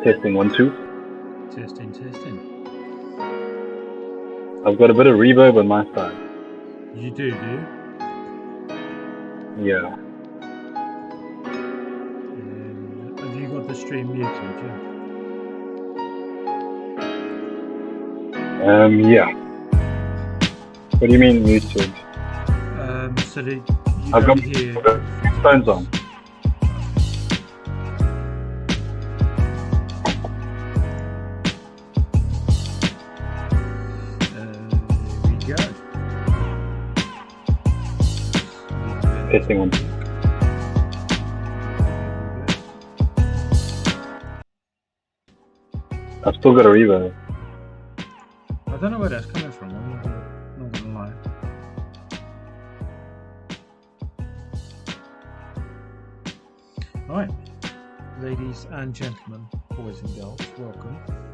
Testing 1, 2. Testing. I've got a bit of reverb on my side. You do you? Yeah. Have you got the stream muted, Yeah. What do you mean muted? So that you I've don't got hear... headphones on. There we go. Testing 1, 2. I've still got a reverb. I don't know where that's coming from, I'm not gonna lie. Right, ladies and gentlemen, boys and girls,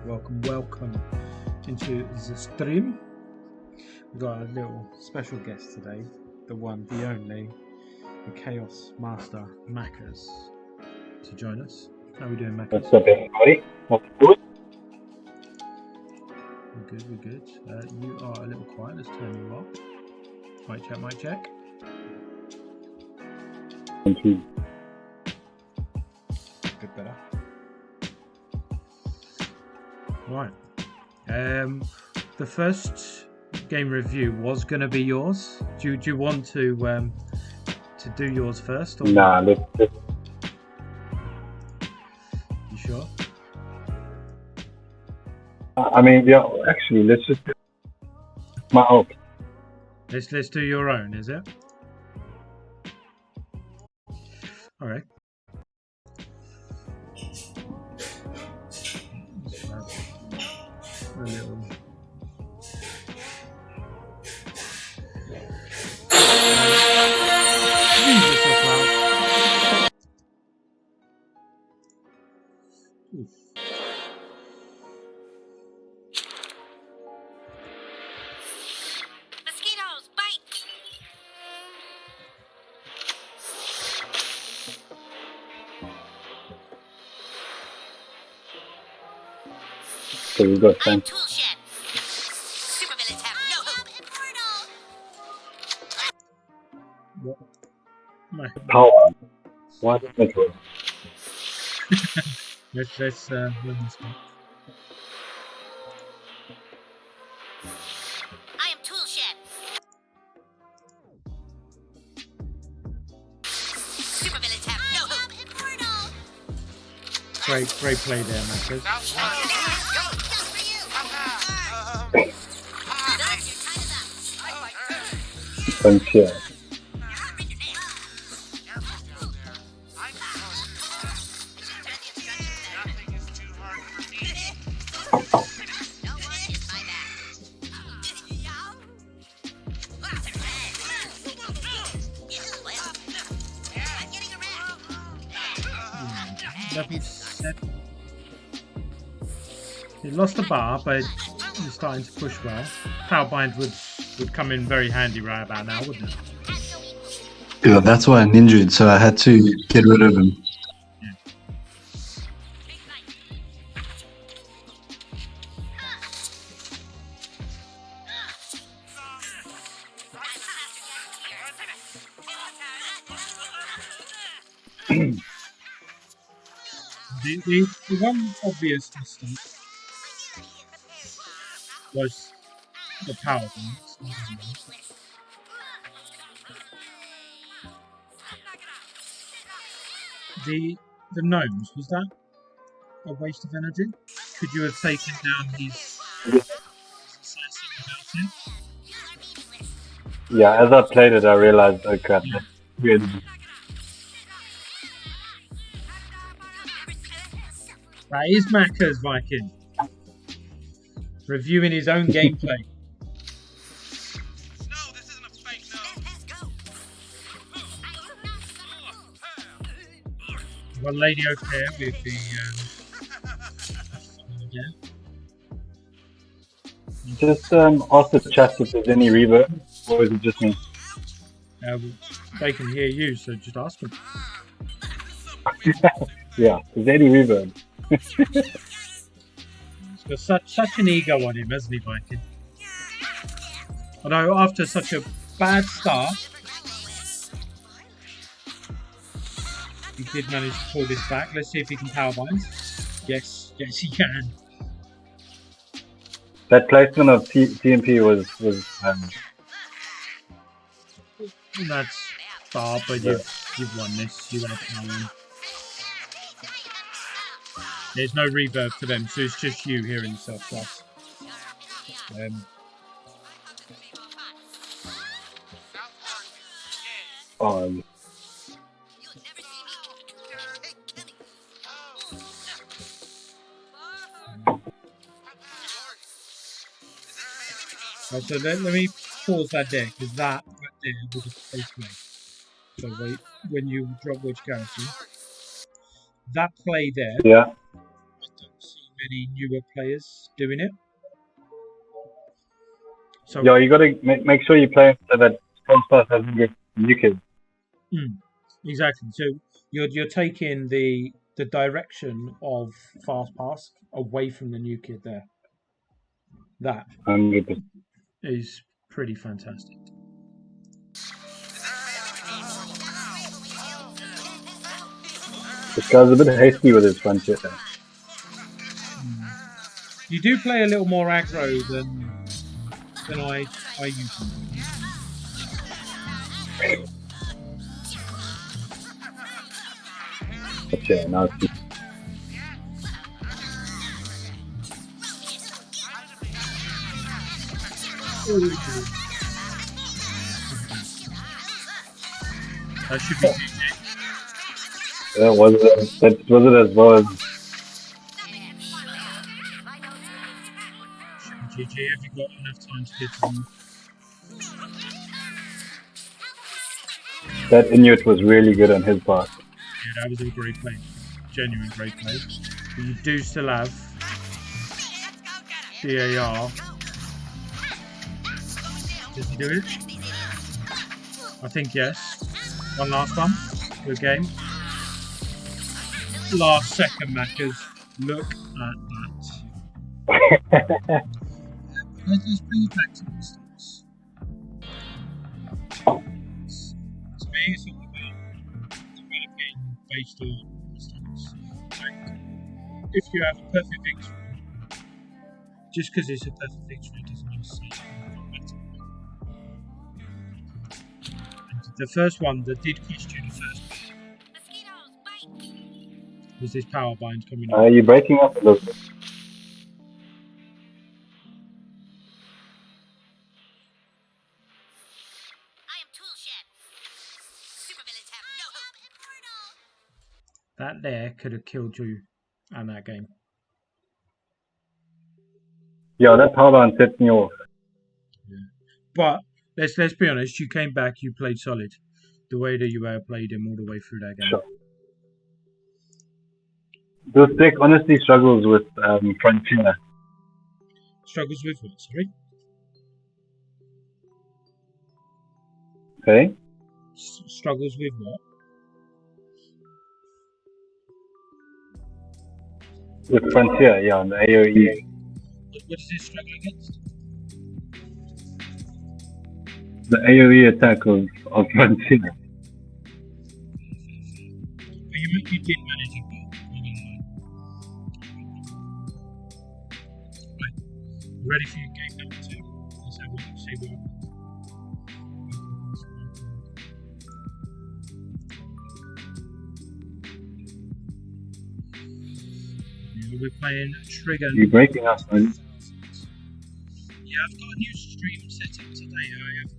welcome into the stream. We've got a little special guest today, the one, the only, the Chaos Master Mackers, to join us. How are we doing, Mackers? What's up, everybody? What's good? We're good. You are a little quiet. Let's turn you off. Mic check. 1, 2. Good, better. Right. The first game review was going to be yours. Do you want to do yours first? Or Nah, let's You sure? I mean, yeah, actually, let's just my own. Let's do your own, is it? All right. A little. Move yourself out. Oof. Mosquitoes, bite! So we got I'm some. Toolshed. Supervillains have no hope. What? No. Power. What network? Let's run this one. I am Toolshed. Supervillains have no hope. Great play there, Mackers. Thank you. He lost the bar, but he's starting to push well. Powerbind would come in very handy right about now, wouldn't it? Yeah, that's why I ninja'd, so I had to get rid of him. The one obvious mistake was the Powerbind. The gnomes, was that a waste of energy? Could you have taken down his assassin without him? Yeah, as I played it, I realized, oh crap, that's weird. That is Macca's Viking. Reviewing his own gameplay. No, this isn't a fake no. One lady over there with the Just ask the chat if there's any reverb, or is it just me? they can hear you, so just ask them. Yeah, is there any reverb? He's got such an ego on him, hasn't he, Viking? Although after such a bad start, he did manage to pull this back. Let's see if he can powerbind. Yes, he can. That placement of TMP was That's far, but you've won this. You have there's no reverb for them, so it's just you hearing yourself twice. Right, so let me pause that there, because that right there was a close play. So wait, when you drop which character, that play there, yeah. I don't see many newer players doing it. So Yeah, you got to make sure you play so that Frostpass doesn't get new kids. Exactly. So you're taking the direction of fast pass away from the new kid there. That 100%. is pretty fantastic. This guy's a bit hasty with his frontier. You do play a little more aggro than I usually do. Yeah, now it's That should be GG. was it as well as GG, have you got enough time to get to them? that Inuit was really good on his part. Yeah, that was a great play. Genuine great play. But you do still have DAR. Did he do it? I think yes. One last one. Good game. Last second matches. Look at that. Let's bring it back to the stars. To me, it's all about developing based on mistakes. If you have a perfect victory, just because it's a perfect victory doesn't necessarily matter. And the first one that did cost you the first was this power bind coming up. You're breaking up a little bit. That there could have killed you in that game. Yeah, that powerline set me off. Yeah. But let's be honest, you came back, you played solid. The way that you played him all the way through that game. Sure. This deck honestly struggles with Frontier. Struggles with what, sorry? Okay? Struggles with what? With Frontier, yeah, on the AoE. What does it struggle against? The AoE attack of Frontier. But you did manage it well. Right. Ready for your game number 2? Let's have a look, see what happens. We're playing Trigger. You're breaking up, man. Yeah, I've got a new stream set up today. I have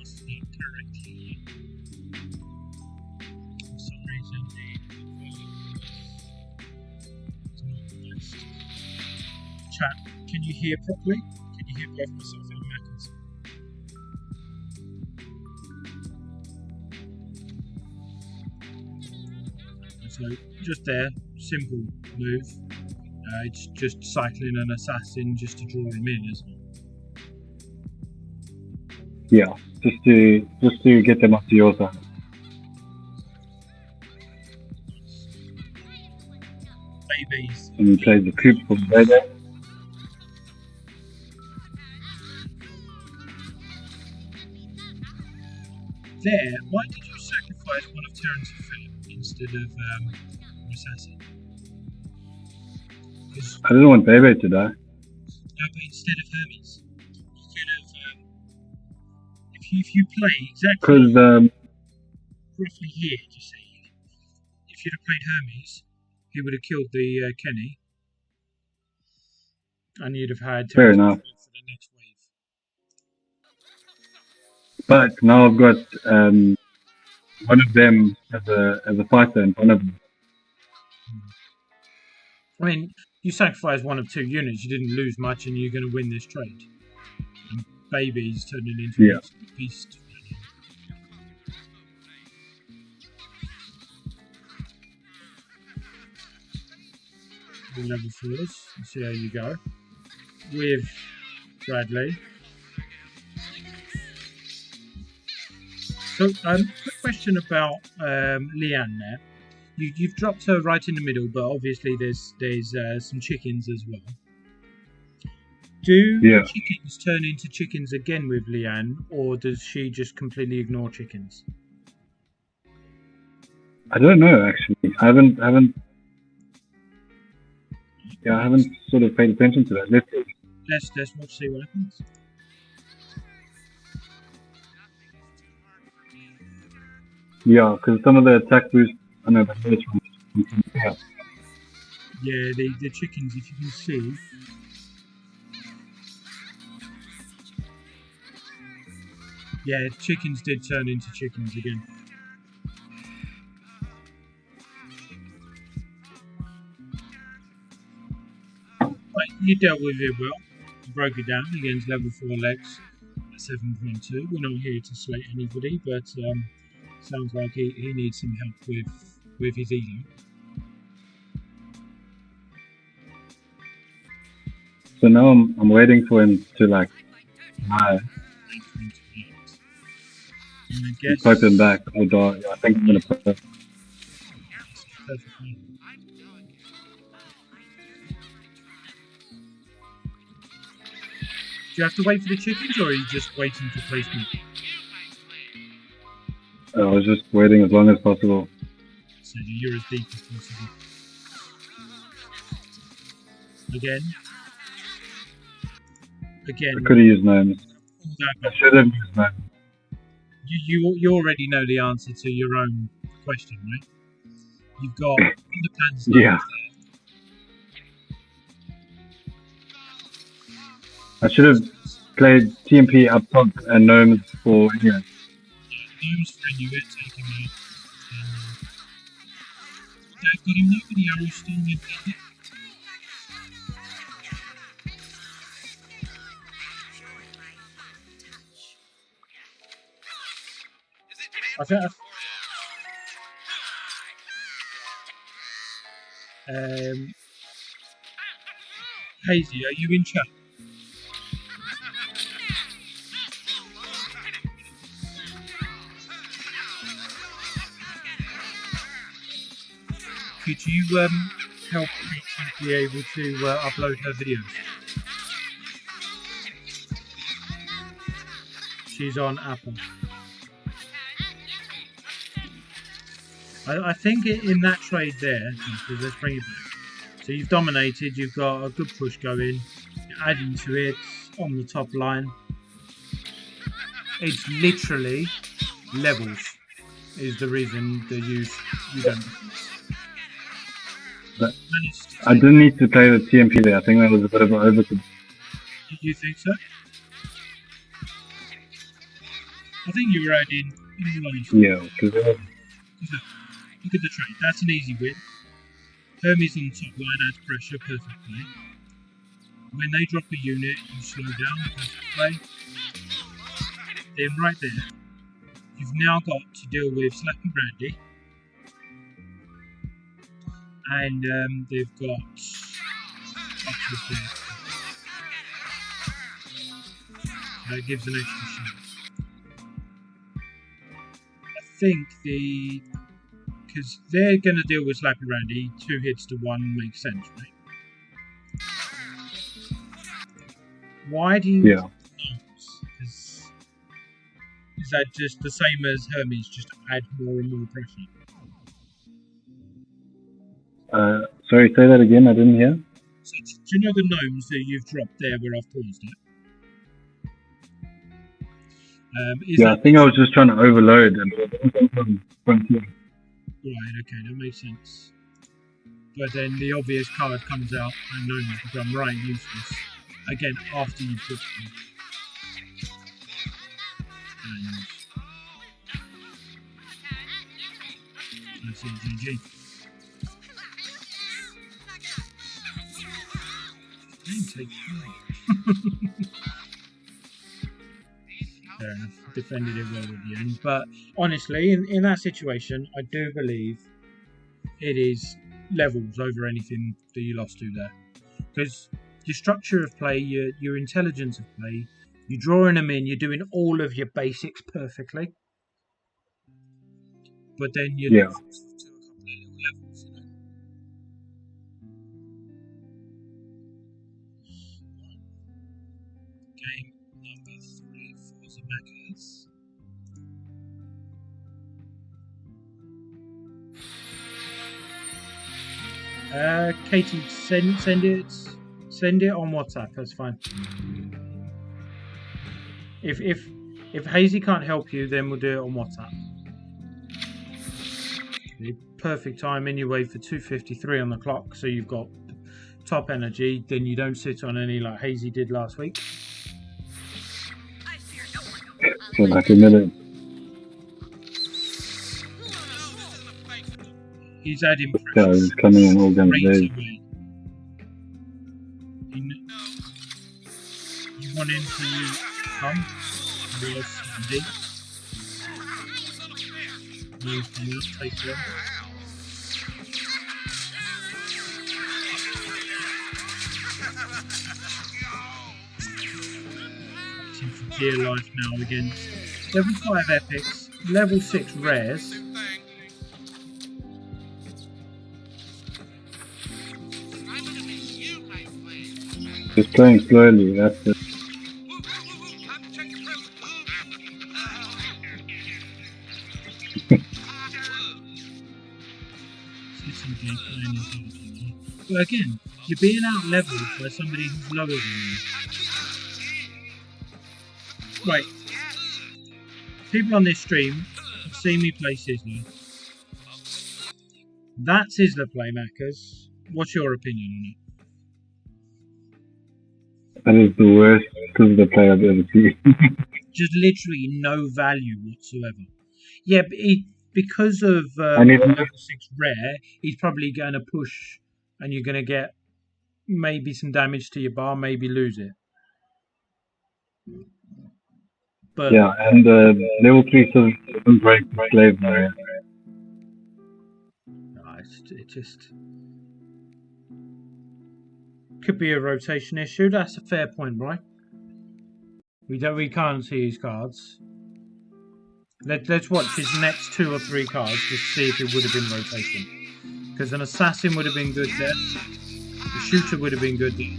asked it correctly. For some reason, the it's not the best. Chat, can you hear properly? Can you hear both myself and Mackens? So, just there, simple move. It's just cycling an assassin just to draw him in, isn't it? Yeah, just to get them up to your side. babies. And he plays the coop for Vega. There, why did you sacrifice one of Terence and Philip instead of Assassin? Because I didn't want Bebe to die. no, but instead of Hermes, you could have. If you play exactly Because roughly here, just say, if you'd have played Hermes, he would have killed the Kenny, and you'd have had fair Terence enough. for the next wave. But now I've got one of them as a fighter and one of them. I mean, you sacrificed one of two units, you didn't lose much, and you're going to win this trade. And Baby's turning into Yeah. a beast. Level 4s, let's see how you go. With Bradley. So, quick question about Leanne there. You've dropped her right in the middle, but obviously there's some chickens as well. Do Yeah. chickens turn into chickens again with Leanne, or does she just completely ignore chickens? I don't know actually. I haven't sort of paid attention to that. Let's see. Let's watch, see what happens. Yeah, because some of the attack boosts, I know the first one. Yeah. Yeah, the chickens, if you can see. Yeah, chickens did turn into chickens again. But you dealt with it well. You broke it down against level 4 legs at 7.2. We're not here to slate anybody, but sounds like he needs some help with his ego. So now I'm waiting for him to like die And I and guess poke him back or die. I think I'm gonna put perfect. Do you have to wait for the chickens, or are you just waiting for placement? I was just waiting as long as possible. So you're as deep as possible. Again. I could have used gnomes. All that I should have used gnomes. you already know the answer to your own question, right? You've got underpants. Yeah. I should have played TMP up top and gnomes for Gnomes for Inuit, take him out. They've got him nobody arrow storm in there. I think Hazy, are you in chat? Could you help Katie be able to upload her videos? She's on Apple. I think in that trade there, let's bring it back. So you've dominated, you've got a good push going, you're adding to it on the top line. It's literally levels is the reason that you don't. But I didn't need to play the TMP there. I think that was a bit of an overkill. You think so? I think you were adding. Yeah, because Look at the trade. That's an easy win. Hermes on the top line adds pressure perfectly. When they drop a unit, you slow down perfectly. Then right there, you've now got to deal with Slappy Brandy. And they've got that gives an extra shot. I think the because they're going to deal with Slappy Randy. 2 hits to 1 makes sense, right? Why do you Yeah. gnomes? Is that just the same as Hermes, just to add more and more pressure? Sorry, say that again. I didn't hear. So, do you know the gnomes that you've dropped there where I've paused it? I think I was just trying to overload and from Frontier. Right, okay, that makes sense. But then the obvious card comes out and gnomes become right useless. Again, after you put them. And that's it, GG. Didn't take time. Fair enough. Defended it well at the end. But honestly, in that situation, I do believe it is levels over anything that you lost to there. Because your structure of play, your intelligence of play, you're drawing them in, you're doing all of your basics perfectly. But then you lose to a couple of little levels, you know. Game number 3 for Zemeckis. Katie, send it on WhatsApp. That's fine. If Hazy can't help you, then we'll do it on WhatsApp. The perfect time anyway for 2:53 on the clock, so you've got top energy. Then you don't sit on any like Hazy did last week. For like a minute. He's adding pressure. Yeah, he's coming in all damn days. You want him to come? Yes, indeed. Move to you, take them. Team for dear life now against level 5 epics, level 6 rares. Just playing slowly, that's it. But again, you're being out leveled by somebody who's lower than you. Right. People on this stream have seen me play Sizzler. That Sizzler play, Mackers. What's your opinion on it? That is the worst Sizzler play I've ever seen. Just literally no value whatsoever. Yeah, but because of And level 6 rare, he's probably going to push, and you're going to get maybe some damage to your bar, maybe lose it. But yeah, and level 3 doesn't break the slave barrier. it just could be a rotation issue. That's a fair point, right? We can't see his cards. Let's watch his next 2 or 3 cards to see if it would have been rotation. Because an assassin would have been good there. The shooter would have been good there.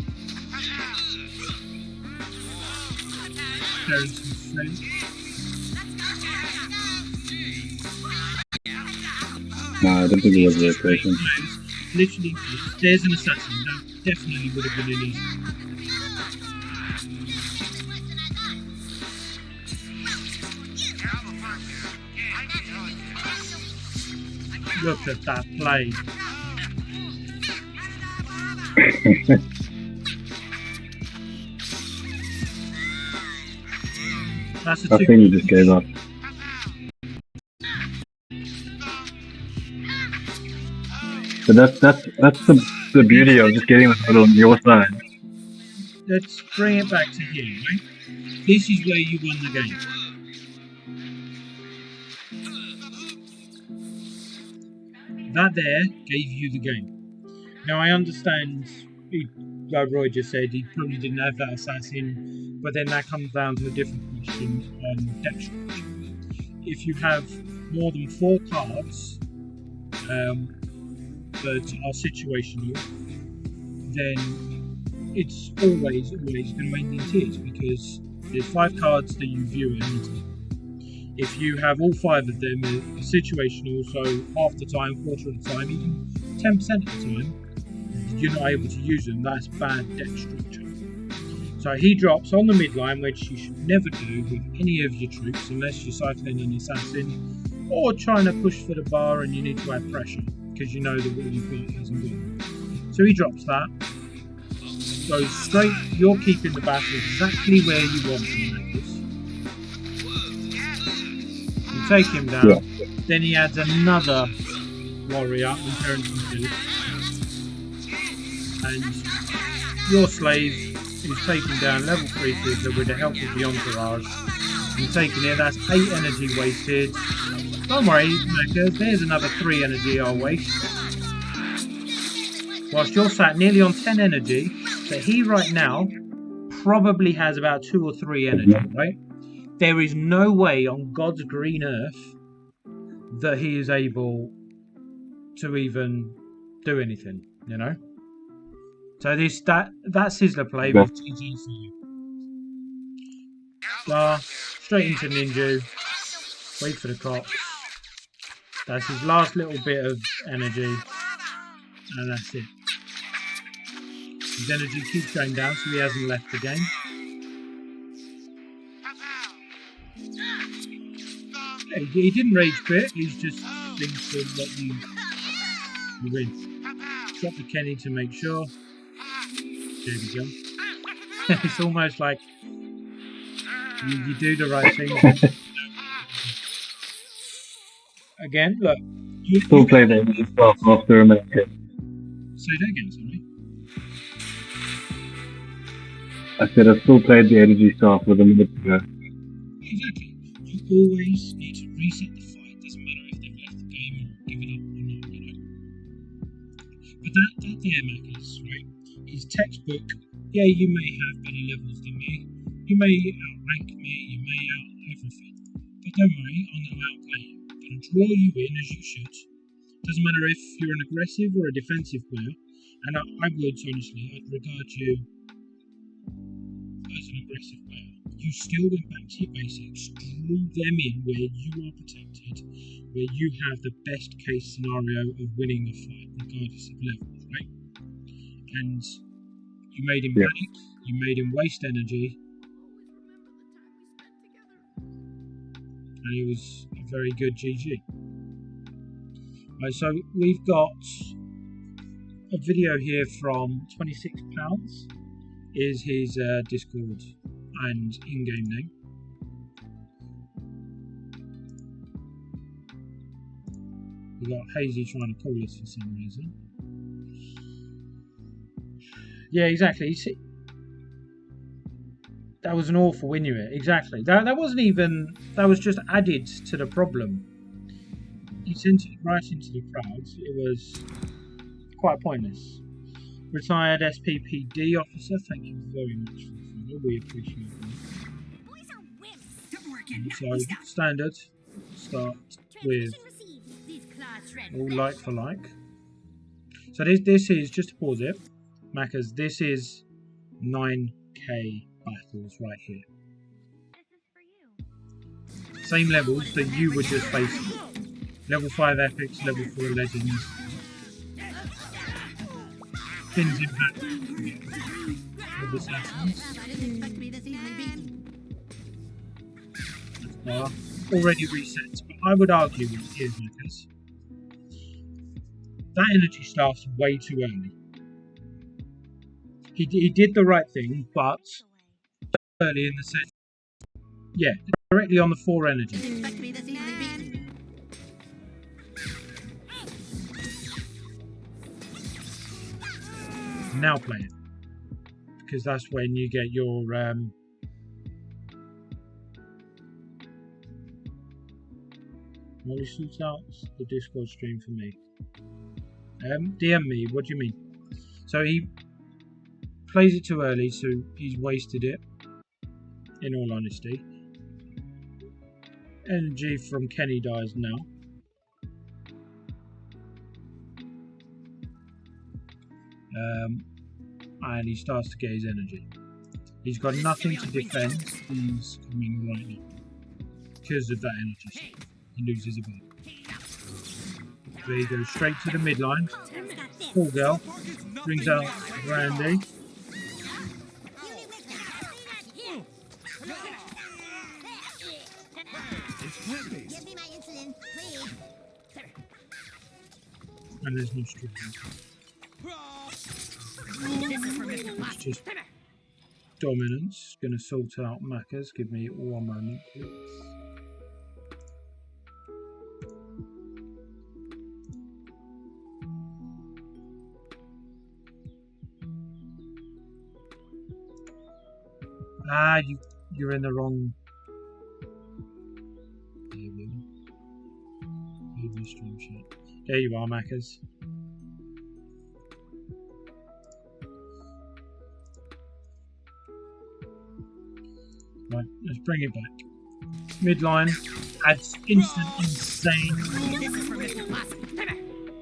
No, I don't think it was rotation. Literally, there's an assassin. That definitely would have been an easy. Look at that play. That's a I think he just gave up. But that's the beauty of just getting the middle on your side. Let's bring it back to here, right? This is where you won the game. That there gave you the game. Now I understand, like Roy just said, he probably didn't have that assassin, but then that comes down to a different question on deck structure. If you have more than 4 cards that are situational, then it's always going to end in tears, because there's 5 cards that you view at any time. If you have all 5 of them are situational, so half the time, quarter of the time, even 10% of the time, you're not able to use them. That's bad deck structure. So he drops on the midline, which you should never do with any of your troops unless you're cycling an assassin or trying to push for the bar and you need to add pressure because you know that what you've got hasn't gone. So he drops that, goes straight. You're keeping the battle exactly where you want him, Marcus. You take him down. Yeah. Then he adds another warrior on parents and kids. And your slave is taking down level 3 Sizzler with the help of the entourage. You're taking it, that's 8 energy wasted. Don't worry, Macca, there's another 3 energy I'll waste. Whilst you're sat nearly on 10 energy, so he right now probably has about 2 or 3 energy, right? There is no way on God's green earth that he is able to even do anything, you know? So that Sizzler play with GG for you. Straight into Ninja. Wait for the cops. That's his last little bit of energy. And that's it. His energy keeps going down, so he hasn't left the game. He didn't rage quit, he's just thinks to let you win. Drop the Kenny to make sure. There we go. It's almost like you do the right thing. Again, look. You Still play the energy staff after a make it. Say that again, sorry. I said I still played the energy staff with a minute ago. Exactly. You always need to reset the fight. Doesn't matter if they've left the game or given up or not, you know. But that there, Maccas, right, is textbook. Yeah, you may have better levels than me. You may outrank me. You may out everything. But don't worry, I'm going to outplay you. I'm going to draw you in as you should. Doesn't matter if you're an aggressive or a defensive player. And I would, honestly, I'd regard you as an aggressive player. You still went back to your basics, drew them in where you are protected, where you have the best case scenario of winning the fight, regardless of levels, right? And you made him panic, you made him waste energy, and it was a very good GG. Right, so we've got a video here from £26 is his Discord and in-game name. We got Hazy trying to call us for some reason. Yeah, exactly. You see, that was an awful Inuit. Exactly. That wasn't even. That was just added to the problem. He sent it right into the crowd. It was quite pointless. Retired SPPD officer. Thank you very much for the follow. We appreciate that. Boys are wimps. So standard. Start with all like for like. So this is just to pause it, Maccas. This is 9k battles right here. Same levels that you were just facing. Level 5 epics, level 4 legends. Pins impact with assassins. Already reset, but I would argue with here, Maccas. That energy starts way too early. He did the right thing, but early in the set. Yeah, directly on the 4 energy. Now play it. Because that's when you get your Molly shootouts, the Discord stream for me. DM me, what do you mean? So he plays it too early, so he's wasted it, in all honesty. Energy from Kenny dies now. and he starts to get his energy. He's got nothing to defend. He's coming right now because of that energy save. He loses a bit. So he goes straight to the midline. Poor girl brings out Brandy. Give me my insulin, please. And there's no struggle. It's just dominance. Gonna sort out Macca's. Give me 1 moment, please. Ah, you're in the wrong. There you go. Maybe stream shot. There you are, Macca's. Right, let's bring it back. Midline adds instant insane.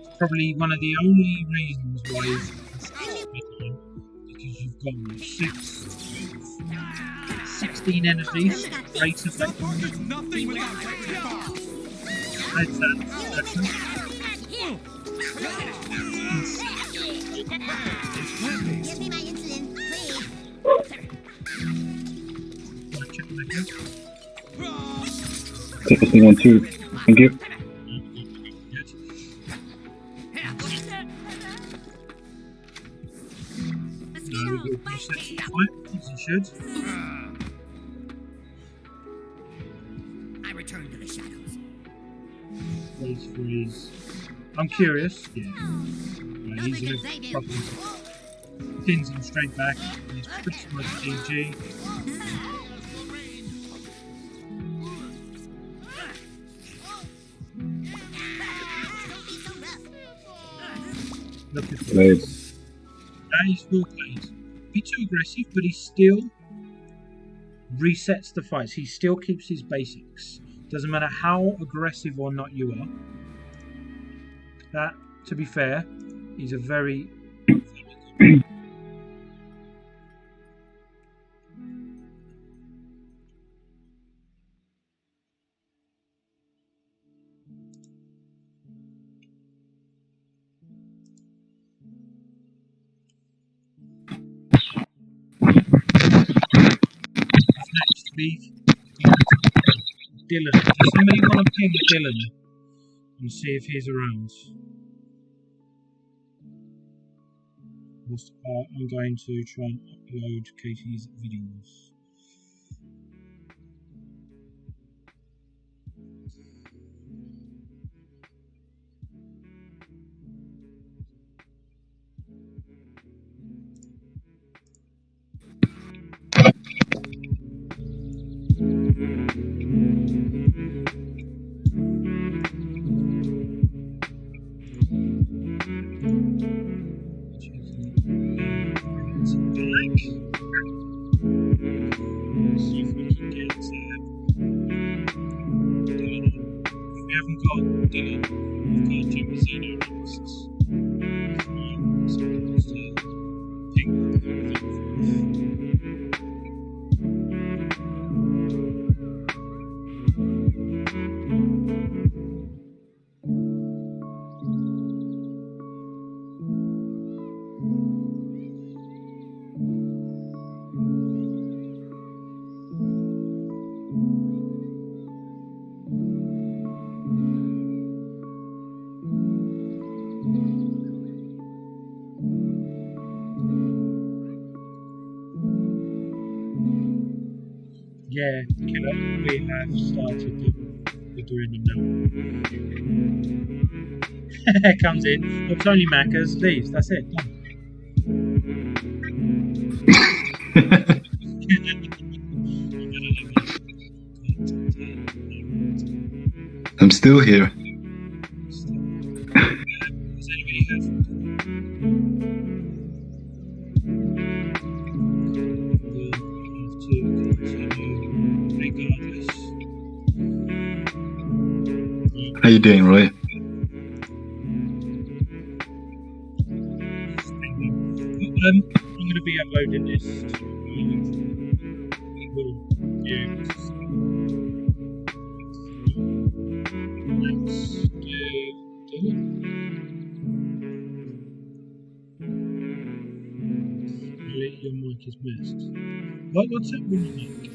It's probably one of the only reasons why he's midline, because you've got 16 energies, rate effect. Adds that action. Give me my insulin, please. Typically 1-2. Thank you. As he should. I return to the shadows. Freeze. I'm curious. Yeah. Right, he's gonna probably pins him straight back. He's pretty much DG. Look at that. Right. That is well played. Be too aggressive, but he still resets the fights. He still keeps his basics. Doesn't matter how aggressive or not you are. That, to be fair, is a very good. Next week, Dylan. Does somebody want to ping Dylan and see if he's around? I'm going to try and upload Katie's videos. Yeah, killer. We have started we're doing them now. Comes in. It's only Macca's. Leaves. That's it. Done. I'm still here. Does anybody have? We'll have to continue regardless. How you doing, Roy? downloading this. We'll use. Let's do. Your mic is missed. What's that with your mic?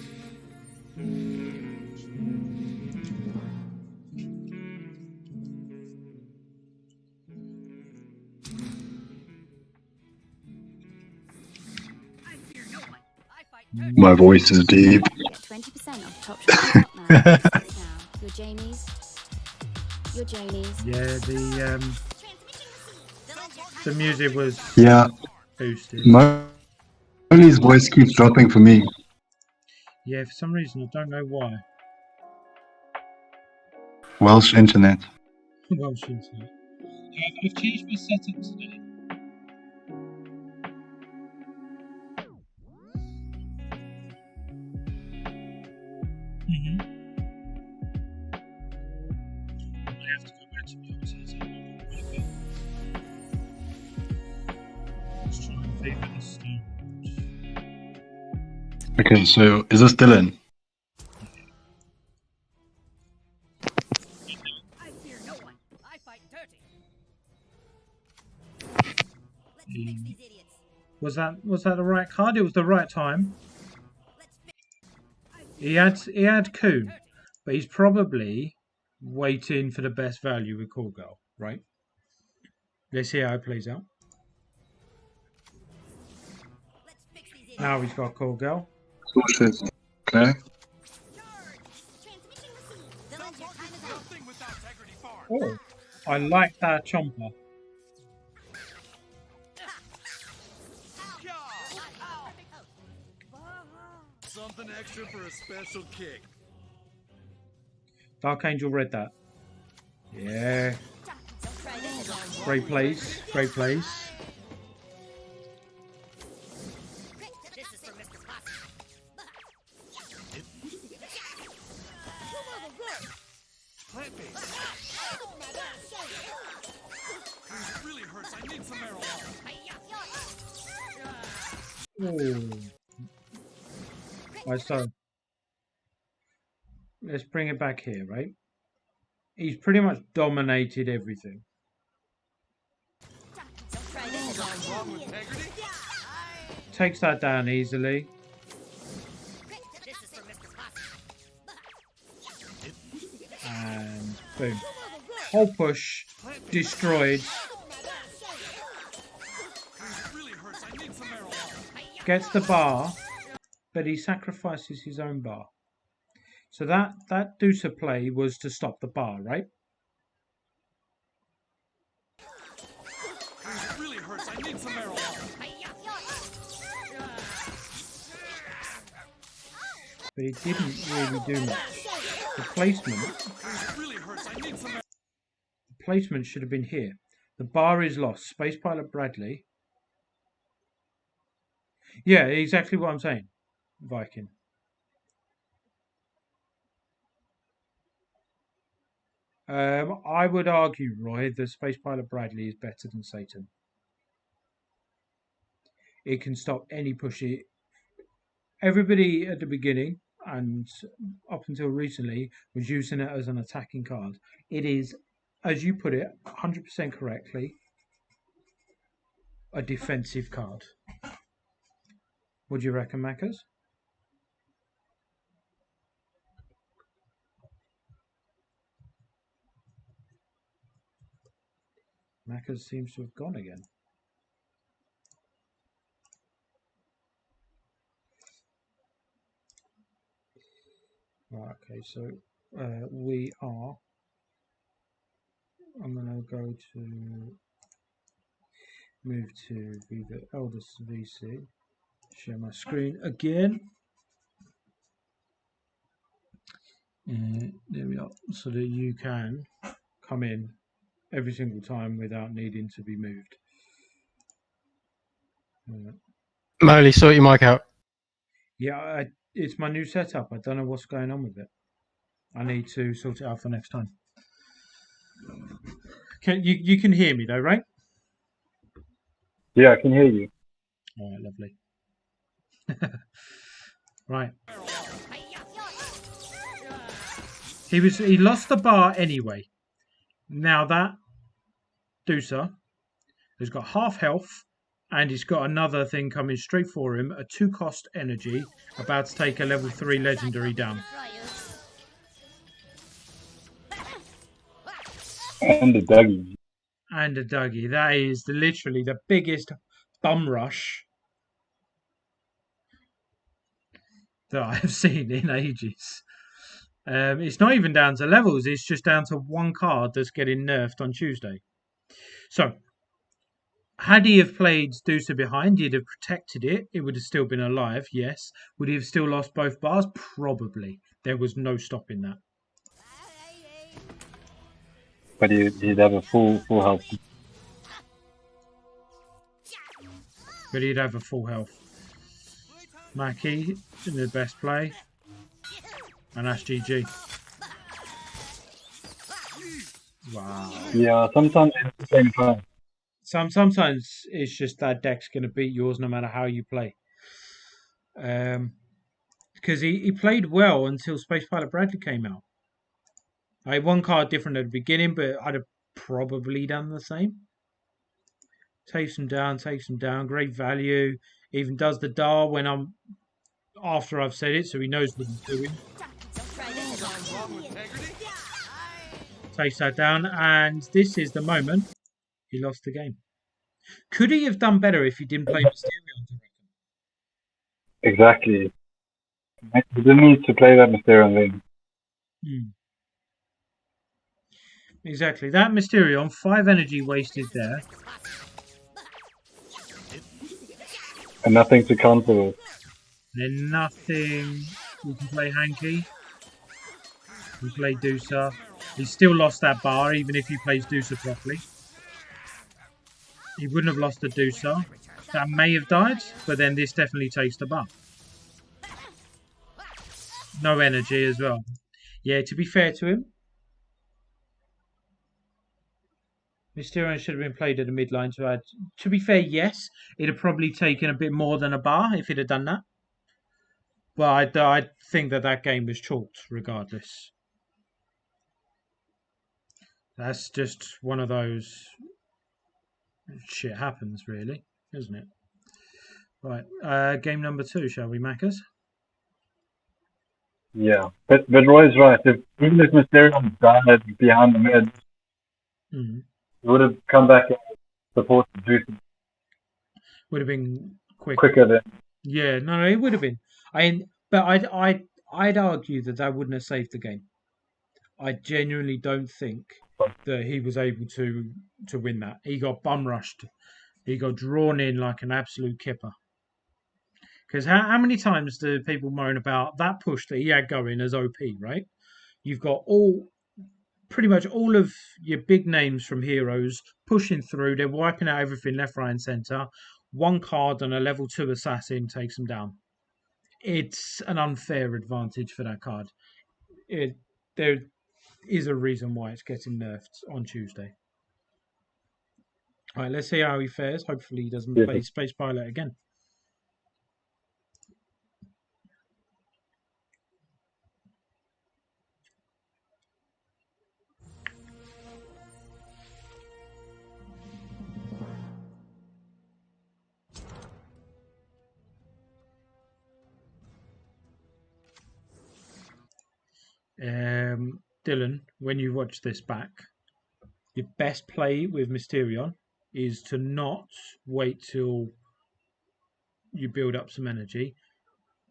My voice is deep. Get 20% off top shop now. Your Jamies. Your Jamies. Yeah, the music was Yeah, boosted. Molly's voice keeps dropping for me. Yeah, for some reason I don't know why. Welsh internet. Welsh internet. I've changed my setup today. I have to go back to my old setup. Let's try and Viva this stone. Okay, so is this still in? I fear no one. I fight dirty. Let's fix these idiots. Was that the right card? It was the right time. He had Coon, but he's probably waiting for the best value with Call Girl, right? Let's see how it plays out. Now he's got Call Girl. Bullshit. Okay. Oh, I like that chomper. Something extra for a special kick. Dark Angel read that. Yeah. Great plays. Great plays. This is for Mr. Possum. Plant-based. This really hurts. I need some marijuana. Oh. Right, so let's bring it back here, right? He's pretty much dominated everything. Wrong with integrity? Takes that down easily. This is for Mr. Possum. And boom. Whole push destroyed. This really hurts. I need some marijuana. Gets the bar, but he sacrifices his own bar. So that Deucer play was to stop the bar, right? This really hurts. I need some marijuana. But it didn't really do much. The placement This really hurts. I need some marijuana. placement should have been here. The bar is lost. Space Pilot Bradley. Yeah, exactly what I'm saying. Viking. I would argue, Roy, that Space Pilot Bradley is better than Satan. It can stop any push. Everybody at the beginning and up until recently was using it as an attacking card. It is, as you put it, 100% correctly, a defensive card. What do you reckon, Macca's? Macca's seems to have gone again. Right, okay, so we are. I'm going to go to move to Viva Eldest VC. Share my screen again. There we are, so that you can come in every single time without needing to be moved. Molly, sort your mic out. Yeah, it's my new setup. I don't know what's going on with it. I need to sort it out for next time. You can hear me though, right? Yeah, I can hear you. All right, lovely. Right. He lost the bar anyway. Now that Deucer has got half health, and he's got another thing coming straight for him, a 2-cost energy, about to take a level 3 legendary down. And the Dougie. And a Dougie. That is literally the biggest bum rush that I have seen in ages. It's not even down to levels, it's just down to one card that's getting nerfed on Tuesday. So, had he have played Deucer behind, he'd have protected it. It would have still been alive, yes. Would he have still lost both bars? Probably. There was no stopping that. But he'd have a full health. But he'd have a full health. Mackie in the best play. And that's GG. Wow. Yeah, sometimes it's the same time. Sometimes it's just that deck's going to beat yours no matter how you play. Because he played well until Space Pilot Bradley came out. I had one card different at the beginning, but I'd have probably done the same. Takes him down. Great value. Even does the dial when I'm after I've said it, so he knows what he's doing. Takes that down, and this is the moment he lost the game. Could he have done better if he didn't play Mysterion? Exactly. He didn't need to play that Mysterion thing. Exactly. That Mysterion, 5 energy wasted there. And nothing to counter with. Then nothing. We can play Hanky. We play Deucer. He still lost that bar, even if he plays Deucer properly. He wouldn't have lost the Deucer. That may have died, but then this definitely takes the bar. No energy as well. Yeah, to be fair to him, Mysterion should have been played at the midline to add. To be fair, yes, it'd have probably taken a bit more than a bar if he'd have done that. But I think that game was chalked regardless. That's just one of those shit happens, really, isn't it? Right, game number 2, shall we, Maccas? Yeah, but Roy's right. Even if Mysterion died behind the mid, he would have come back and supported Juice Would have been quicker than. Yeah, no, it would have been. But I'd argue that wouldn't have saved the game. I genuinely don't think that he was able to win that. He got bum rushed. He got drawn in like an absolute kipper. Because how many times do people moan about that push that he had going as OP, right? You've got pretty much all of your big names from Heroes pushing through. They're wiping out everything left, right, and centre. One card and a level 2 assassin takes them down. It's an unfair advantage for that card. There is a reason why it's getting nerfed on Tuesday. All right, let's see how he fares. Hopefully he doesn't play Space Pilot again. Dylan, when you watch this back, your best play with Mysterion is to not wait till you build up some energy.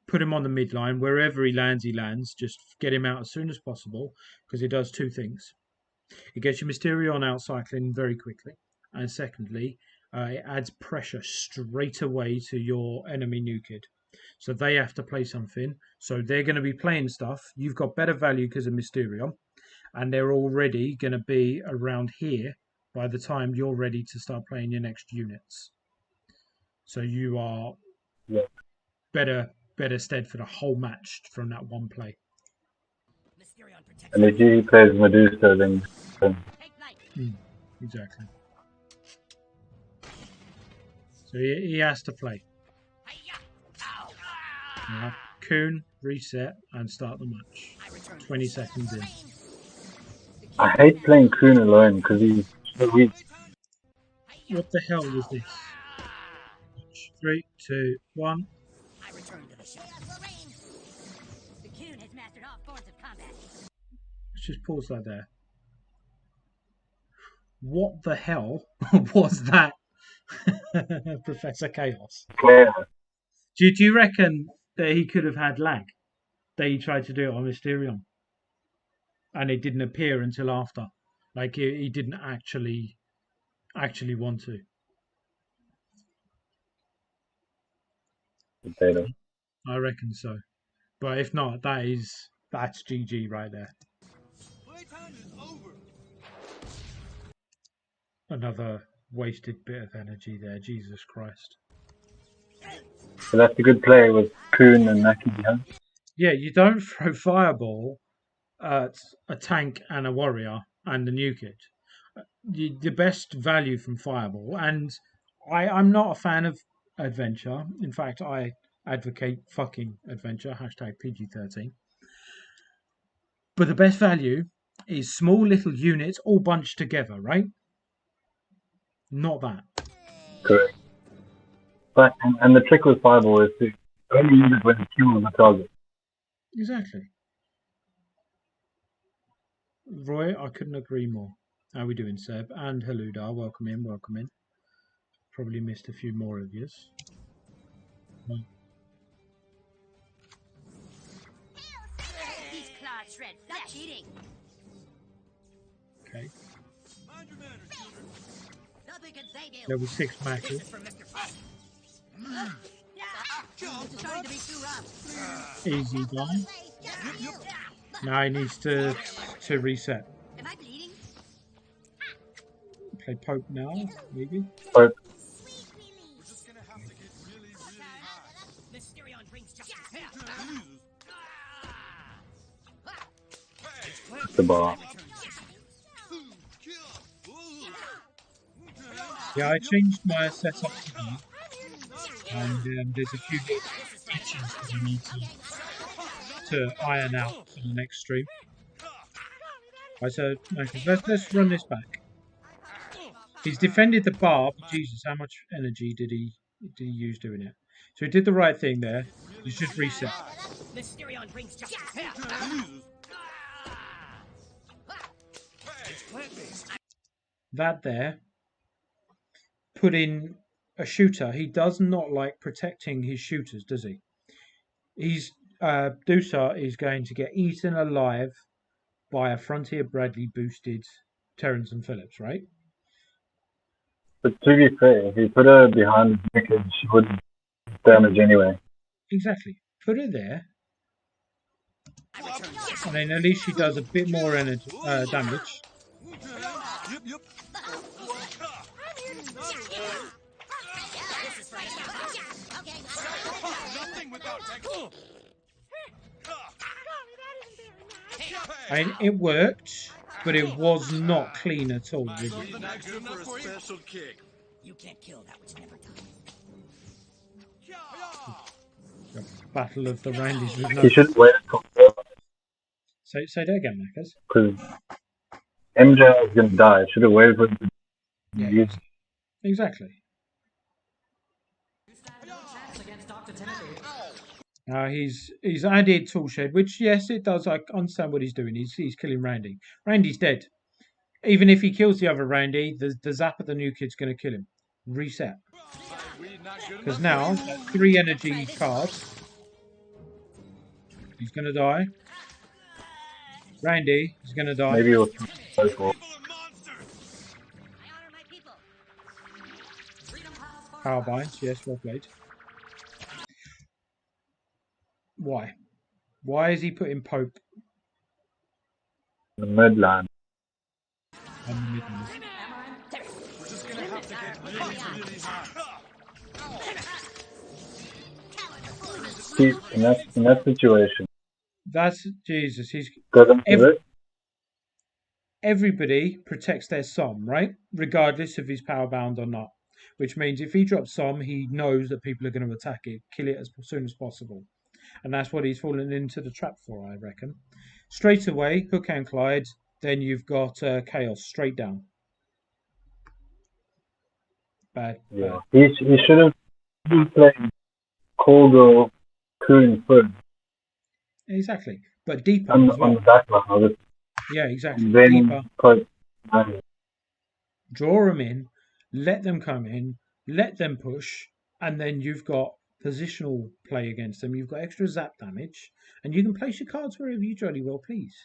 Put him on the midline. Wherever he lands. Just get him out as soon as possible, because it does 2 things. It gets your Mysterion out cycling very quickly. And secondly, it adds pressure straight away to your enemy new kid. So they have to play something. So they're going to be playing stuff. You've got better value because of Mysterion. And they're already going to be around here by the time you're ready to start playing your next units. So you are better stead for the whole match from that one play. And if he plays Medusa, then Exactly. So he has to play. Now, Kuhn, reset, and start the match. 20 seconds in. I hate playing Kuhn alone because he's so weak. What the hell was this? 3, 2, 1. I return to the shadow. The Coon has mastered all forms of combat. Let's just pause that there. What the hell was that, Professor Chaos? Player. Do you reckon that he could have had lag? That he tried to do it on Mysterion, and it didn't appear until after. Like he didn't actually want to. Potato. I reckon so. But if not, that's GG right there. Playtime is over. Another wasted bit of energy there. Jesus Christ. So that's a good play with Kuhn and Naki behind. Yeah, you don't throw Fireball at a tank and a warrior and a new kid. The best value from Fireball, and I'm not a fan of adventure. In fact, I advocate fucking adventure. # PG-13. But the best value is small little units all bunched together, right? Not that. Correct. But and the trick with Fireball is to only use it when it kills the target. Exactly. Roy, I couldn't agree more. How we doing, Seb? And Haludar, welcome in, welcome in. Probably missed a few more of yous. These claws shred flesh. Eating. Okay. Mind your manners, children. Nothing can save you. Level 6 This matches. is from Mr. Frost. It's starting to be too rough. Easy guy. Yep. Now he needs to reset. Am I bleeding? Play Pope now, maybe. But We're just gonna have to get really high. Mysterion brings justice. the bar. Yeah, I changed my setup today, and there's a few features that I need to iron out for the next stream. Right, so let's run this back. He's defended the bar, but Jesus, how much energy did he use doing it? So he did the right thing there. He's just reset. Mysterion brings justice. That there, put in a shooter. He does not like protecting his shooters, does he? Dusar is going to get eaten alive by a Frontier Bradley boosted Terrence and Phillips, right? But to be fair, if you put her behind the wicket, she wouldn't damage anyway. Exactly. Put her there. And then at least she does a bit more damage. Yep. Nothing without I mean, it worked, but it was not clean at all, was it? special kick. You can't kill that which never dies. The Battle of the Randys with no. He should wait until Say that again, Mackers. because MJ is going to die. Should have waited for him to use. Exactly. He's added tool shed, which yes, it does. I understand what he's doing. He's killing Randy. Randy's dead. Even if he kills the other Randy, the zap of the new kid's going to kill him. Reset. Because now 3 energy cards. He's going to die. Randy is going to die. Maybe he'll go for it. Power binds, yes, well played. Why? Why is he putting Pope The midline. on the midline? We're just gonna have to get really high. See, in that situation, That's Jesus. He's doesn't do it. everybody protects their Som, right? Regardless if he's power bound or not. Which means if he drops Som, he knows that people are going to attack it, kill it as soon as possible. And that's what he's fallen into the trap for, I reckon. Straight away, hook and Clyde. Then you've got Chaos straight down. Bad. Yeah. He should have been playing Call Girl Coon first. Exactly. But deeper On as well. the back line of it. Yeah, exactly. And then Deeper. put Draw them in, let them come in, let them push, and then you've got positional play against them. You've got extra zap damage, and you can place your cards wherever you jolly well please.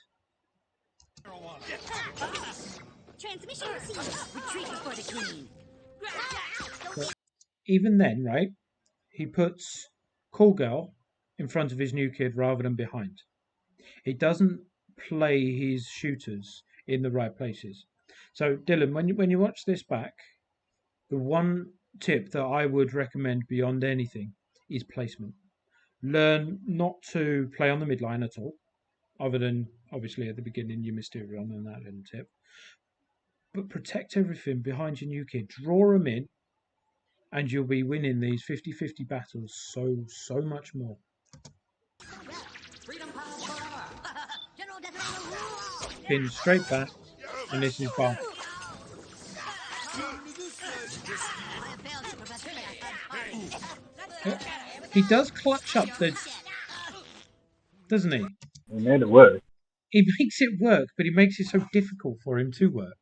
Transmission received. Retreat before the queen. But even then, right, he puts Call Girl in front of his new kid rather than behind. He doesn't play his shooters in the right places. So, Dylan, when you watch this back, the one tip that I would recommend beyond anything is placement. Learn not to play on the midline at all, other than obviously at the beginning your Mysterion and that little tip. But protect everything behind your new kid. Draw them in, and you'll be winning these 50-50 battles so much more. Pin straight back, and this is bar. He does clutch up the, doesn't he? he made it work. He makes it work, but he makes it so difficult for him to work.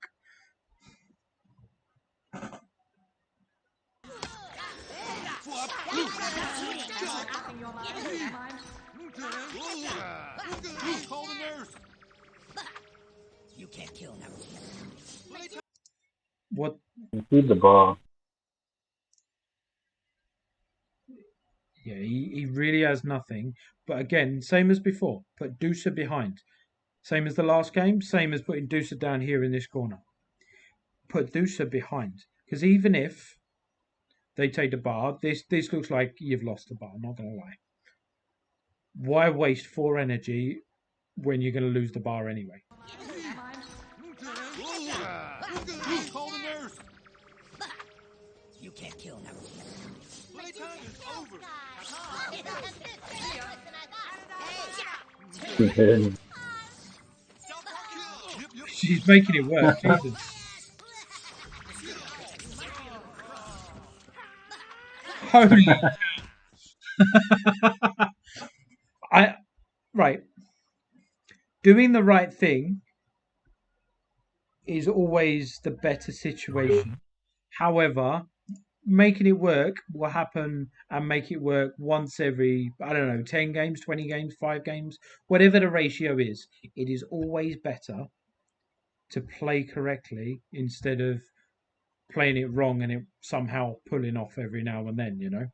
Call the nurse. You can't kill him. What? You see the bar. Yeah, he really has nothing. But again, same as before, put Deucer behind. Same as the last game, same as putting Deucer down here in this corner. Put Deucer behind. Because even if they take the bar, this looks like you've lost the bar, I'm not going to lie. Why waste 4 energy when you're going to lose the bar anyway? Call the nurse. You can't kill him. Playtime is over. She's making it work, Jesus. Holy. Right. Doing the right thing is always the better situation. However, making it work will happen and make it work once every, I don't know, 10 games, 20 games, 5 games, whatever the ratio is. It is always better to play correctly instead of playing it wrong and it somehow pulling off every now and then, you know.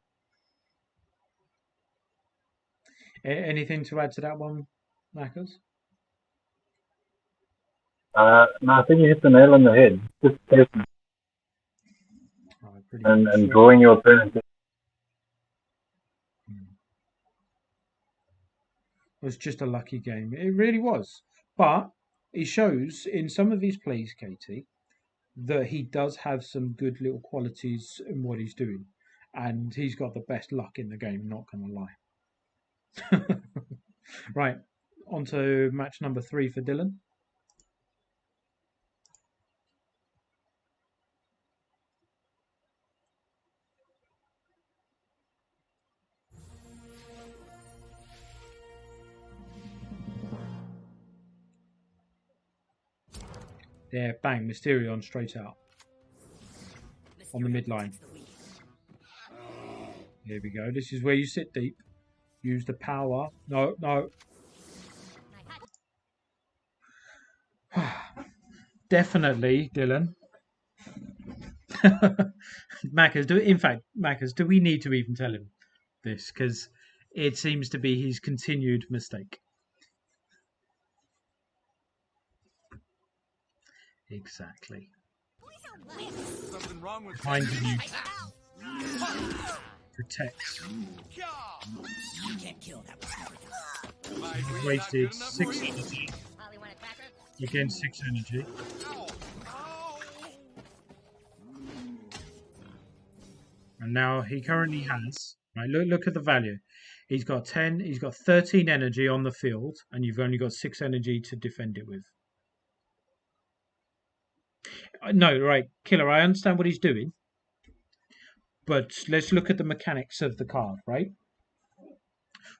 Anything to add to that one, Mackers? No, I think you hit the nail on the head. Just placement. And drawing your opponent. It was just a lucky game. It really was. But it shows in some of his plays, Katie, that he does have some good little qualities in what he's doing. And he's got the best luck in the game, not going to lie. Right, on to match number 3 for Dylan. There, bang, Mysterion straight out. On the midline. Here we go. This is where you sit deep. Use the power. No. Definitely, Dylan. Mackers, do we need to even tell him this? Because it seems to be his continued mistake. Exactly. Something wrong with Behind you. Protects. You can't kill that. You've wasted 6 energy. Again, 6 energy. And now he currently has, right, look at the value. He's got 10. He's got 13 energy on the field, and you've only got 6 energy to defend it with. No, right, Killer. I understand what he's doing, but let's look at the mechanics of the card, right?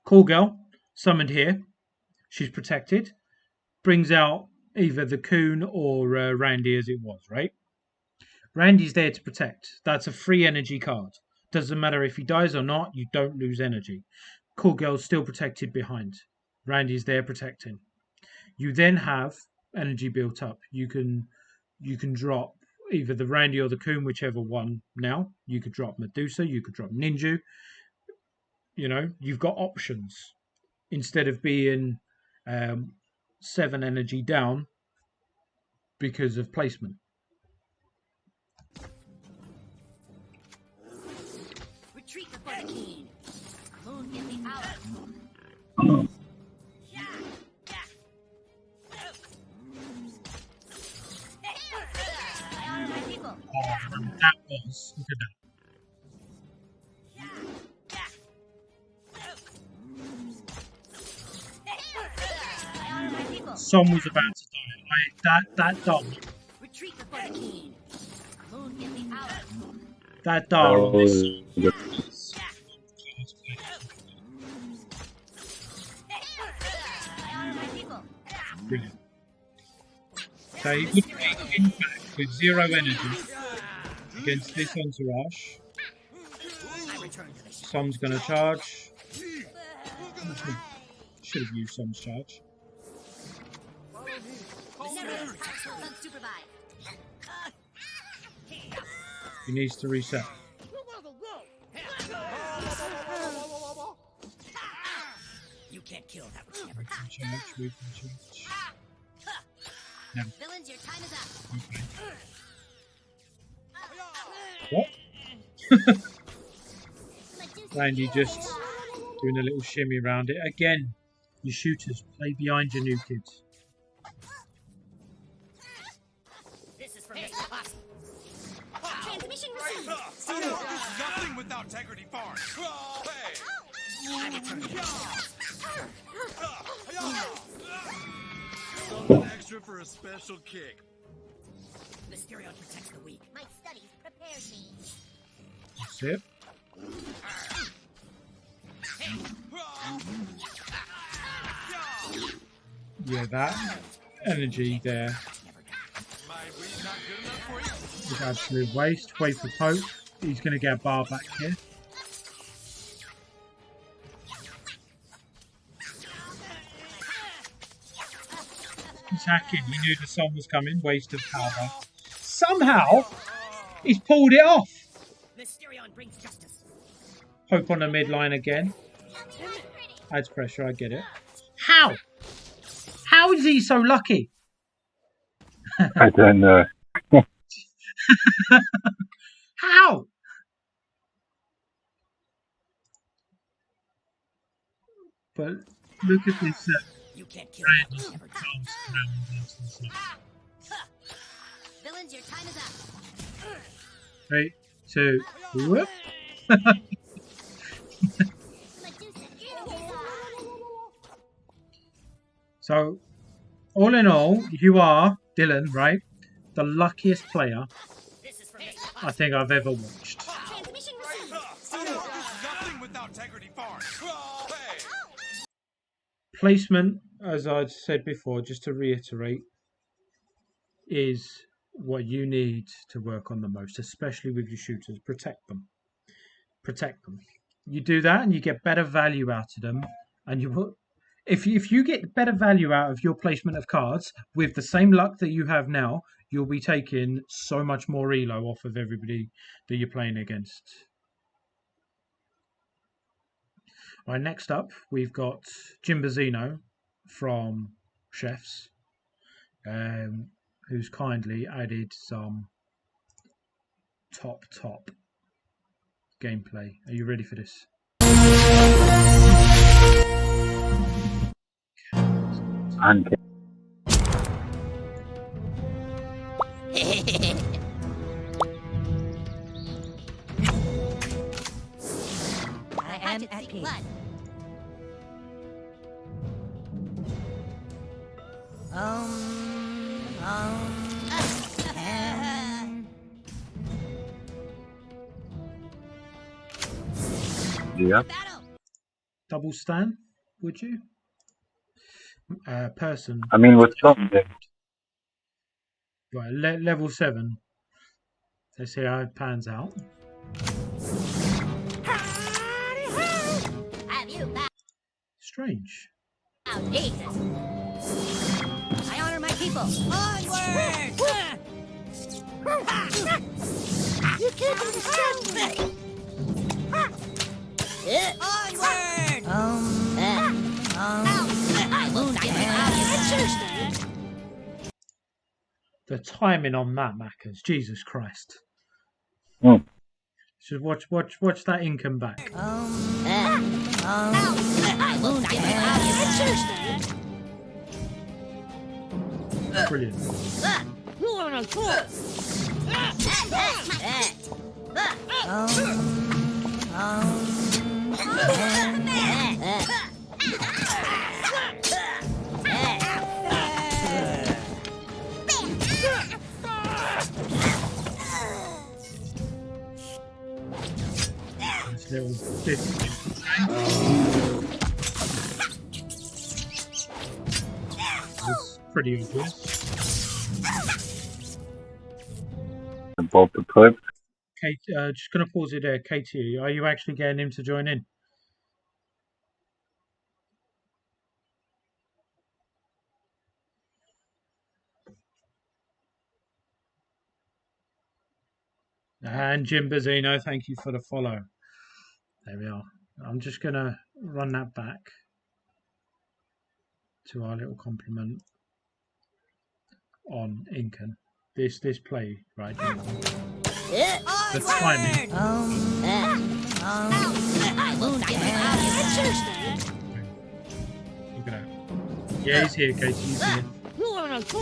Cool girl, summoned here. She's protected. Brings out either the Coon or Randy as it was, right? Randy's there to protect. That's a free energy card. Doesn't matter if he dies or not, you don't lose energy. Cool girl's still protected behind. Randy's there protecting. You then have energy built up. You can drop either the Randy or the Coon, whichever one now. You could drop Medusa, you could drop Ninja. You know, you've got options. Instead of being 7 energy down because of placement. Retreat before the Keen. Moon in the hour. That was, look at that. Son was about to die. That dog. Retreat before the Keen. Moon in the hour. That dog. Brilliant. So he would be in back with 0 energy against this entourage. Som's going to charge. Should have used Som's charge. He needs to reset. You can't kill that which never We can charge, we can charge. No. Villains, your time is up. What? Randy just doing a little shimmy around it. Again, you shooters, play behind your new kids. This is for Mr. Possum. Transmission received. Nothing without integrity farm. Something extra for a special kick. Mysterion protects the weak. My studies prepared me. That's it. Yeah, that energy there is absolute waste. Wait for Pope. He's going to get a bar back here. Attacking. He knew the sun was coming. Waste of power. Somehow, he's pulled it off. Mysterion brings justice. Pope on the midline again. Adds pressure. I get it. How? How is he so lucky? I don't know. How? But look at this. You can't kill Randy that which never comes around. Villains, your time is up. 3, 2, whoop. So, all in all, you are, Dylan, right? The luckiest player I think I've ever watched. Transmission received. Nothing without integrity farm. Placement, as I'd said before, just to reiterate, is what you need to work on the most, especially with your shooters. Protect them. Protect them. You do that and you get better value out of them. And you put, if you get better value out of your placement of cards with the same luck that you have now, you'll be taking so much more elo off of everybody that you're playing against. All right, next up, we've got Jim Bazzino from Chefs, who's kindly added some top gameplay. Are you ready for this? And I am at peace. Yeah. Double stand, would you? Person. I mean, with something. Right, level 7. Let's see how it pans out. Have you Strange. found Jesus? I honor my people. Onward! You can't understand me. Onward! I won't give you answers. The timing on that, Maccas. Jesus Christ. Mm. So watch that in come back. I won't give you answers. Brilliant. You are a fool. This little bit. It's pretty obvious. Both the clips. Kate, just going to pause it there. Katie, are you actually getting him to join in? And Jim Bazzino, thank you for the follow. There we are. I'm just going to run that back to our little compliment on Incan. This play, right? The timing. I won't give you answers. Look at that. Yeah, he's here, Katie. He's here. You are a fool.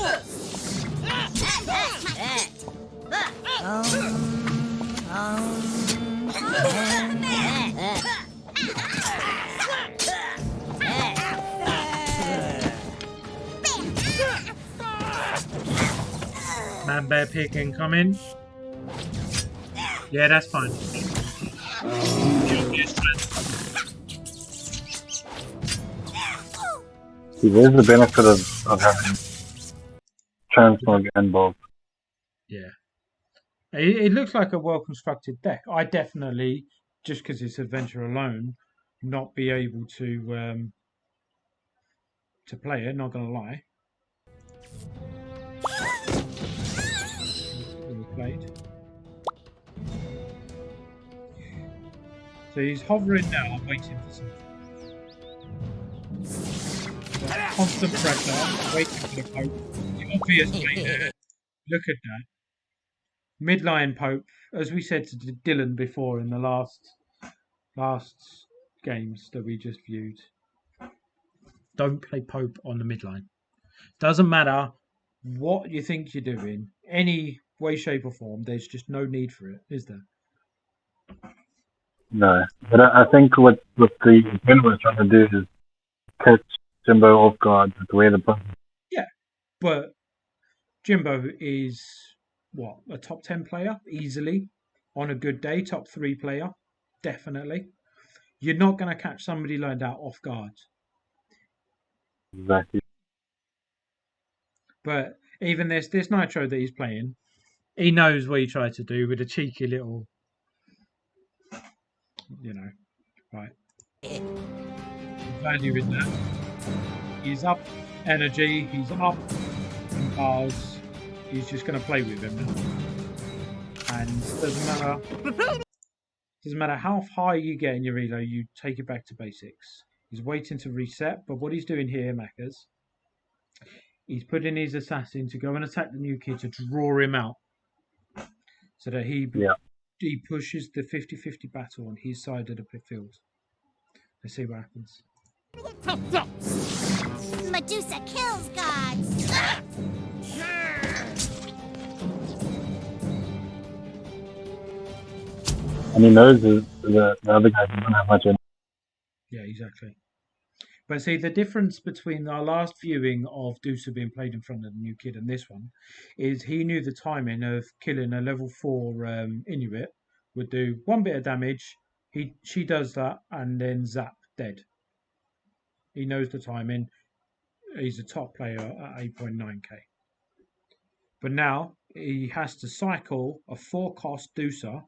Man bear pig incoming. Yeah, that's fine. See, there's the benefit of having transmog and bulk. Yeah. It looks like a well constructed deck. I definitely, just because it's adventure alone, not be able to play it, not gonna lie. Played. So he's hovering now, I'm waiting for something. Constant pressure, waiting for the Pope. The obvious play there. Look at that. Midline Pope, as we said to Dylan before in the last games that we just viewed. Don't play Pope on the midline. Doesn't matter what you think you're doing, any way, shape, or form. There's just no need for it, is there? No, but I think what the Vin was trying to do is catch Jimbo off guard with where the button. Yeah, but Jimbo is what, a top 10 player easily on a good day, top 3 player definitely. You're not going to catch somebody like that off guard. Exactly. But even this Nitro that he's playing, he knows what he tried to do with a cheeky little, right. Value in that. He's up energy, he's up in bars. He's just going to play with him now. And doesn't matter how high you get in your elo, you take it back to basics. He's waiting to reset, but what he's doing here, Maccas, he's putting his assassin to go and attack the new kid to draw him out. So that he pushes the 50-50 battle on his side of the field. Let's see what happens. Medusa kills gods. And he knows the other guy doesn't have much in. Yeah, exactly. But see, the difference between our last viewing of Dusa being played in front of the new kid and this one is he knew the timing of killing a level 4 Inuit would do 1 bit of damage. She does that and then zap, dead. He knows the timing. He's a top player at 8.9k. But now he has to cycle a 4-cost Dusa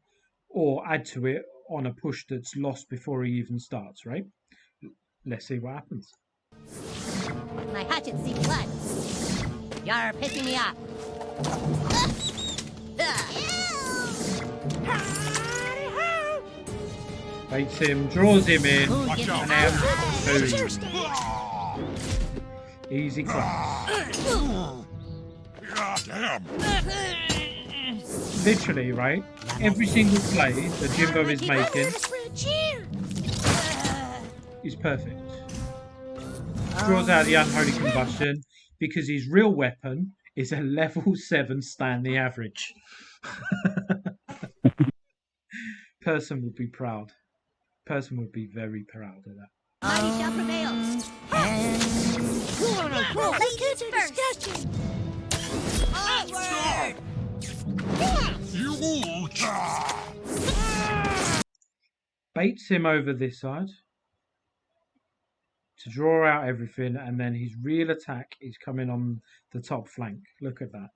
or add to it on a push that's lost before he even starts, right? Let's see what happens. My hatchet see blood. You're pissing me off. Baits him, draws him in, Watch out. and then boom. Easy class. Damn. Literally, right? Every single play that Jimbo is making is perfect. Draws out the unholy combustion because his real weapon is a level 7 Stanley average. Person would be proud. Person would be very proud of that. Mighty shall prevail. Ladies first. Onward. Baits him over this side to draw out everything, and then his real attack is coming on the top flank. Look at that.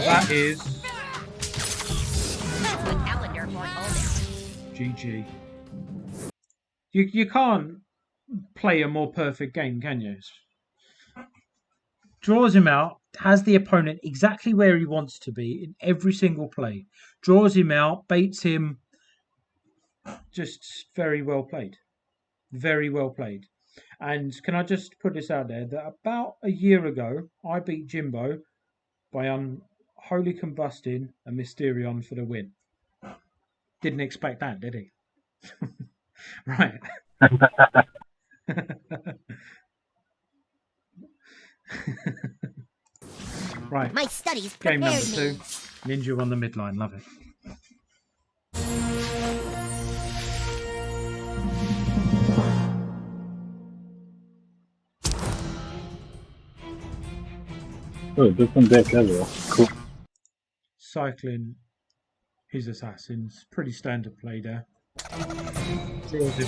That is GG. You can't play a more perfect game, can you? Draws him out, has the opponent exactly where he wants to be in every single play. Draws him out, baits him. Just very well played. Very well played. And can I just put this out there that about a year ago, I beat Jimbo by unholy combusting a Mysterion for the win. Didn't expect that, did he? Right. Right. My studies Game prepared number 2. me. Ninja on the midline. Love it. Oh, different deck as well. Cool. Cycling his assassins. Pretty standard play there. Draws him.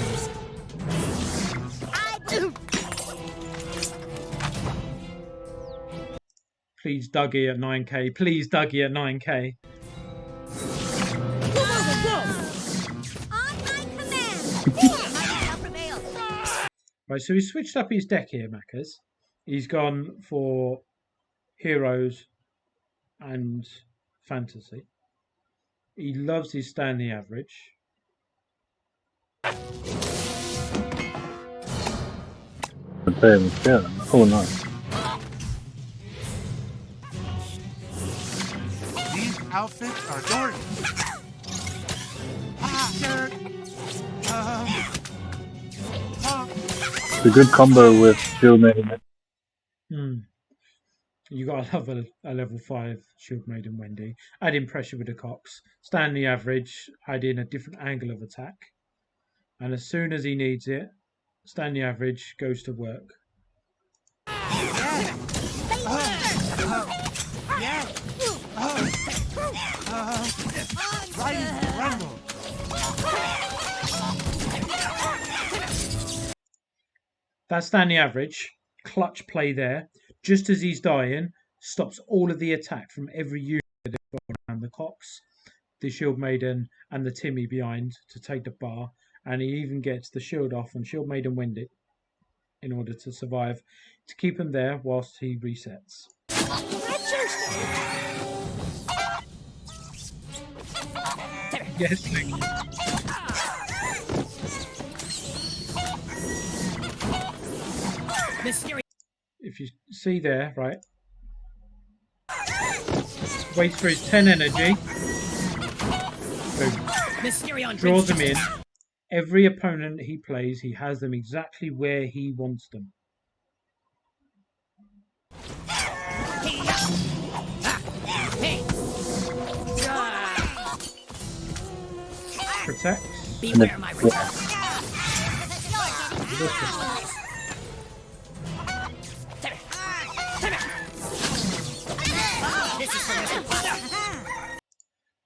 Please Dougie at 9k. Please Dougie at 9k. On my command. Right, so he's switched up his deck here, Maccas. He's gone for heroes and fantasy. He loves his Stanley average. Oh, nice. These outfits are Jordan. It's a good combo with Shield Maiden. You got to love a level 5 Shield Maiden Wendy. Add in pressure with the Cox. Stanley average, add in a different angle of attack. And as soon as he needs it, Stanley average goes to work. That's Stanley average. Clutch play there. Just as he's dying, stops all of the attack from every unit around the Cox, the Shield Maiden, and the Timmy behind to take the bar. And he even gets the shield off and Shield Maiden wind it in order to survive, to keep him there whilst he resets. Yes, thank you. If you see there, right, waits for his 10 energy, boom, draws them in. Every opponent he plays, he has them exactly where he wants them. Protects. Beware my return. This is for Mr. Potter.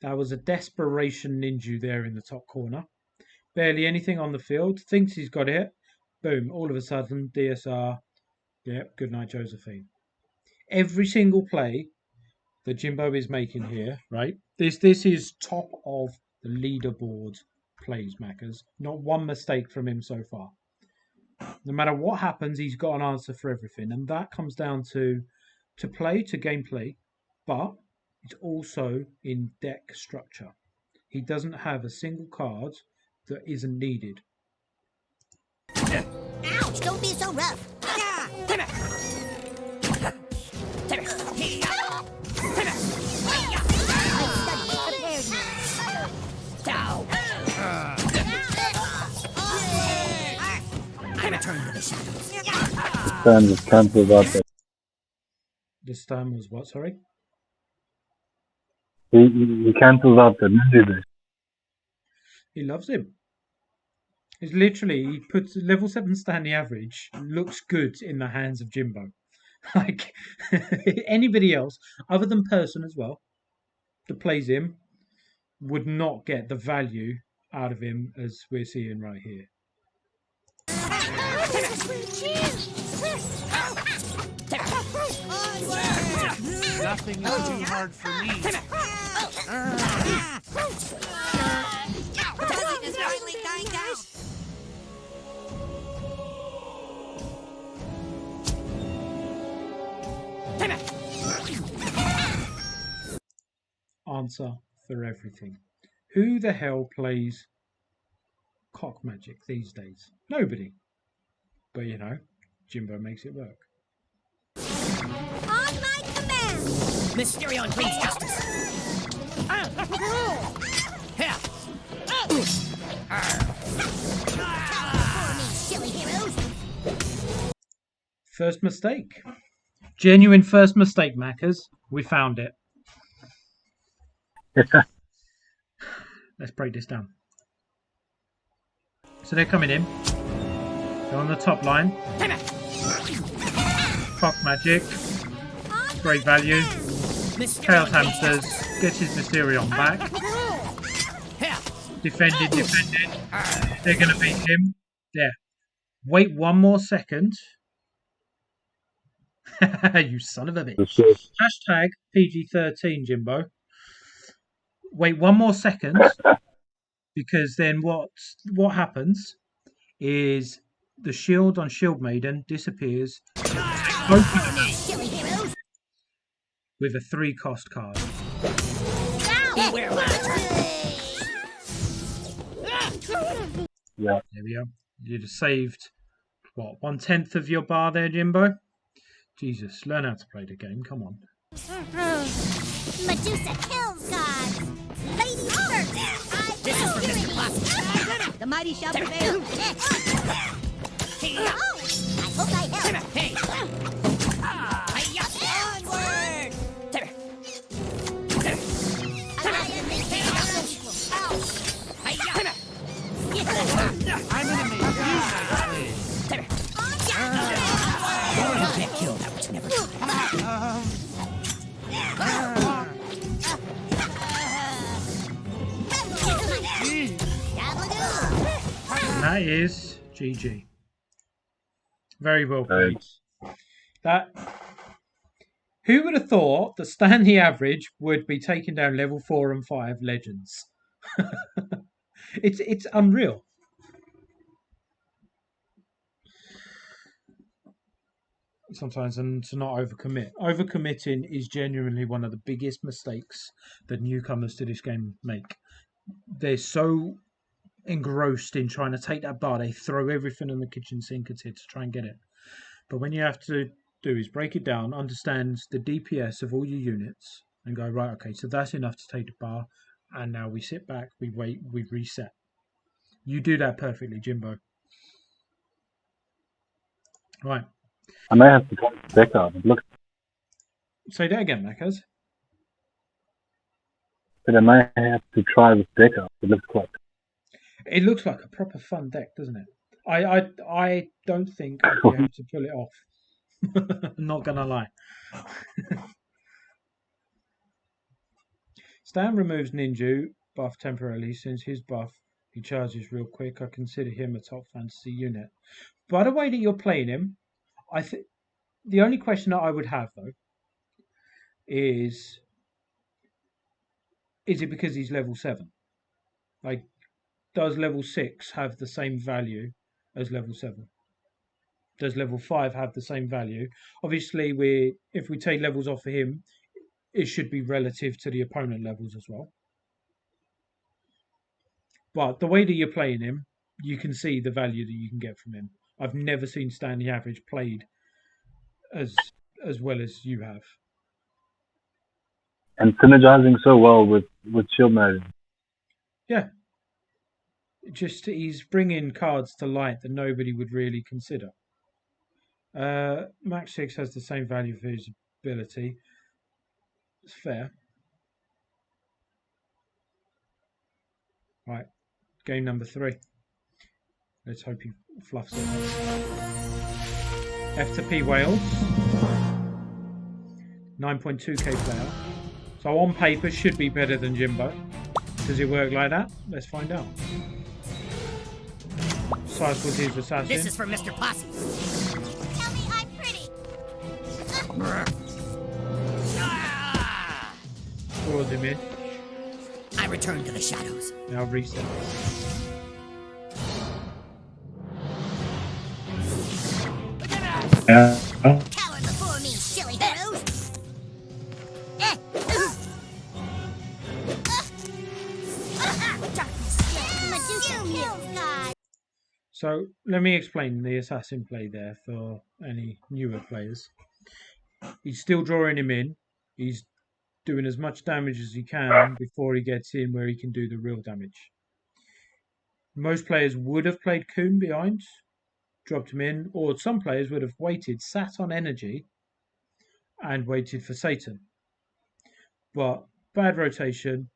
That was a desperation ninja there in the top corner. Barely anything on the field. Thinks he's got it. Boom. All of a sudden, DSR. Yep. Good night, Josephine. Every single play that Jimbo is making here, right? This is top of the leaderboard plays, Maccas. Not one mistake from him so far. No matter what happens, he's got an answer for everything. And that comes down to gameplay, but it's also in deck structure. He doesn't have a single card that isn't needed. Ouch! Don't be so rough. I return to the shadows. This time just cancels out the. This time was what? Sorry. He cancels out the ninja base. He loves him. It's literally, he puts level 7 Stanley average, looks good in the hands of Jimbo. Like, anybody else, other than Person as well, that plays him, would not get the value out of him as we're seeing right here. Nothing is too hard for me. Buzzing is finally dying down. Answer for everything. Who the hell plays cock magic these days? Nobody. But you know, Jimbo makes it work. On my command. Mysterion brings justice. For me, silly heroes. First mistake. Genuine first mistake, Maccas. We found it. Let's break this down. So they're coming in. They're on the top line. Cock magic. Great value. Chaos Hamsters. Gets his Mysterion back. Defended. They're going to beat him. There. Wait one more second. You son of a bitch. Hashtag PG-13, Jimbo. Wait one more second. Because then what happens is the shield on Shield Maiden disappears. Both of them with a 3-cost card. Yeah. There we go. You'd have saved, what, 1/10 of your bar there, Jimbo? Jesus, learn how to play the game. Come on. Medusa kills gods. Ladies first. This is for Mr. Potter. The mighty shall prevail. I hope I help. Hey. Onward. I'm gonna make you You can't kill that which never dies. And that is GG. Very well played. That. Who would have thought that Stanley Average would be taking down level 4 and 5 legends? It's unreal. Sometimes, and to not overcommit. Overcommitting is genuinely one of the biggest mistakes that newcomers to this game make. They're so engrossed in trying to take that bar, they throw everything in the kitchen sink at it to try and get it. But when you have to do is break it down, understand the DPS of all your units, and go, right, okay, so that's enough to take the bar, and now we sit back, we wait, we reset. You do that perfectly, Jimbo. Right. I may have to try the deck out. Look, Say that again, Maccas. but I might have to try this deck out. It looks quite. It looks like a proper fun deck, doesn't it? I don't think I'd be able to pull it off. I'm not gonna lie. Stan removes Ninju buff temporarily. Since his buff he charges real quick, I consider him a top fantasy unit. By the way that you're playing him, I think the only question that I would have though is it because he's level 7? Like, does level 6 have the same value as level 7? Does level 5 have the same value? Obviously, if we take levels off of him, it should be relative to the opponent levels as well. But the way that you're playing him, you can see the value that you can get from him. I've never seen Stanley Average played as well as you have. And synergizing so well with Shield Maiden. Yeah. Just he's bringing cards to light that nobody would really consider. Max 6 has the same value for his ability. It's fair. Right. Game number 3. Let's hope he fluffs it. F to P Wales. 9.2k player. So on paper should be better than Jimbo. Does it work like that? Let's find out. Cycles his assassin. This is for Mr. Posse. Tell me I'm pretty. Draws him in. I return to the shadows. Now reset. Yeah. Cower before me, silly heroes. Medusa kills God. So let me explain the assassin play there for any newer players. He's still drawing him in. He's doing as much damage as he can before he gets in where he can do the real damage. Most players would have played Coon behind, dropped him in, or some players would have waited, sat on energy, and waited for Satan. But bad rotation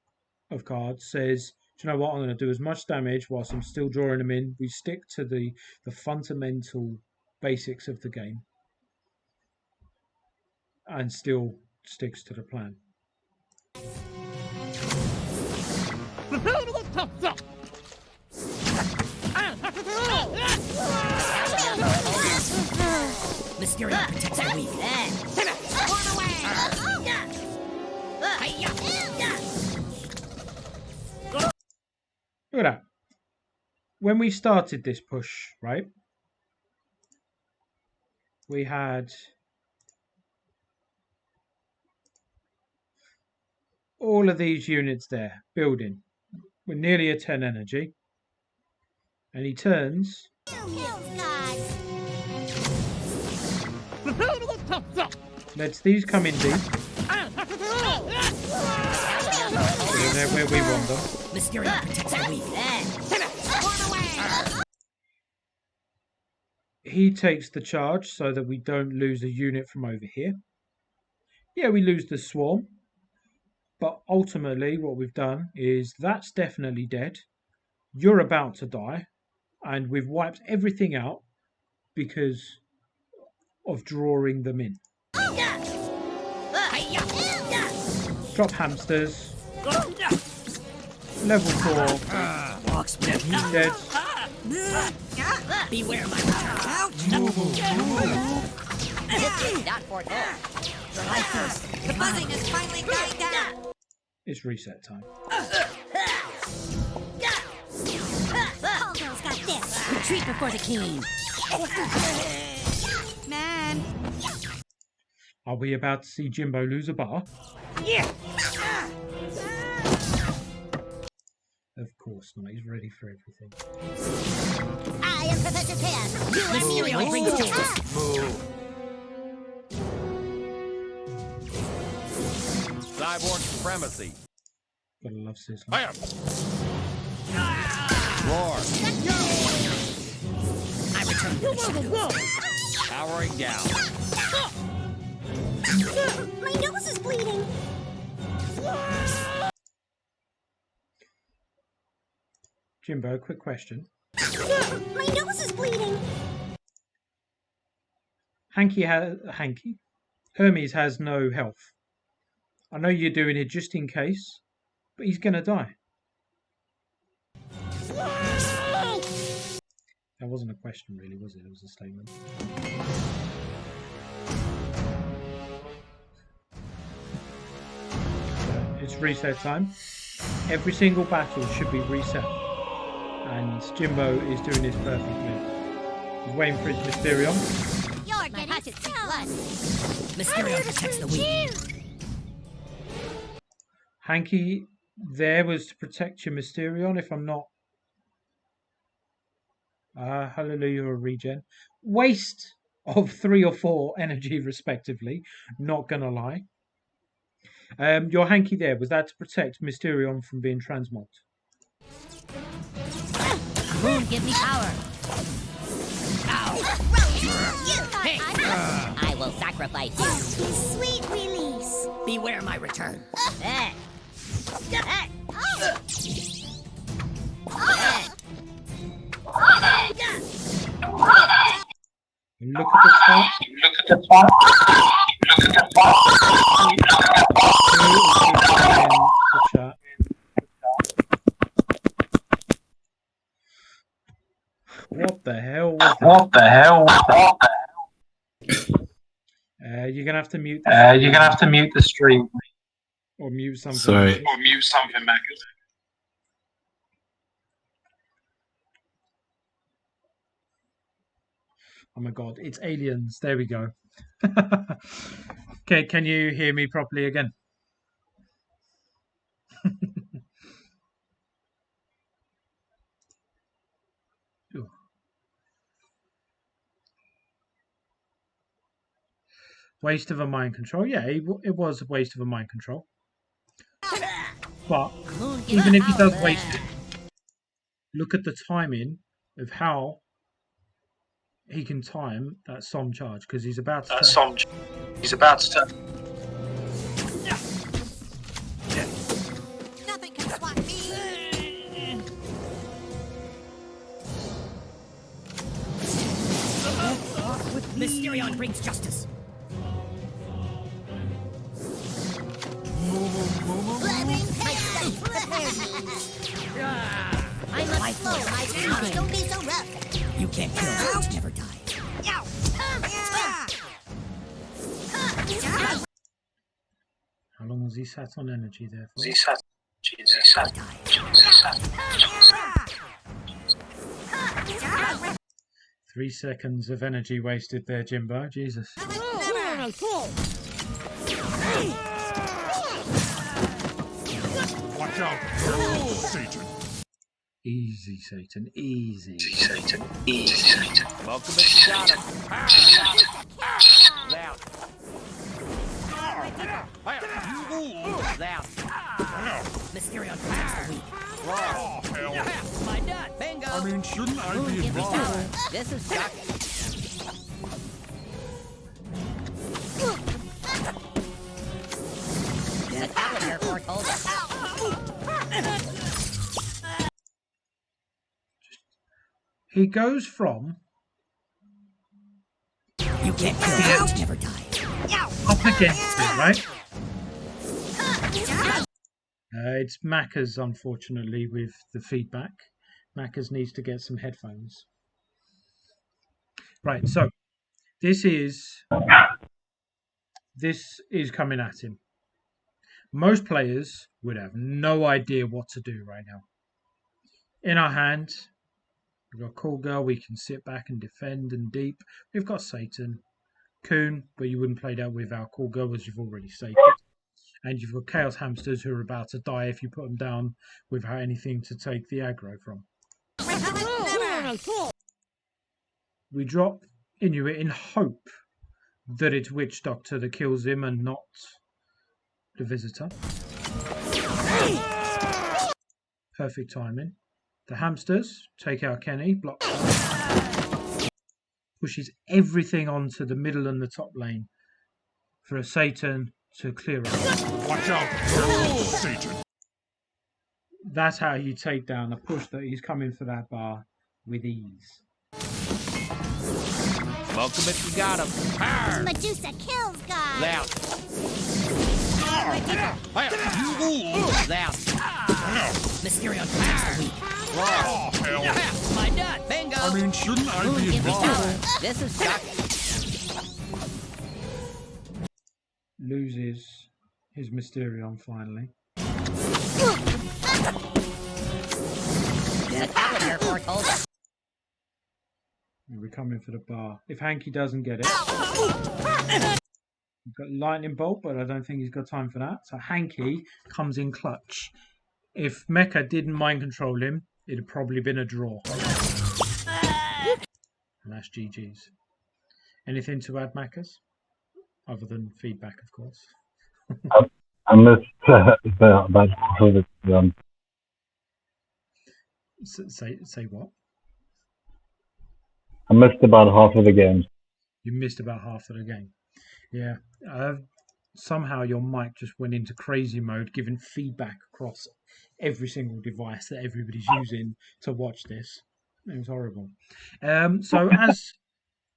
of cards says, do you know what, I'm going to do as much damage whilst I'm still drawing them in. We stick to the fundamental basics of the game and still sticks to the plan. Mysterio protects the weak. Look at that. When we started this push, right, we had all of these units there building with nearly a 10 energy, and he turns. Lets these come in deep. So they're where we want them. Mysterio protects the weak. He takes the charge so that we don't lose a unit from over here. Yeah, we lose the swarm. But ultimately what we've done is that's definitely dead. You're about to die. And we've wiped everything out because of drawing them in. Drop hamsters. Level 4. Dead. Beware my Not for that. The buzzing is finally dying down. It's reset time. Polgo's got this. retreat before the king. Man. Are we about to see Jimbo lose a bar? Yeah. Of course not. He's ready for everything. I am Professor Chaos. You are Mysterio brings justice. Cyborg supremacy. Gotta love Sizzler. Bam! Roar. I return to the shadows. Powering down. My nose is bleeding. Jimbo, quick question. My nose is bleeding. Hermes has no health. I know you're doing it just in case, but he's gonna die. That wasn't a question, really, was it? It was a statement. It's reset time. Every single battle should be reset. And Jimbo is doing this perfectly. He's waiting for his Mysterion. You're getting blood. Mysterion protects the weak. Hanky there was to protect your Mysterion, if I'm not... hallelujah, a regen. Waste of 3 or 4 energy, respectively. Not gonna lie. Your hanky there, was that to protect Mysterion from being transmogged? Moon, give me power. Hey. I will sacrifice you. Sweet release. Beware my return. Look at the top. What the hell was that? You're gonna have to mute. The stream. Or mute something. Sorry. Mac. Oh my god, it's aliens. There we go. Okay, can you hear me properly again? Waste of a mind control. Yeah, it was a waste of a mind control. But even if he does waste it, look at the timing of how he can time that SOM charge, because he's about to Nothing can swat me. Mysterion brings justice. I must slow my speed. Don't be so rough. You can't kill those who never die. How long has he sat on energy there for? 3 seconds of energy wasted there, Jimbo. Jesus. Watch out! Satan! Easy, Satan. Easy. Welcome to Sodom. Loud. Loud. Mysterion protects the weak. Oh, hell. My nut. Bingo. I mean, shouldn't I be Give me involved? power. This is shocking. The tablet here foretold us. He goes from You can't kill those who never die. up against it, right? It's Macca's, unfortunately, with the feedback. Macca's needs to get some headphones. Right, so this is coming at him. Most players would have no idea what to do right now. In our hand, we've got Cool Girl, we can sit back and defend and deep. We've got Satan, Coon, but you wouldn't play that with our Cool Girl as you've already stated. And you've got Chaos Hamsters who are about to die if you put them down without anything to take the aggro from. We drop Inuit in hope that it's Witch Doctor that kills him and not the Visitor. Perfect timing. The Hamsters take out Kenny, blocks her, pushes everything onto the middle and the top lane for a Satan to clear up. Watch out! Satan! That's how you take down a push that he's coming for that bar with ease. Smoke him if you got him. Arr! Medusa kills guys. Down. Down. Mysterion attacks the weak. Oh, hell. My nut, bingo. I mean, shouldn't I be Give me involved? cover. This is shocking. Loses his Mysterion finally. The tablet here foretold us. We're coming for the bar. If Hanky doesn't get it, he's got lightning bolt, but I don't think he's got time for that. So Hanky comes in clutch. If Mecha didn't mind control him, it'd have probably been a draw. And that's GG's. Anything to add, Macas? Other than feedback, of course. I missed about half of it. Say what? I missed about half of the games. You missed about half of the game. Yeah. Somehow your mic just went into crazy mode, giving feedback across every single device that everybody's using to watch this. It was horrible. So as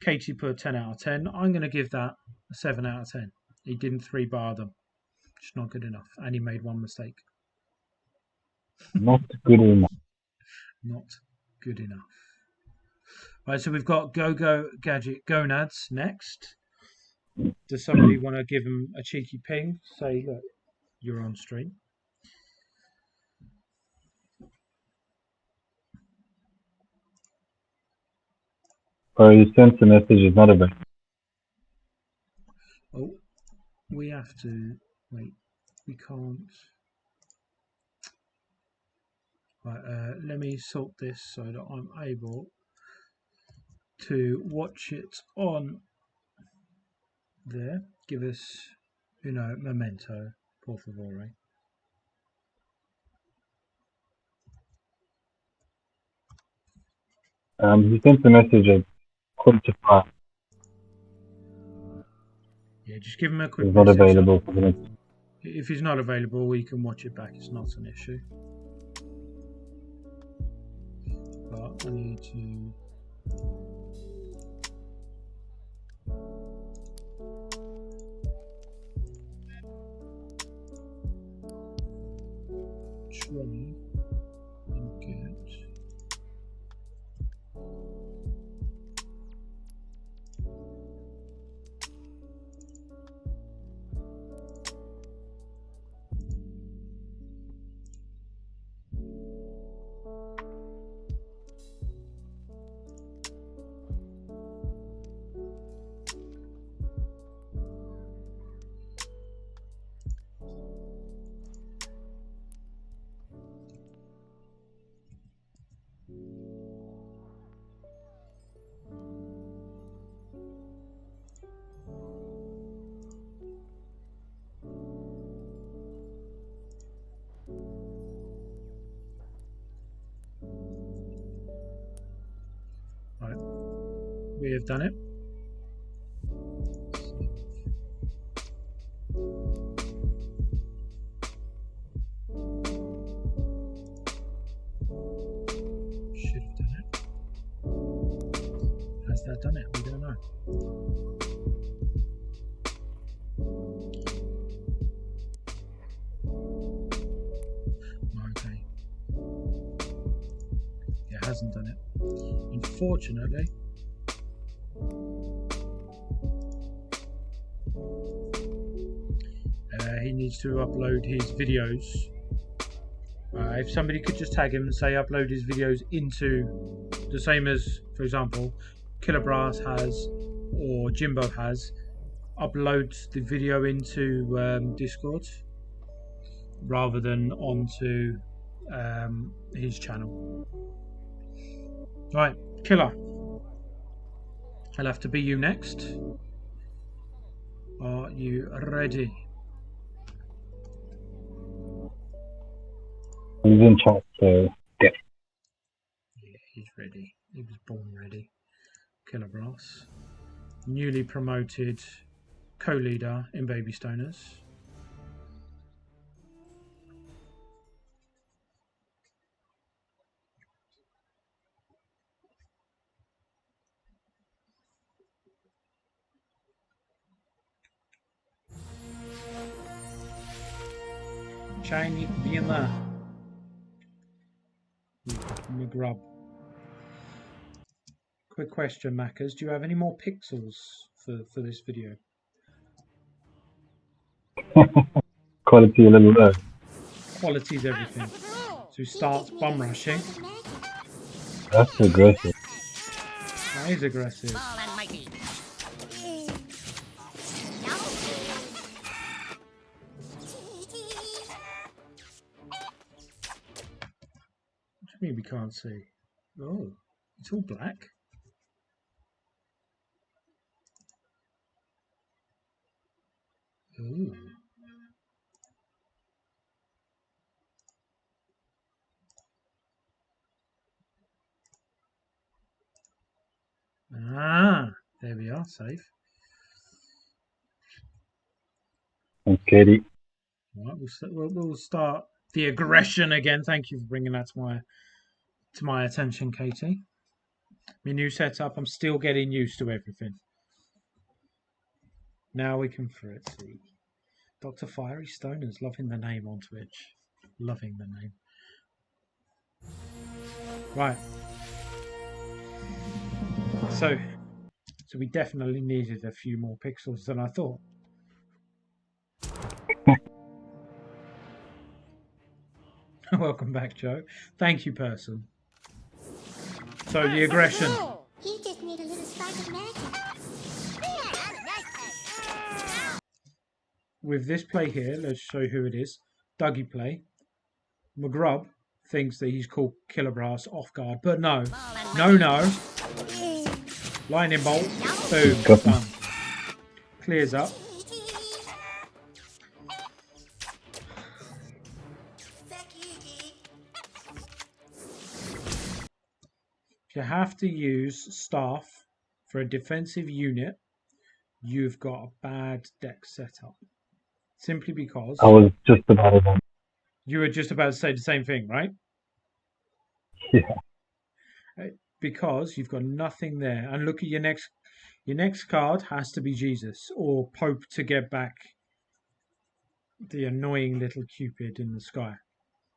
Katie put 10 out of 10, I'm going to give that a 7 out of 10. He didn't 3-bar them. It's not good enough. And he made one mistake. Not good enough. Not good enough. Right, so we've got Go Gadget Gonads next. Does somebody want to give him a cheeky ping? Say, look, you're on stream. Or you sent the message is not available. Oh, we have to wait. We can't. Right, let me sort this so that I'm able to watch it on there. Give us, memento, por favore. He sent the message at 4:45. Yeah, just give him a quick It's not message. available for the next. If he's not available, we can watch it back. It's not an issue. But I need to. Try and get. Right, we have done it. Should have done it. Has that done it? We don't know. Okay. It hasn't done it. Unfortunately, he needs to upload his videos. If somebody could just tag him and say upload his videos into the same as, for example, Killer Brass has or Jimbo has, uploads the video into Discord rather than onto his channel. Right, Killer. I'll have to be you next. Are you ready? He's in chat, so yeah. Yeah, he's ready. He was born ready. Killer Brass. Newly promoted co-leader in Baby Stoners. Chinese Viva. McGrub. Quick question, Maccas. Do you have any more pixels for this video? Quality a little low. Quality's everything. So he starts bum rushing. That's aggressive. That is aggressive. Small and mighty. What do you mean we can't see? Oh, it's all black. Ooh. Ah, there we are, safe. Okay. All right, we'll start the aggression again. Thank you for bringing that to my attention, Katie. My new setup. I'm still getting used to everything. Now we can through it. See, Dr. Fiery Stoners, loving the name on Twitch. Loving the name. Right. So we definitely needed a few more pixels than I thought. Welcome back, Joe. Thank you, person. So the aggression. You just need a little spark of magic. With this play here, let's show you who it is. Dougie play. McGrub thinks that he's called Killer Brass off guard, but no. No. Lightning bolt. Boom. Done. Clears up. If you have to use staff for a defensive unit, you've got a bad deck setup. Simply because I was just about to. you were just about to say the same thing, right? Yeah. Because you've got nothing there. And look at your next card has to be Jesus or Pope to get back the annoying little Cupid in the sky.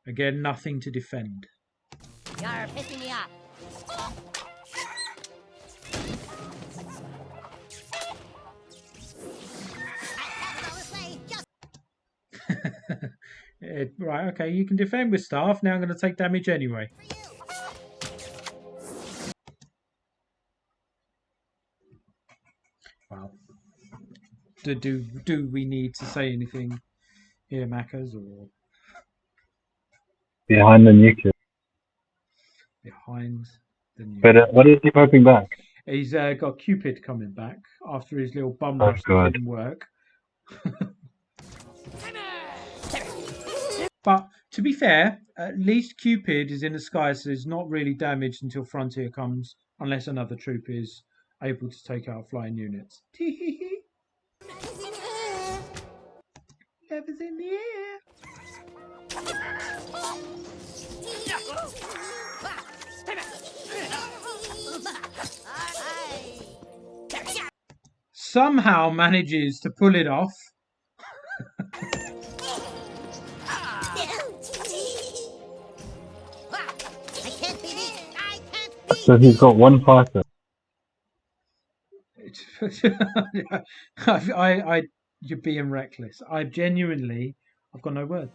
Again, nothing to defend. You're pissing me off. Right, okay, you can defend with staff. Now I'm going to take damage anyway. Wow. Do we need to say anything here, Maccas, or Behind the nucleus. behind the new? But what is he hoping back? He's got Cupid coming back after his little bum rush that didn't work. But to be fair, at least Cupid is in the sky, so it's not really damaged until Frontier comes, unless another troop is able to take out flying units. Love is in the air. Somehow manages to pull it off. So he's got one fighter. You're being reckless. I've got no words.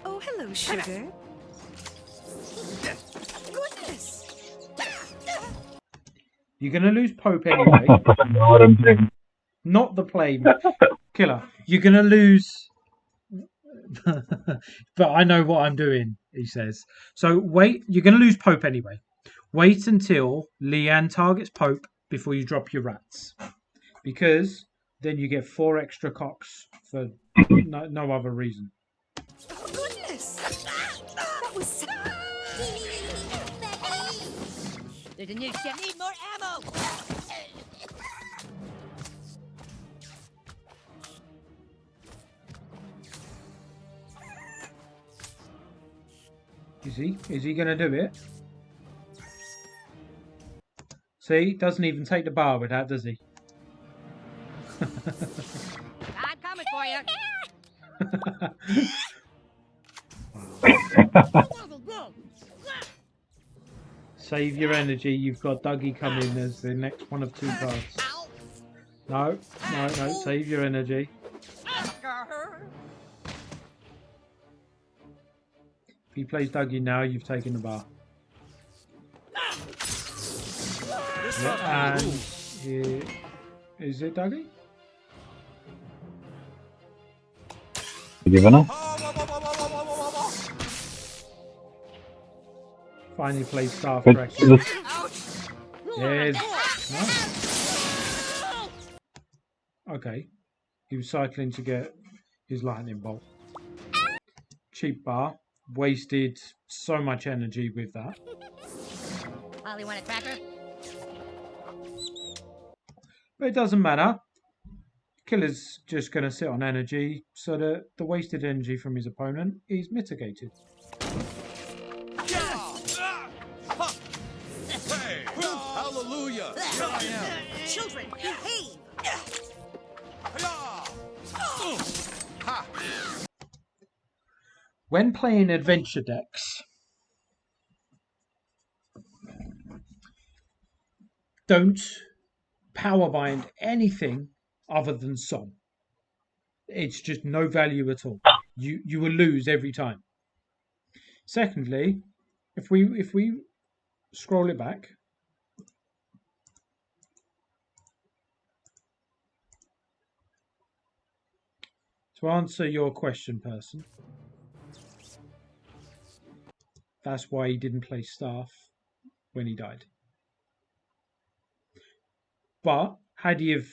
Oh, hello, sugar. Goodness. You're going to lose Pope anyway. I know what I'm doing. Not the play killer. You're going to lose. But I know what I'm doing, he says. So wait, you're going to lose Pope anyway. Wait until Leanne targets Pope before you drop your rats. Because then you get 4 extra cocks for no other reason. Oh, goodness. That was so... There's a new ship. Need more ammo. Is he going to do it? See, doesn't even take the bar with that, does he? I'm coming for you. Save your energy. You've got Dougie coming as the next one of 2 cards. No. Save your energy. If he plays Dougie now, you've taken the bar. And here, is it Dougie? Given up. Finally plays staff But correctly. this, Yes. Nice. Okay. He was cycling to get his lightning bolt. Cheap bar. Wasted so much energy with that. Ollie, want a cracker? But it doesn't matter. Killer's just going to sit on energy so that the wasted energy from his opponent is mitigated. Hey, hallelujah! Here I am. Children, behave! Ha! When playing adventure decks, don't power bind anything other than song. It's just no value at all. You will lose every time. Secondly, if we scroll it back, to answer your question, person, that's why he didn't play staff when he died. But had he have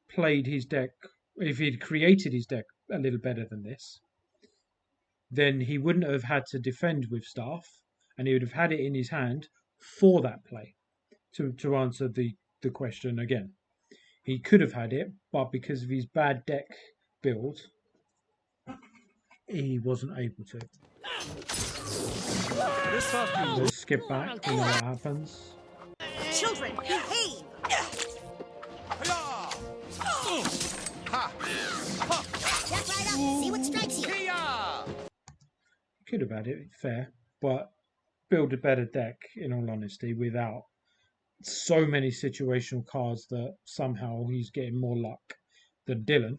played his deck, if he'd created his deck a little better than this, then he wouldn't have had to defend with staff, and he would have had it in his hand for that play. To answer the question again, he could have had it, but because of his bad deck build, he wasn't able to. Let's skip back. We know what happens. Children, behave! Step right up, see what strikes you. Could have had it, fair, but build a better deck, in all honesty, without so many situational cards that somehow he's getting more luck than Dylan.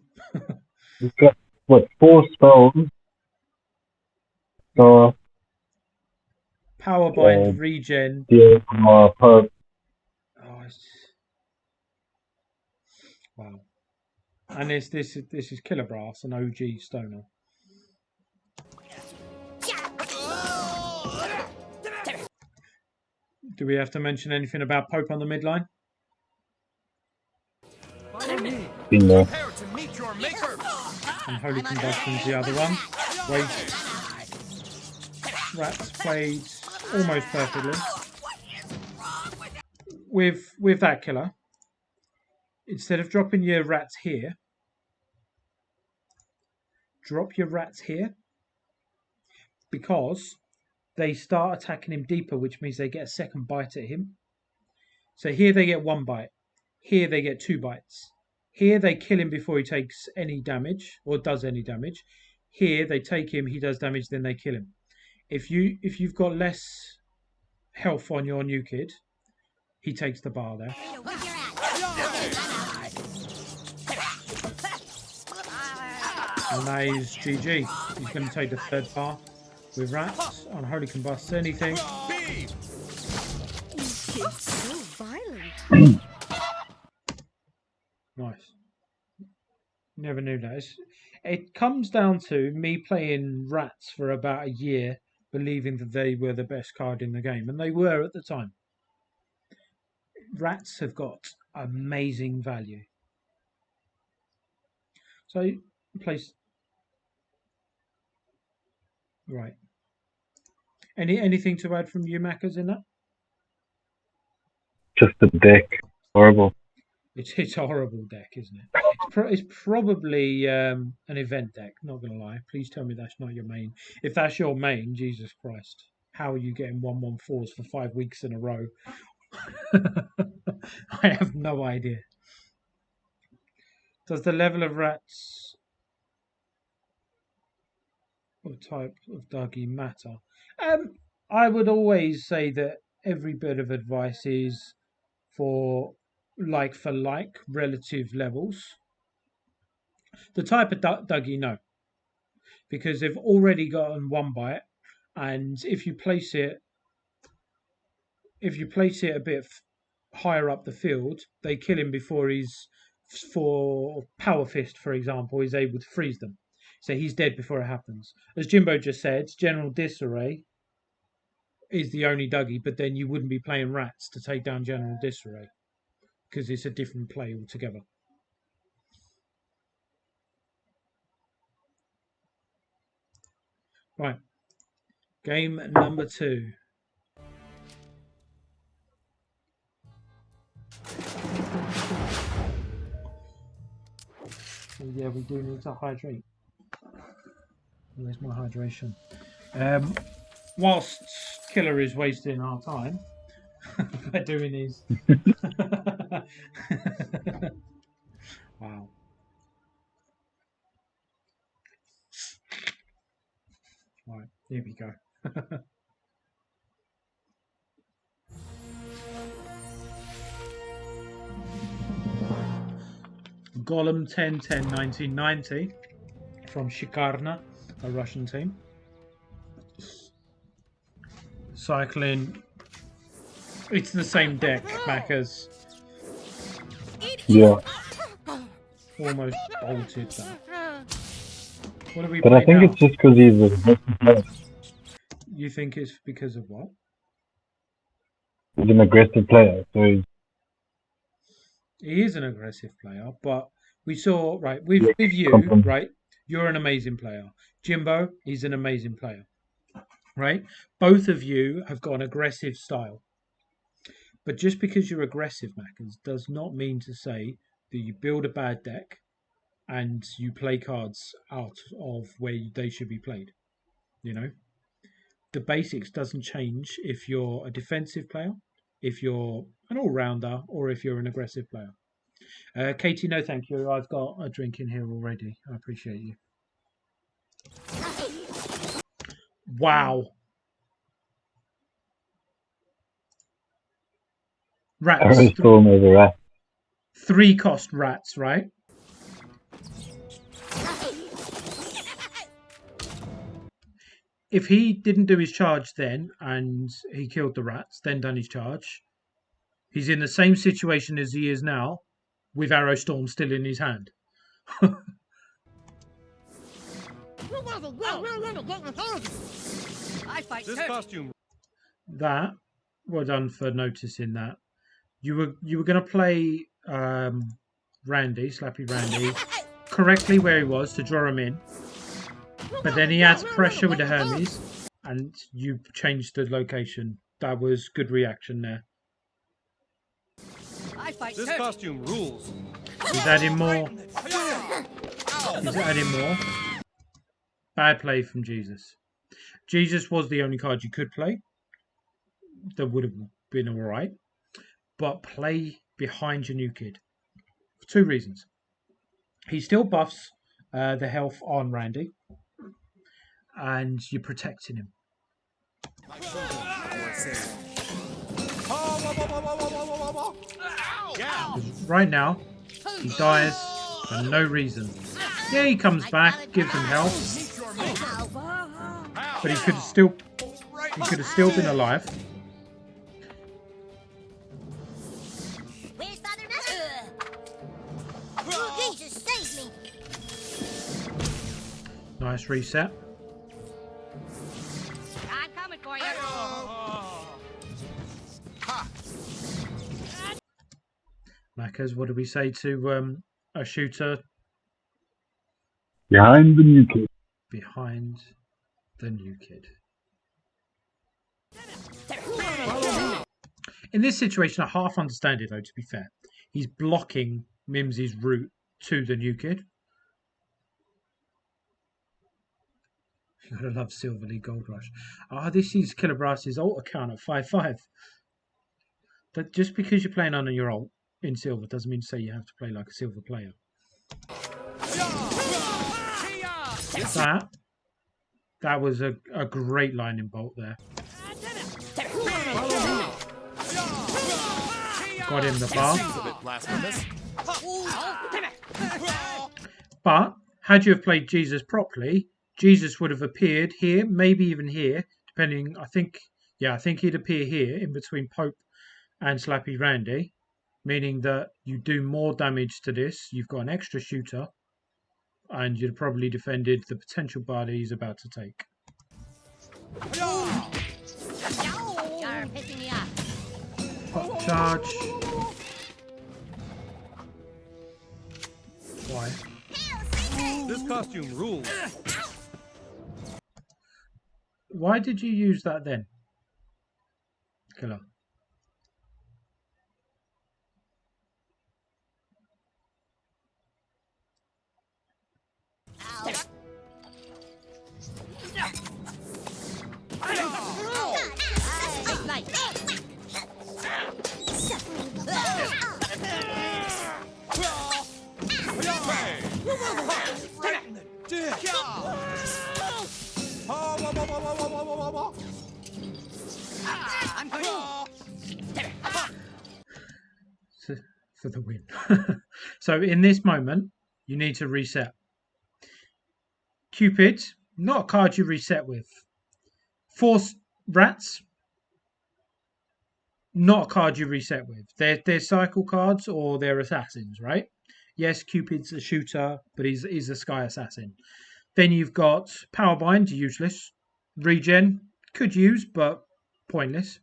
he's got, what, 4 spells? So, Power bind, regen. yeah, Pope. Oh, wow. And this is Killer Brass, an OG stoner. Do we have to mention anything about Pope on the midline? Bingo. Prepare to meet your maker. And Holy Combustion's the other one. Wait. Rats played almost perfectly. With that killer, instead of dropping your rats here, drop your rats here, because they start attacking him deeper, which means they get a second bite at him. So here they get 1 bite. Here they get 2 bites. Here they kill him before he takes any damage or does any damage. Here they take him, he does damage, then they kill him. If you've got less health on your new kid, he takes the bar there. And that is GG. He's going to take the 3rd bar with rats on Holy Combust. Anything. Kids so violent. Nice. Never knew that. It comes down to me playing rats for about a year, believing that they were the best card in the game, and they were at the time. Rats have got amazing value. So, place. Right. Anything to add from you, Maccas, in that? Just the deck. Horrible. It's a horrible deck, isn't it? It's probably an event deck, not going to lie. Please tell me that's not your main. If that's your main, Jesus Christ. How are you getting 1/1/4s for 5 weeks in a row? I have no idea. Does the level of rats... of type of Dougie matter? I would always say that every bit of advice is for like relative levels. The type of Dougie, no, because they've already gotten one bite, and if you place it a bit higher up the field, they kill him before he's, for Power Fist, for example, is able to freeze them. So he's dead before it happens. As Jimbo just said, General Disarray is the only Dougie, but then you wouldn't be playing Rats to take down General Disarray because it's a different play altogether. Right. Game number 2. Oh, yeah, we do need to hydrate. Where's my hydration? Whilst Killer is wasting our time by doing his... Wow. Right, here we go. Golem 10-10 1990 from Shikarna, a Russian team. Cycling. It's the same deck, Macca's. Yeah. Almost bolted that. What are we But I think now? it's just because he's a aggressive player. You think it's because of what? He's an aggressive player, so He is an aggressive player, but we saw, right, with you, right, you're an amazing player. Jimbo, he's an amazing player, right? Both of you have got an aggressive style. But just because you're aggressive, Mackers, does not mean to say that you build a bad deck and you play cards out of where they should be played. You know? The basics doesn't change if you're a defensive player, if you're an all-rounder, or if you're an aggressive player. Katie, no thank you. I've got a drink in here already. I appreciate you. Wow. Rats. Storm over Rats. 3 cost Rats, right? If he didn't do his charge then and he killed the Rats, then done his charge, he's in the same situation as he is now with Arrow Storm still in his hand. I fight This turkey. costume. That, well done for noticing that. You were going to play Randy, Slappy Randy, correctly where he was to draw him in. But then he adds pressure with the Hermes and you changed the location. That was good reaction there. I fight This turkey. costume rules. He's adding more. He's adding more. Bad play from Jesus. Jesus was the only card you could play. That would have been alright. But play behind your new kid. For 2 reasons. He still buffs the health on Randy. And you're protecting him. Right now, he dies for no reason. Yeah, he comes back, gives him health, but he could have still been alive. Where's Father Nutter? Jesus, save me! Nice reset. I'm coming for you. Mackers, what do we say to a shooter behind the new kid? behind the new kid? In this situation, I half understand it, though, to be fair. He's blocking Mimsy's route to the new kid. You gotta love Silver League Gold Rush. This is Killer Brass's alt account at 5-5. But just because you're playing under your alt in silver doesn't mean to say you have to play like a silver That was a great lightning bolt there. Got him the bar. But had you have played Jesus properly, Jesus would have appeared here, maybe even here, depending. I think he'd appear here in between Pope and Slappy Randy, meaning that you do more damage to this. You've got an extra shooter, and you'd probably defended the potential bar that he's about to take. You're pissing me off. Pop charge. Why? This costume rules. Why did you use that then? Killer. For the win. So in this moment, you need to reset. Cupid, not a card you reset with. Force rats, not a card you reset with. They're cycle cards or they're assassins, right? Yes, Cupid's a shooter, but he's a sky assassin. Then you've got Powerbind, useless. Regen, could use, but pointless.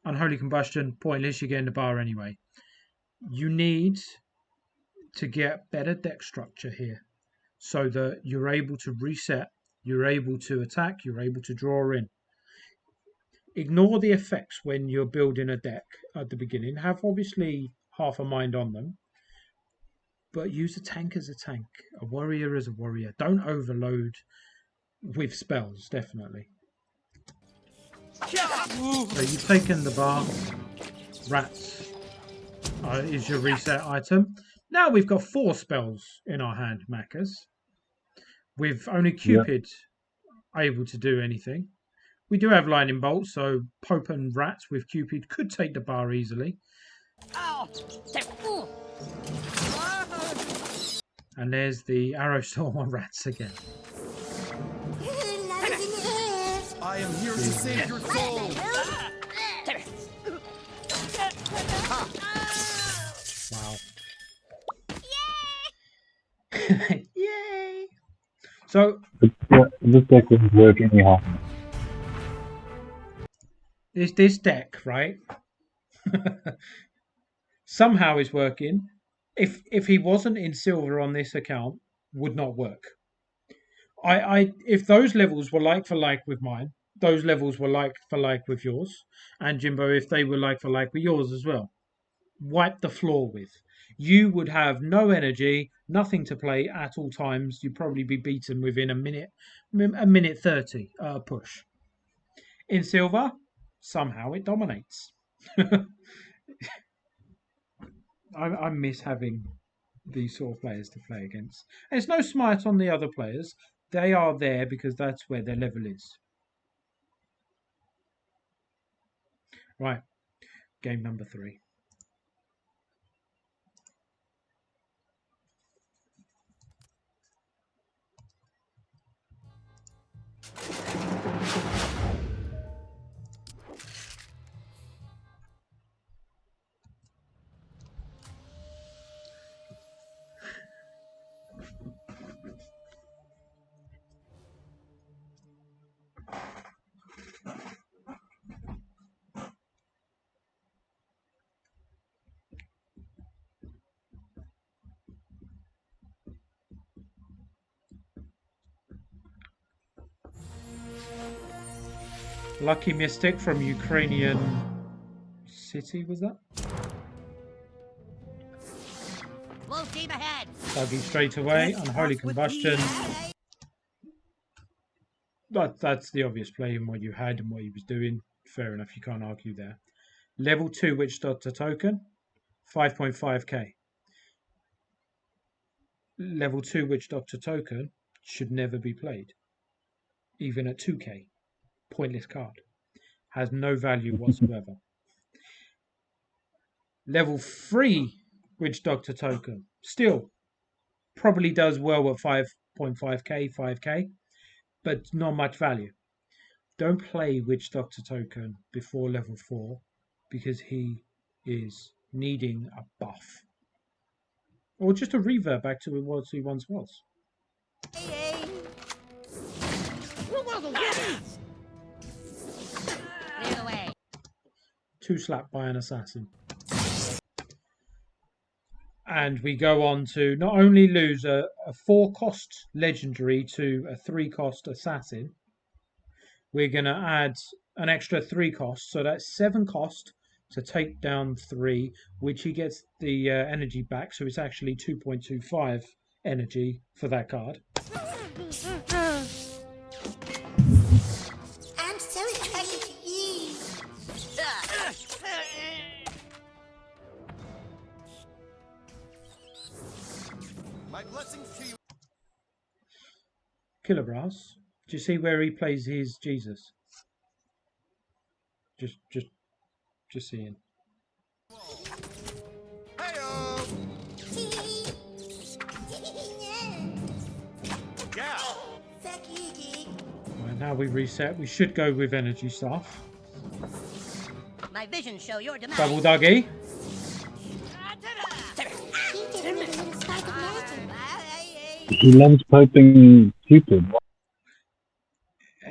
Unholy Combustion, pointless. You're getting the bar anyway. You need to get better deck structure here so that you're able to reset, you're able to attack, you're able to draw in. Ignore the effects when you're building a deck at the beginning. Have obviously half a mind on them, but use a tank as a tank, a warrior as a warrior. Don't overload with spells, definitely. So you've taken the bar. Rats is your reset item. Now we've got 4 spells in our hand, Macas. With only Cupid able to do anything. We do have lightning bolts, so Pope and Rats with Cupid could take the bar easily. And there's the arrow storm on Rats again. I am here to save your soul. Wow. Yay! So this deck wouldn't work anyhow. This deck, right? Somehow is working. If he wasn't in silver on this account, would not work. If those levels were like for like with mine, those levels were like for like with yours, and Jimbo, if they were like for like with yours as well, wipe the floor with. You would have no energy, nothing to play at all times. You'd probably be beaten within a minute 30 push. In silver, somehow it dominates. I miss having these sort of players to play against. And it's no smite on the other players. They are there because that's where their level is. Right. Game number 3. Lucky Mystic from Ukrainian City, was that? Full steam ahead. Buggy straight away. Unholy Combustion. That's the obvious play in what you had and what he was doing. Fair enough, you can't argue there. Level 2 Witch Doctor token, 5.5k. Level 2 Witch Doctor token should never be played. even at 2k. Pointless card. Has no value whatsoever. Level 3 Witch Doctor token. Still, probably does well at 5.5k, 5k, but not much value. Don't play Witch Doctor token before level 4 because he is needing a buff. Or just a revert back to what he once was. Clear the way. 2 slap by an assassin. And we go on to not only lose a 4-cost legendary to a 3-cost assassin, we're going to add an extra 3 cost, so that's 7 cost to take down 3, which he gets the energy back, so it's actually 2.25 energy for that card. I'm so excited to use. My blessings to you. Killer Brass, do you see where he plays his Jesus? Just seeing. Hey-o! Yeah. Fuck you, geek. Right, now we reset. We should go with energy staff. My visions show your demise. Double Dougie. He did it with a little spark of magic. He loves piping Cupid.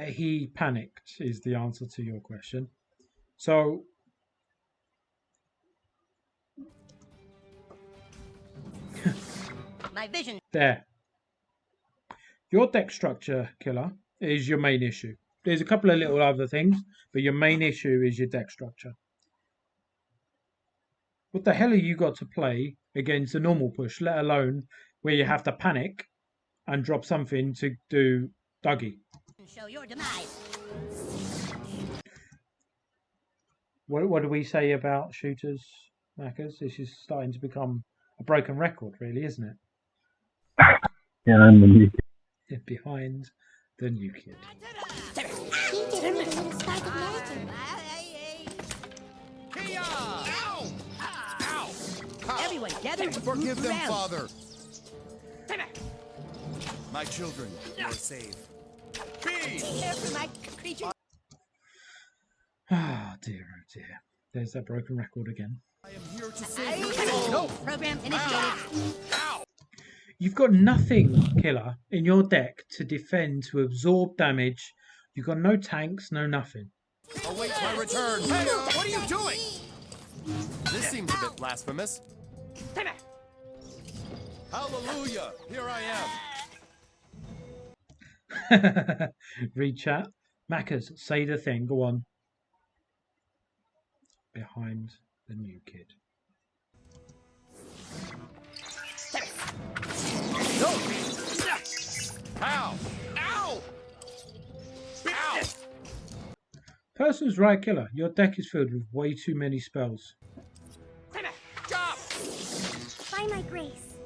He panicked is the answer to your question. So My vision. there. Your deck structure, Killer, is your main issue. There's a couple of little other things, but your main issue is your deck structure. What the hell have you got to play against a normal push, let alone where you have to panic and drop something to do Dougie? Show your demise. What do we say about shooters, Maccas? This is starting to become a broken record, really, isn't it? Yeah, I'm the new kid. Behind the new kid. He did it with a little spark of magic. Ow! Ow! Everyone gather. Forgive them, around. Father. My children, you are saved. Be! Care for my creature. Ah, dear, oh dear. There's that broken record again. I am here to save you. No. Program initiated. Ow! You've got nothing, Killer, in your deck to defend, to absorb damage. You've got no tanks, no nothing. Await my return. Hey, what are you doing? This seems a bit blasphemous. Hallelujah! Here I am. Read chat. Maccas, say the thing. Go on. Behind the new kid. No! Ow! Ow! Ow! Person's right, Killer. Your deck is filled with way too many spells. Stop! By my grace.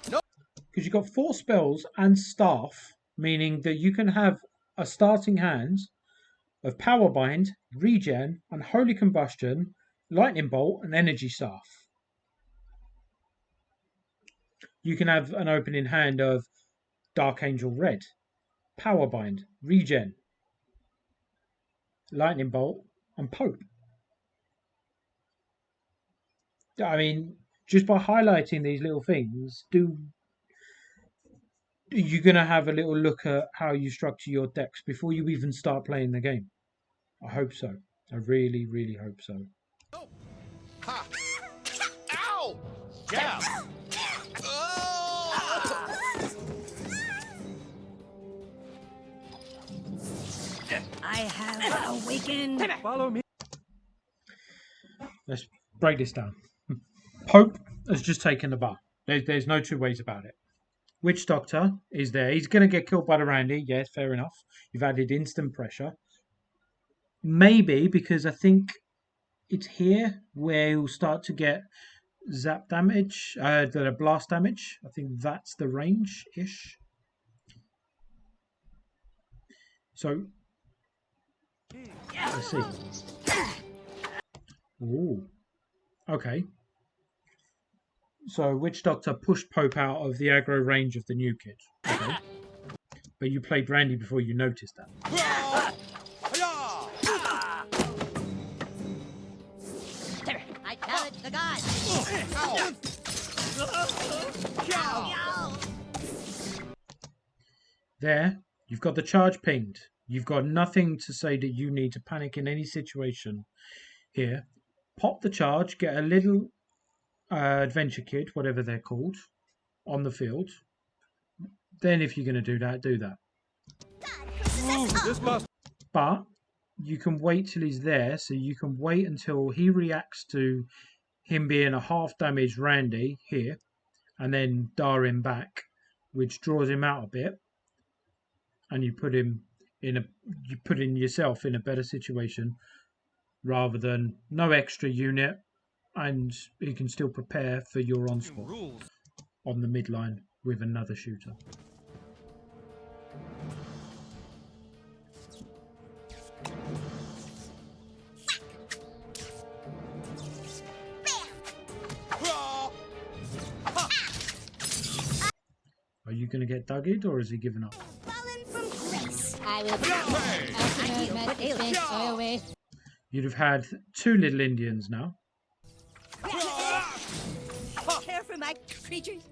Because you've got 4 spells and staff, meaning that you can have a starting hand of Power Bind, Regen, and Holy Combustion, Lightning Bolt, and Energy Staff. You can have an opening hand of Dark Angel Red, Power Bind, Regen, Lightning Bolt, and Pope. I mean, just by highlighting these little things, you're going to have a little look at how you structure your decks before you even start playing the game. I hope so. I really, really hope so. Oh. Ha! Ow! Jab! I have awakened. Follow me. Let's break this down. Pope has just taken the bar. There's no two ways about it. Witch Doctor is there. He's going to get killed by the Randy. Yes, fair enough. You've added instant pressure. Maybe because I think it's here where he'll start to get zap damage, the blast damage. I think that's the range-ish. So, let's see. Ooh. Okay. So, Witch Doctor pushed Pope out of the aggro range of the new kid. Okay. But you played Randy before you noticed that. I challenge the gods. There, you've got the charge pinged. You've got nothing to say that you need to panic in any situation here. Pop the charge, get a little adventure kit, whatever they're called, on the field. Then if you're going to do that, do that. But you can wait till he's there, so you can wait until he reacts to him being a half damaged Randy here, and then dar him back, which draws him out a bit, and you put yourself in a better situation rather than no extra unit, and he can still prepare for your onslaught on the midline with another shooter. Are you going to get Dugged, or is he giving up? I will You'd have had 2 little Indians now. Care for my creatures?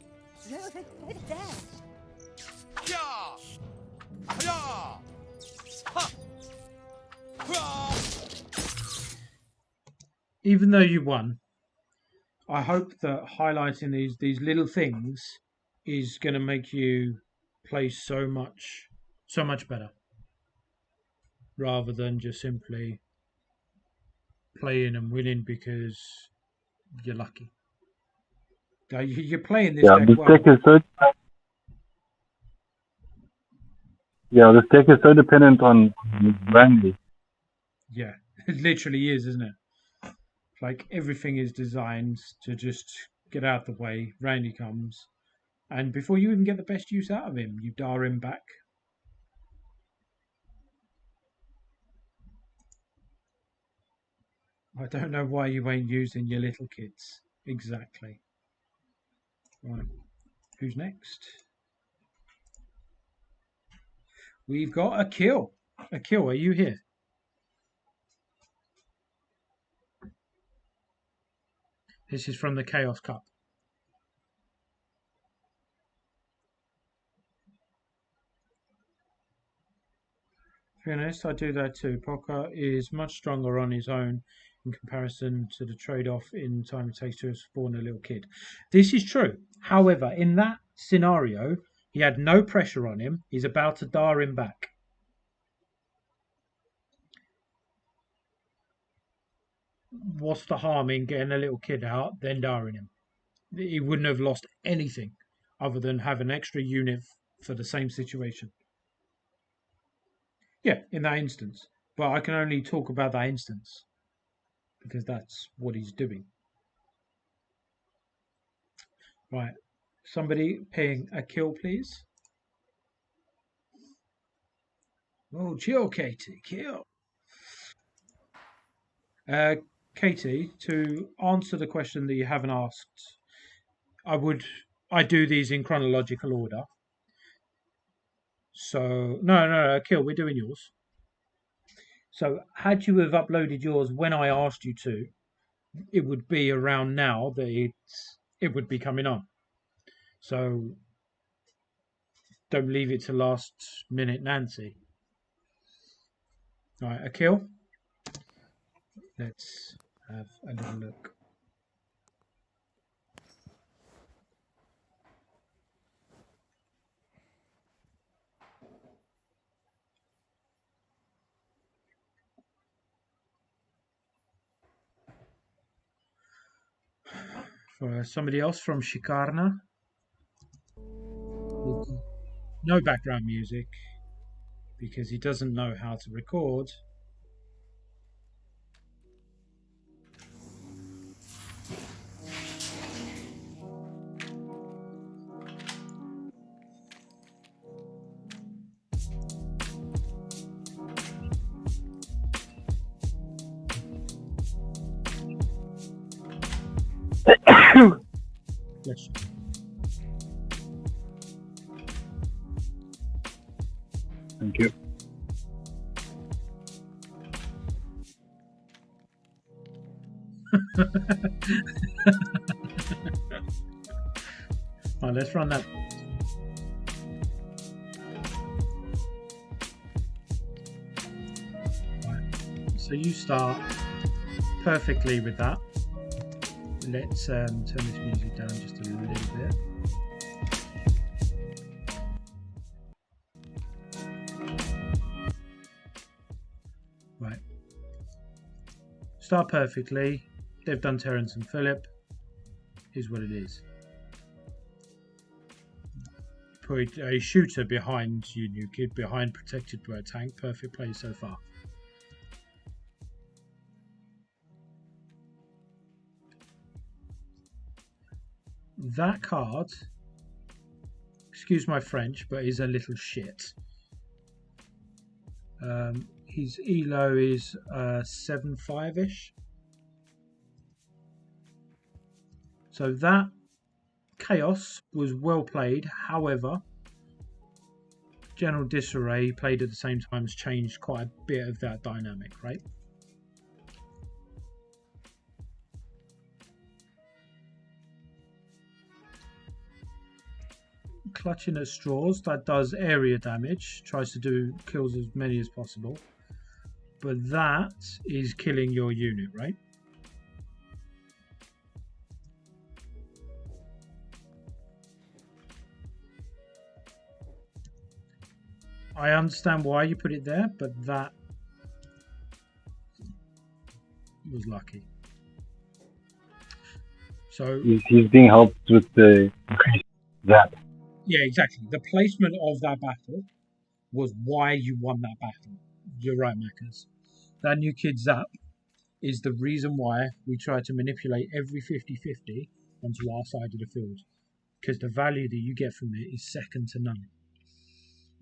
Even though you won, I hope that highlighting these little things is going to make you play so much better, rather than just simply playing and winning because you're lucky. You're playing this deck well. Deck is so. Yeah, this deck is so dependent on Randy. Yeah, it literally is, isn't it? Like everything is designed to just get out the way. Randy comes, and before you even get the best use out of him, you dar him back. I don't know why you ain't using your little kids. Exactly. Right. Who's next? We've got a kill. A kill, are you here? This is from the Chaos Cup. To be honest, I do that too. Poker is much stronger on his own in comparison to the trade-off in time it takes to spawn a little kid. This is true. However, in that scenario, he had no pressure on him. He's about to dar him back. What's the harm in getting a little kid out, then darring him? He wouldn't have lost anything other than have an extra unit for the same situation. Yeah, in that instance. But I can only talk about that instance because that's what he's doing. Right. Somebody paying a kill, please. Oh, chill, Katie. Kill. Katie, to answer the question that you haven't asked, I do these in chronological order. So no, kill. We're doing yours. So had you have uploaded yours when I asked you to, it would be around now that it would be coming on. So don't leave it to last minute, Nancy. All right, a kill. Let's have a little look. For somebody else from Shikarna. No background music because he doesn't know how to record. Bless you. Thank you. Right, let's run that. Right. So you start perfectly with that. Let's turn this music down just a little bit. Right. Start perfectly. They've done Terence and Philip. Here's what it is. Put a shooter behind you, new kid, behind protected by a tank. Perfect play so far. That card, excuse my French, but is a little shit. His elo is 7.5-ish. So that chaos was well played. However, general disarray played at the same time has changed quite a bit of that dynamic, right? Clutching at straws, that does area damage, tries to do kills as many as possible, but that is killing your unit, right? I understand why you put it there, but that was lucky. So he's being helped with the increased zap. Yeah, exactly. The placement of that battle was why you won that battle. You're right, Maccas. That new kid zap is the reason why we try to manipulate every 50-50 onto our side of the field, because the value that you get from it is second to none.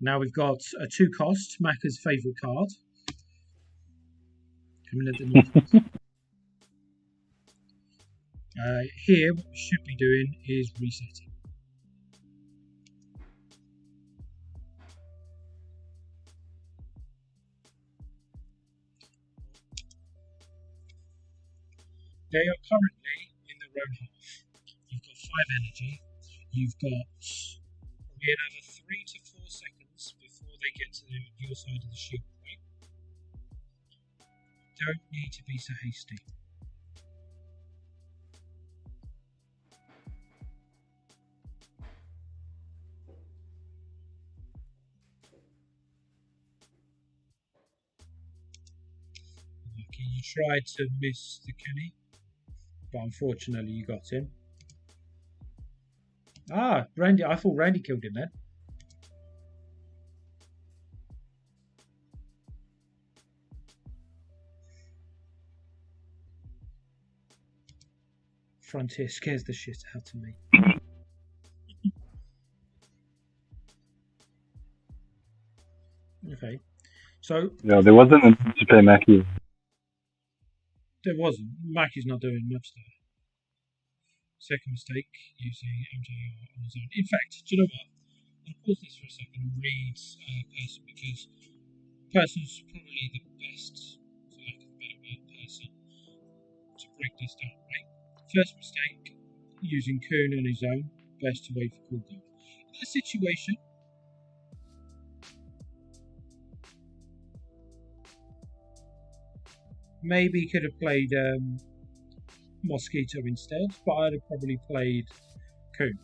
Now we've got a 2-cost, Macca's favourite card, coming at the north. Here, what we should be doing is resetting. They are currently in the road half. You've got 5 energy. You've got probably another 3 to 4 seconds before they get to your side of the shield, right? Don't need to be so hasty. Lucky you tried to miss the Kenny, but unfortunately you got him. Ah, Randy! I thought Randy killed him then. Frontier scares the shit out of me. Okay, so Yeah, there wasn't a need to play Mackie. there wasn't. Mackie's not doing much there. Second mistake, using MJR on his own. In fact, do you know what? I'll pause this for a second and read person, because person's probably the best, for lack of a better word, person to break this down, right? First mistake, using Kuhn on his own, best to wait for cooldown. In that situation, maybe he could have played Mosquito instead, but I'd have probably played Kuhn.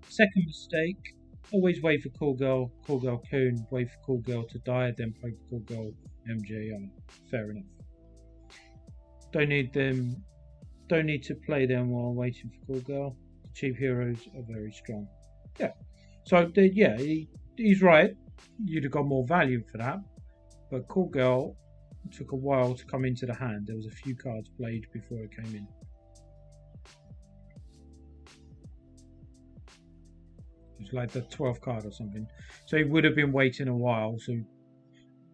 Second mistake, always wait for Cool Girl Kuhn, wait for Cool Girl to die, then play for Cool Girl MJR. Fair enough. Don't need to play them while waiting for Cool Girl. The cheap heroes are very strong. Yeah. So yeah, he's right. You'd have got more value for that. But Cool Girl took a while to come into the hand. There was a few cards played before it came in. It was like the 12th card or something. So he would have been waiting a while. So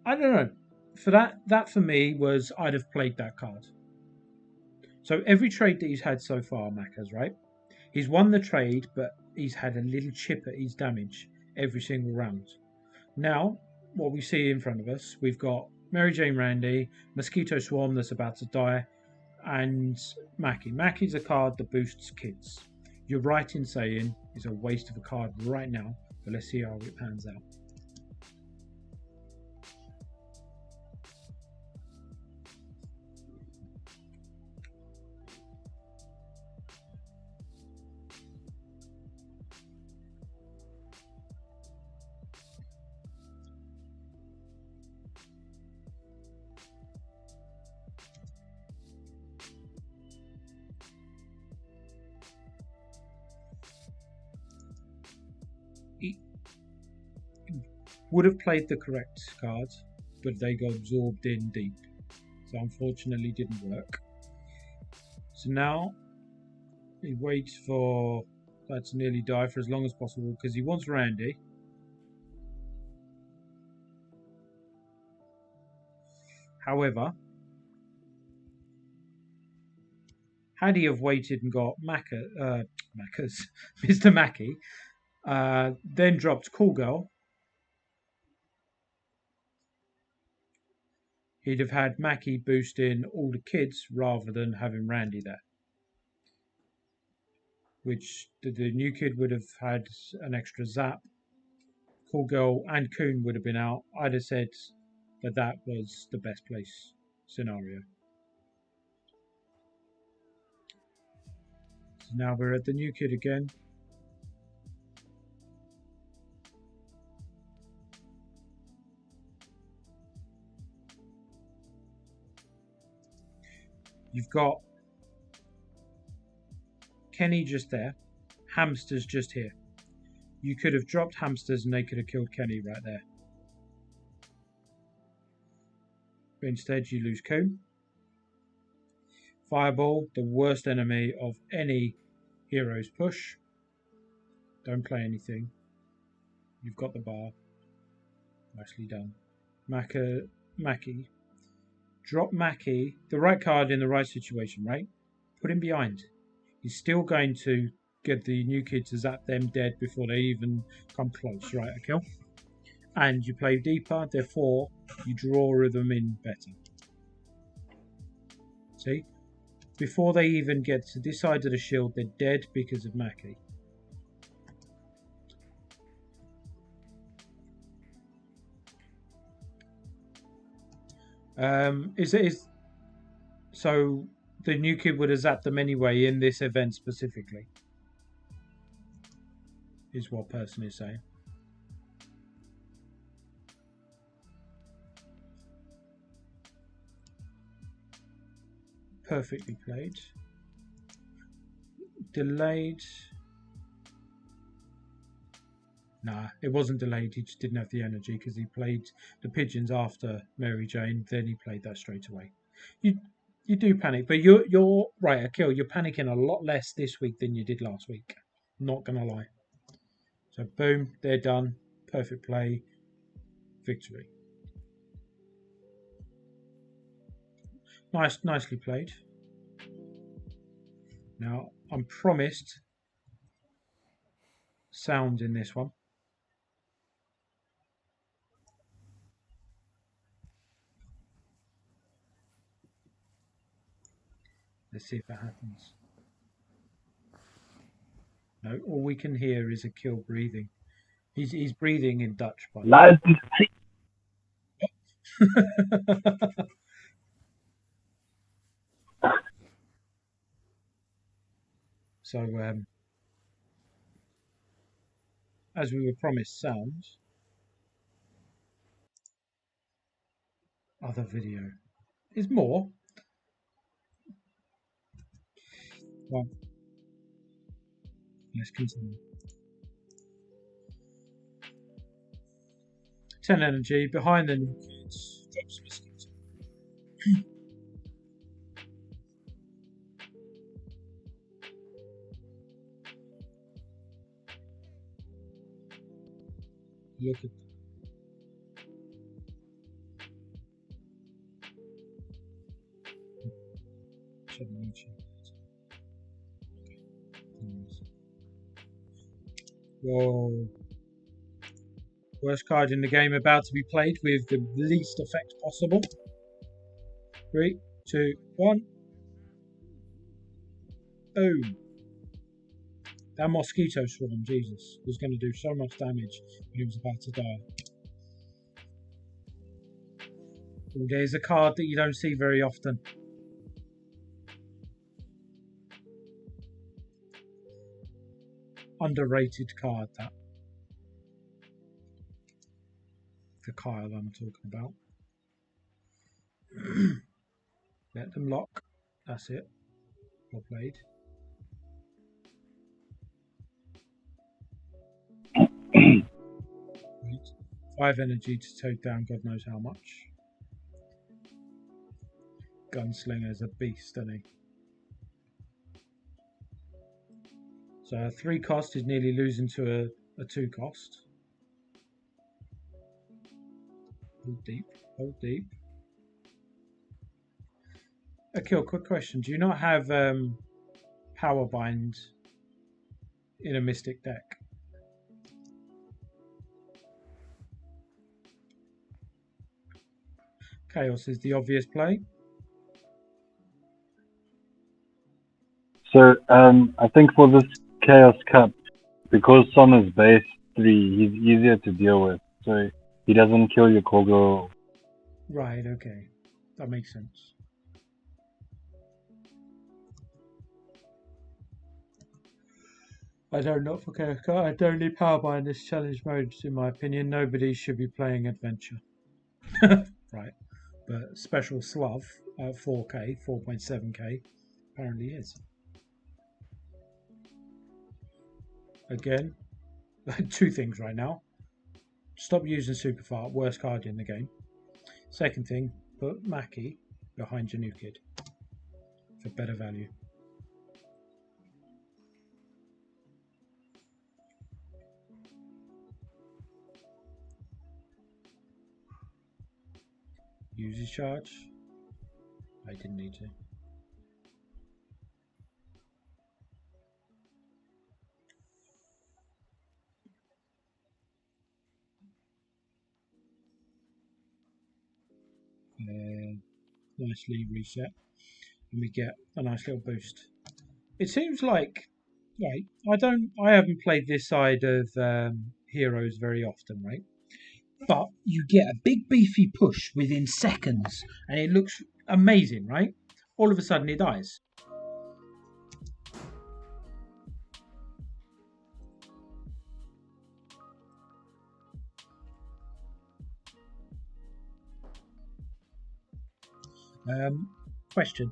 I don't know. For that for me was I'd have played that card. So every trade that he's had so far, Mac has, right? He's won the trade, but he's had a little chip at his damage every single round. Now, what we see in front of us, we've got Mary Jane Randy, Mosquito Swarm that's about to die, and Mackie. Mackie's a card that boosts kids. You're right in saying it's a waste of a card right now, but let's see how it pans out. He would have played the correct cards, but they got absorbed in deep. So unfortunately didn't work. So now he waits for that to nearly die for as long as possible because he wants Randy. However, had he have waited and got Mr. Mackie, then dropped Cool Girl, he'd have had Mackie boosting all the kids rather than having Randy there. Which the new kid would have had an extra zap. Cool Girl and Coon would have been out. I'd have said that was the best place scenario. So now we're at the new kid again. You've got Kenny just there, Hamsters just here. You could have dropped Hamsters and they could have killed Kenny right there. But instead you lose Coon. Fireball, the worst enemy of any hero's push. Don't play anything. You've got the bar. Nicely done. Mackie. Drop Mackie, the right card in the right situation, right? Put him behind. He's still going to get the new kid to zap them dead before they even come close, right? Okay. And you play deeper, therefore you draw them in better. See? Before they even get to this side of the shield, they're dead because of Mackie. So the new kid would have zapped them anyway in this event specifically, is what person is saying. Perfectly played. Delayed. Nah, it wasn't delayed. He just didn't have the energy because he played the pigeons after Mary Jane. Then he played that straight away. You do panic, but you're right, Akil. You're panicking a lot less this week than you did last week. Not gonna lie. So boom, they're done. Perfect play. Victory. Nicely played. Now I'm promised sound in this one. Let's see if that happens. No, all we can hear is Akil breathing. He's breathing in Dutch, by the way. So, as we were promised sounds, other video is more. Well, let's continue. 10 energy behind the new kids. Drops Mosquito. Look at them. Check the YouTube. Okay. Whoa. Worst card in the game about to be played with the least effect possible. 3, 2, 1. Boom. That mosquito swarm, Jesus, was going to do so much damage when he was about to die. Well, there's a card that you don't see very often. Underrated card, that. The Kyle I'm talking about. Let them lock. That's it. Well played. Right. 5 energy to take down God knows how much. Gunslinger's a beast, isn't he? So a 3 cost is nearly losing to a 2 cost. Hold deep. Hold deep. Akil, quick question. Do you not have Power Bind in a Mystic deck? Chaos is the obvious play. So I think for this Chaos Cup, because Son is base 3, he's easier to deal with. So he doesn't kill your Kogo. Right, okay. That makes sense. I don't know for Chaos Cup. I don't need Power Bind this challenge mode, in my opinion. Nobody should be playing Adventure. Right. But Special Slav at 4k, 4.7k, apparently is. Again, 2 things right now. Stop using Super Fart, worst card in the game. Second thing, put Mackie behind your new kid for better value. Use his charge. I didn't need to. Nicely reset, and we get a nice little boost. It seems like, right? I haven't played this side of Heroes very often, right? But you get a big beefy push within seconds, and it looks amazing, right? All of a sudden, it dies. Question.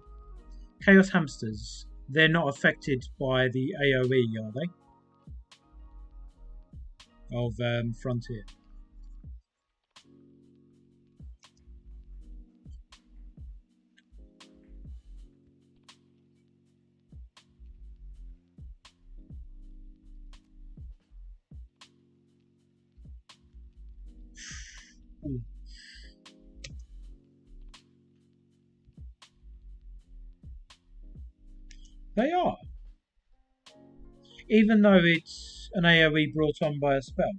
Chaos Hamsters, they're not affected by the AoE, are they? Of Frontier. Ooh. They are. Even though it's an AoE brought on by a spell.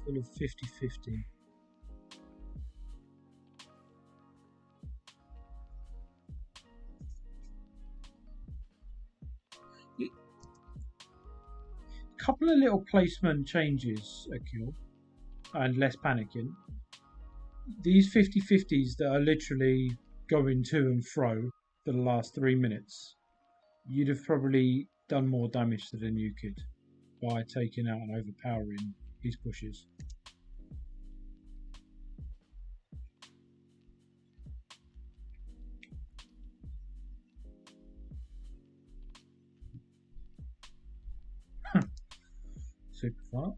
Full of 50-50. Couple of little placement changes, Akil, and less panicking. These 50-50s that are literally going to and fro for the last 3 minutes, you'd have probably done more damage to the new kid by taking out and overpowering his pushes. Super fun.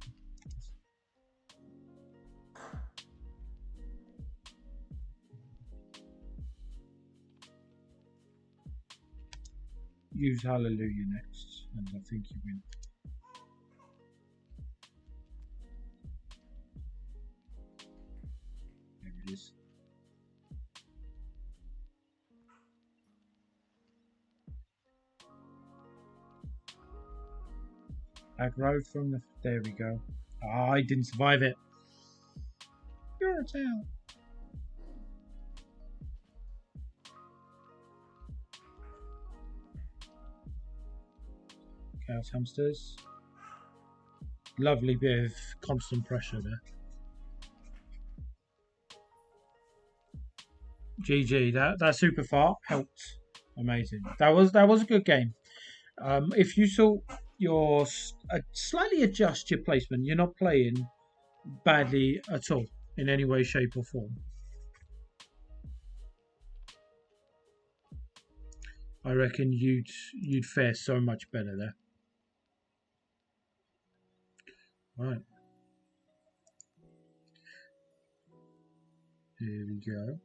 use Hallelujah next, and I think you win. There it is. Aggro from the... There we go. Ah, I didn't survive it. You're a tail. Chaos hamsters. Lovely bit of constant pressure there. GG. That super fart helped. Amazing. That was a good game. If you saw your slightly adjust your placement, you're not playing badly at all in any way, shape, or form. I reckon you'd fare so much better there. Right. Here we go.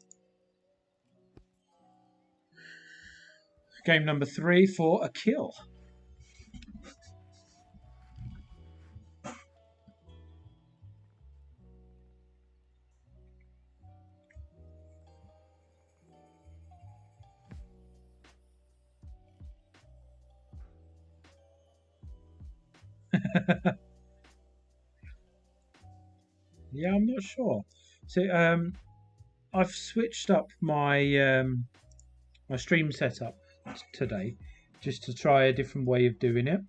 Game number 3 for a kill. Yeah, I'm not sure. So I've switched up my my stream setup today just to try a different way of doing it,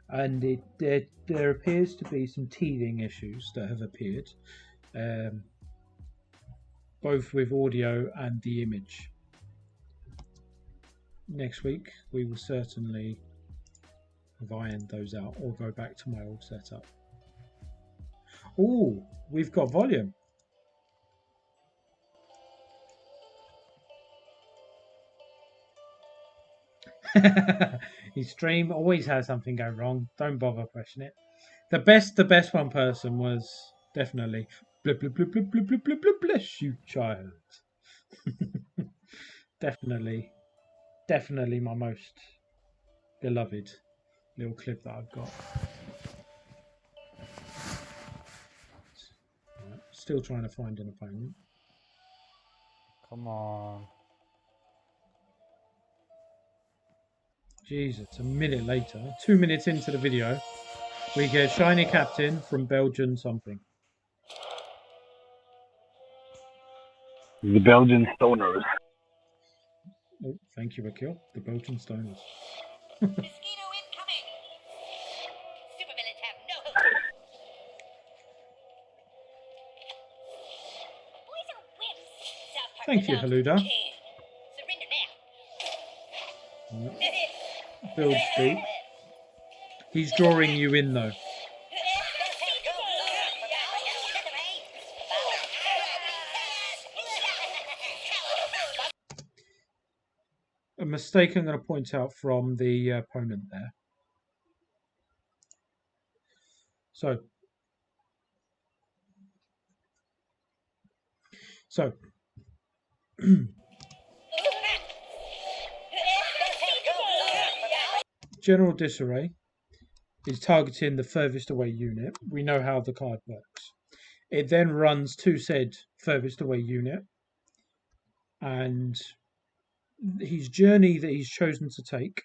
and there appears to be some teething issues that have appeared, both with audio and the image. Next week we will certainly have ironed those out or go back to my old setup. Oh, we've got volume. His stream always has something go wrong. Don't bother questioning it. The best one person was definitely blip, blip, blip, blip, blip, blip, blip, blip, bless you, child. definitely my most beloved little clip that I've got. Right, still trying to find an opponent. Come on. Jesus, a minute later, 2 minutes into the video, we get Shiny Captain from Belgian something. The Belgian Stoners. Oh, thank you, Akil. The Belgian Stoners. Mosquito incoming! Supervillains have no hope. Boys are wimps. South Park Thank you, Haluda. Surrender now. Build speed. He's drawing you in though. A mistake I'm going to point out from the opponent there. So General Disarray is targeting the furthest away unit. We know how the card works. It then runs to said furthest away unit, and his journey that he's chosen to take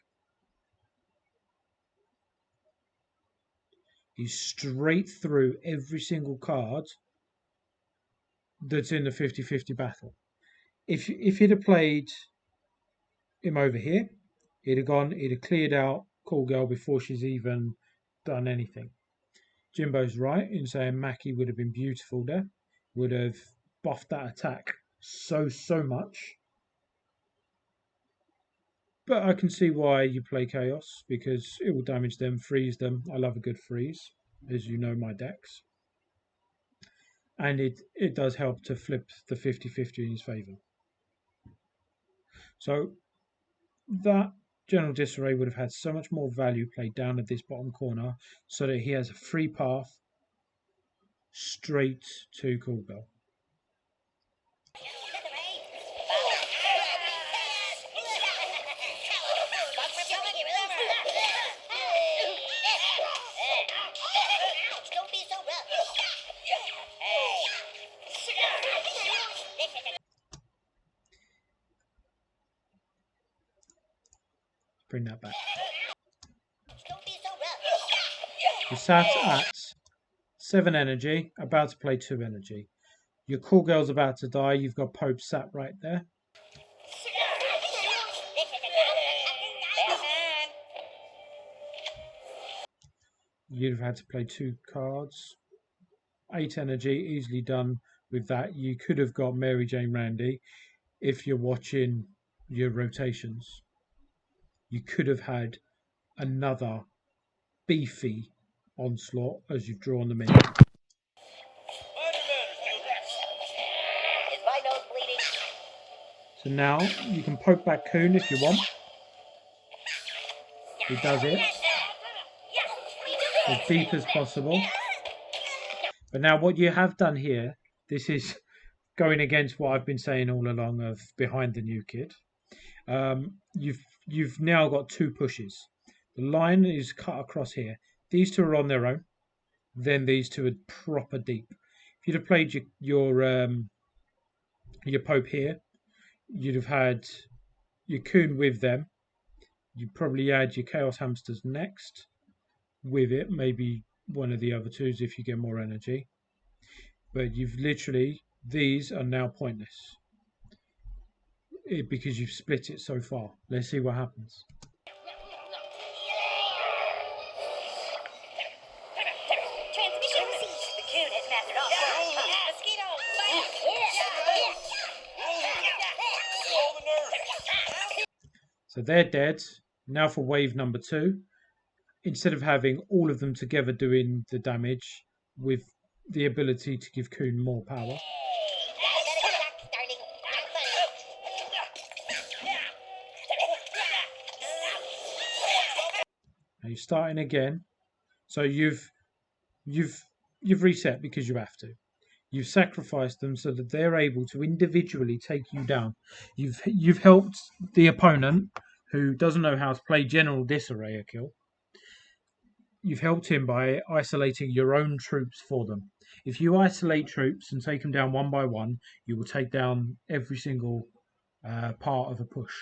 is straight through every single card that's in the 50-50 battle. If he'd have played him over here, he'd have cleared out Call Girl before she's even done anything. Jimbo's right in saying Mackie would have been beautiful there, would have buffed that attack so much. But I can see why you play Chaos, because it will damage them, freeze them. I love a good freeze, as you know my decks. And it does help to flip the 50-50 in his favour. So that General Disarray would have had so much more value played down at this bottom corner, so that he has a free path straight to Call Girl. bring that back. You sat at 7 energy, about to play 2 energy. Your cool girl's about to die. You've got Pope sat right there. You'd have had to play 2 cards. 8 energy, easily done with that. You could have got Mary Jane Randy if you're watching your rotations. You could have had another beefy onslaught as you've drawn them in. So now you can poke back Coon if you want. He does it as deep as possible. But now what you have done here, this is going against what I've been saying all along of behind the new kid. You've now got 2 pushes. The line is cut across here. These 2 are on their own. Then these 2 are proper deep. If you'd have played your Pope here, you'd have had your Coon with them. You'd probably add your Chaos Hamsters next with it, maybe one of the other 2s if you get more energy. But you've literally, these are now pointless because you've split it so far. Let's see what happens. So they're dead. Now for wave number 2. Instead of having all of them together doing the damage with the ability to give Coon more power. Now you're starting again. So you've reset because you have to. You've sacrificed them so that they're able to individually take you down. You've helped the opponent who doesn't know how to play General Disarray a kill. You've helped him by isolating your own troops for them. If you isolate troops and take them down one by one, you will take down every single part of a push.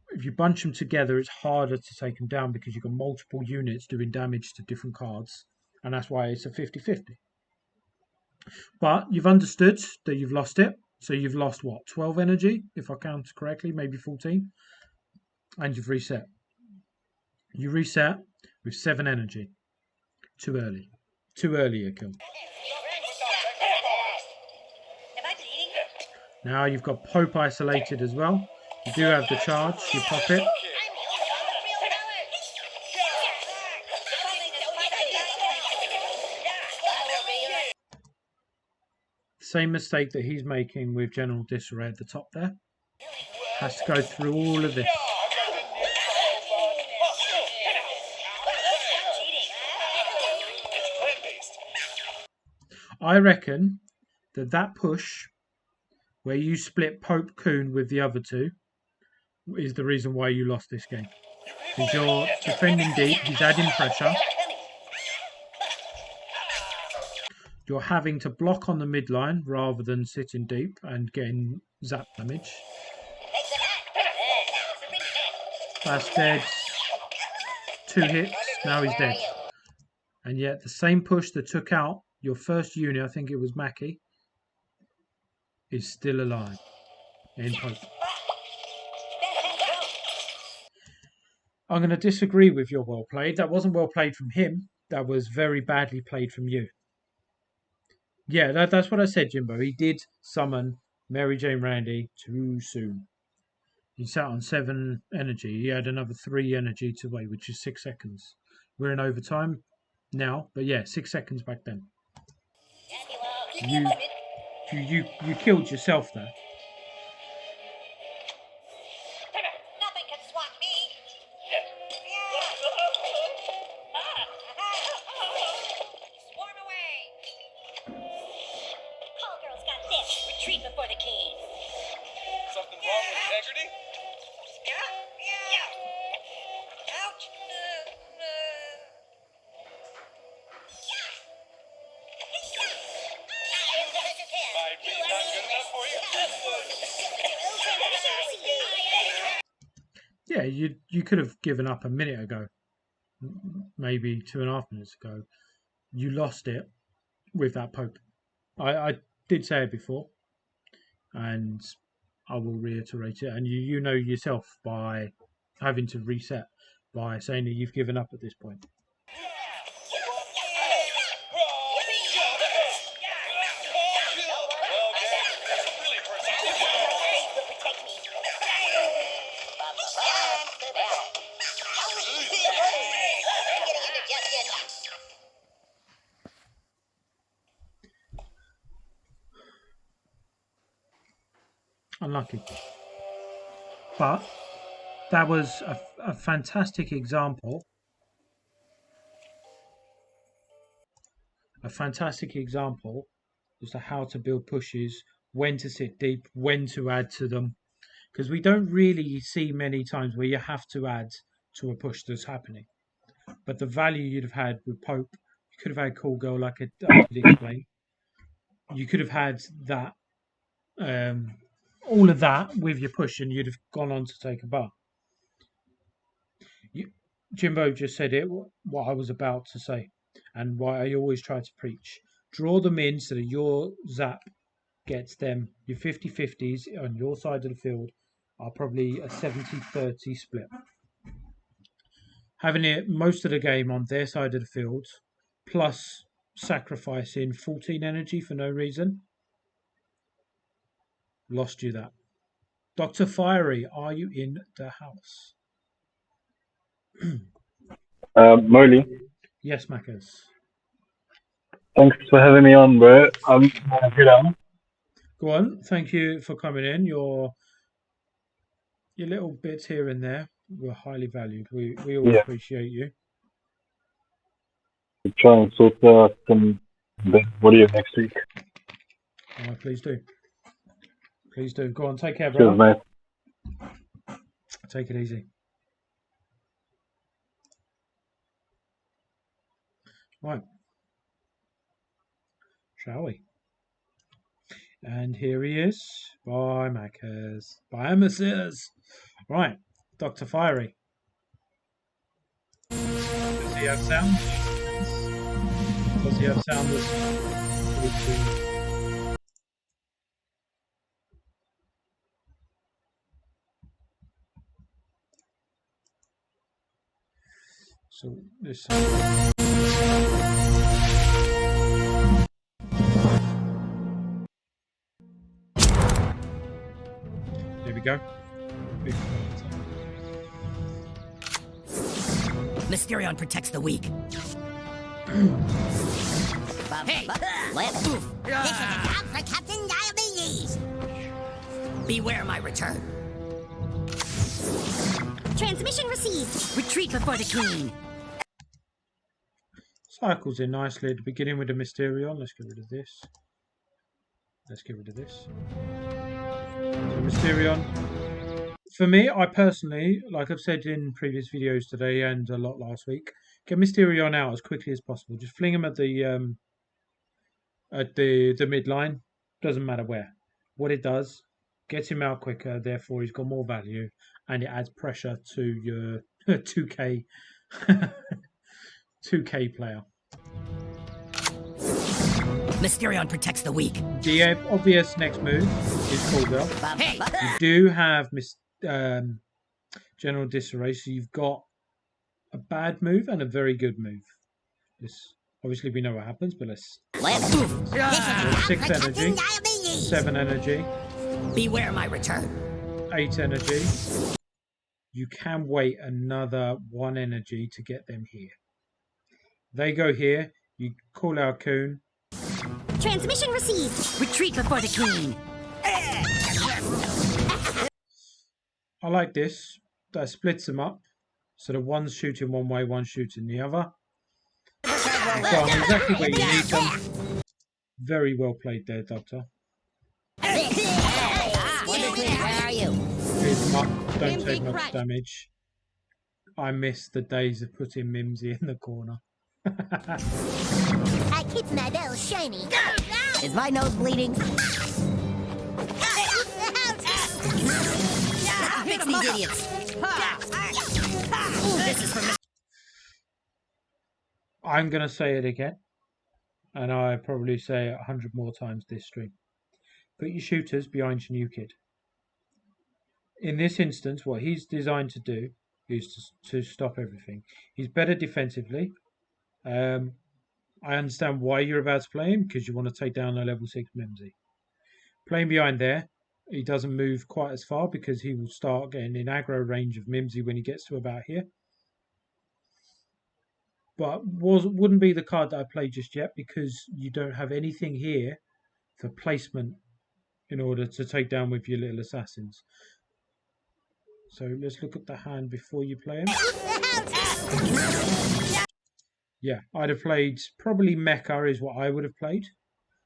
If you bunch them together, it's harder to take them down because you've got multiple units doing damage to different cards, and that's why it's a 50-50. But you've understood that you've lost it. So you've lost, what, 12 energy, if I count correctly, maybe 14. And you've reset. You reset with 7 energy. Too early. Too early a kill. Now you've got Pope isolated as well. You do have the charge. You pop it. Same mistake that he's making with General Disarray at the top there. Has to go through all of this. I reckon that push where you split Pope Coon with the other 2 is the reason why you lost this game. Because you're defending deep, he's adding pressure. You're having to block on the midline rather than sitting deep and getting zap damage. That's dead. 2 hits, now he's dead. And yet the same push that took out your first unit, I think it was Mackie, is still alive in Pope. I'm going to disagree with your well played. That wasn't well played from him. That was very badly played from you. Yeah, that's what I said, Jimbo. He did summon Mary Jane Randy too soon. He sat on 7 energy. He had another 3 energy to wait, which is 6 seconds. We're in overtime now, but yeah, 6 seconds back then. You killed yourself there. Nothing can swat me. Swarm away. Call girl's got this. Retreat before the king. Something wrong with integrity? Ouch. My beat not good enough for you? Yeah, you could have given up a minute ago, maybe 2.5 minutes ago. You lost it with that Pope. I did say it before, and I will reiterate it. And you know yourself by having to reset by saying that you've given up at this point. Unlucky. But that was a fantastic example. A fantastic example as to how to build pushes, when to sit deep, when to add to them. Because we don't really see many times where you have to add to a push that's happening. But the value you'd have had with Pope, you could have had Call Girl, like I did explain. You could have had that, all of that with your push, and you'd have gone on to take a bar. Jimbo just said it, what I was about to say, and why I always try to preach. Draw them in so that your zap gets them. Your 50-50s on your side of the field are probably a 70-30 split. Having it most of the game on their side of the field, plus sacrificing 14 energy for no reason, lost you that. Dr. Fiery, are you in the house? Molly. Yes, Maccas. Thanks for having me on, bro. I'm good on. Go on. Thank you for coming in. Your little bits here and there were highly valued. We all appreciate you. We'll try and sort out some video next week. Oh, please do. Please do. Go on. Take care, brother. Cheers, mate. Take it easy. Right. Shall we? And here he is. Bye, Maccas. Bye, Mrs. Right. Dr. Fiery. Does he have sound? Does he have sound? So this. There we go. Mysterion protects the weak. Hey, let's move. This is a job for Captain Diabetes. Beware my return. Transmission received. Retreat before the king. Cycles in nicely at the beginning with the Mysterion. Let's get rid of this. Let's get rid of this. So Mysterion. For me, I personally, like I've said in previous videos today and a lot last week, get Mysterion out as quickly as possible. Just fling him at the midline. Doesn't matter where. What it does, gets him out quicker. Therefore, he's got more value, and it adds pressure to your 2K 2K player. Mysterion protects the weak. The obvious next move is Call Girl. Hey. You do have General Disarray, so you've got a bad move and a very good move. This obviously we know what happens, but let's move. 6 energy, 7 energy. Beware my return. 8 energy. You can wait another 1 energy to get them here. They go here. You call out Coon. Transmission received. Retreat before the king. I like this. That splits them up. So the one's shooting one way, one's shooting the other. So exactly where you need them. Very well played there, Doctor. Where are you? Here's them up. Don't take much damage. I miss the days of putting Mimsy in the corner. I keep my bells shiny. Is my nose bleeding? Fix these idiots. I'm going to say it again, and I probably say it 100 more times this stream. Put your shooters behind your new kid. In this instance, what he's designed to do is to stop everything. He's better defensively. I understand why you're about to play him, because you want to take down a level 6 Mimsy. Playing behind there, he doesn't move quite as far because he will start getting in aggro range of Mimsy when he gets to about here. But wouldn't be the card that I play just yet because you don't have anything here for placement in order to take down with your little assassins. So let's look at the hand before you play him. Yeah, I'd have played probably Mecha is what I would have played,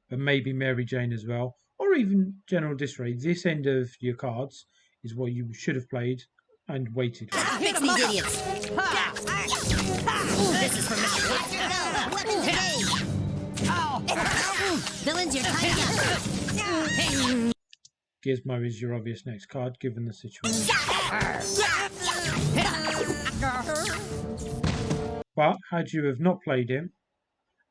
but maybe Mary Jane as well, or even General Disarray. This end of your cards is what you should have played and waited for. Fix these idiots. This is for Mr. Weapons engaged. Villains, you're tied up. Gizmo is your obvious next card, given the situation. But had you have not played him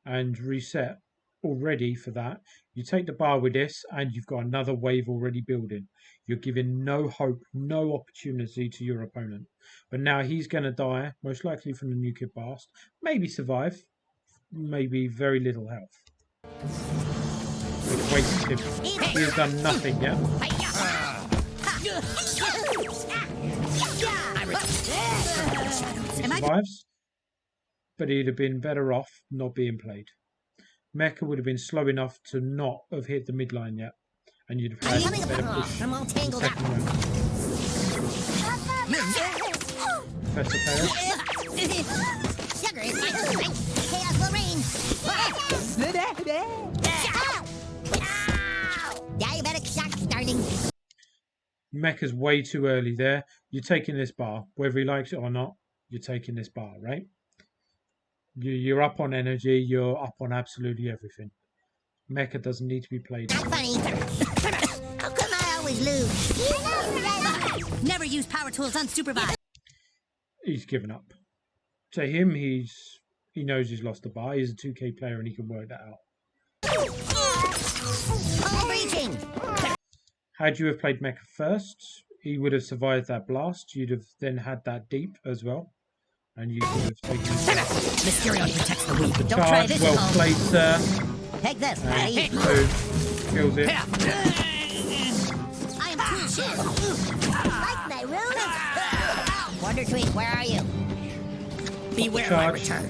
and reset already for that, you take the bar with this and you've got another wave already building. You're giving no hope, no opportunity to your opponent. But now he's going to die, most likely from the new kid blast. Maybe survive, maybe very little health. We've wasted him. He has done nothing yet. He survives, but he'd have been better off not being played. Mecha would have been slow enough to not have hit the midline yet, and you'd have had a better push in the second round. Professor Chaos. Sugar is my husband. Chaos will reign. Diabetic shock starting. Mecha's way too early there. You're taking this bar, whether he likes it or not. You're taking this bar, right? You're up on energy. You're up on absolutely everything. Mecha doesn't need to be played. Not funny. How come I always lose? Never use power tools unsupervised. He's given up. To him, he knows he's lost the bar. He's a 2K player and he can work that out. Overreaching. Had you have played Mecha first, he would have survived that blast. You'd have then had that deep as well. And you could have taken Mysterio protects the weak. the Don't try charge. this. Well played, sir. Take this. And boom. Kills it. I am cool shit. Like my room. Wonder Tweet, where are you? Beware my Charge. return.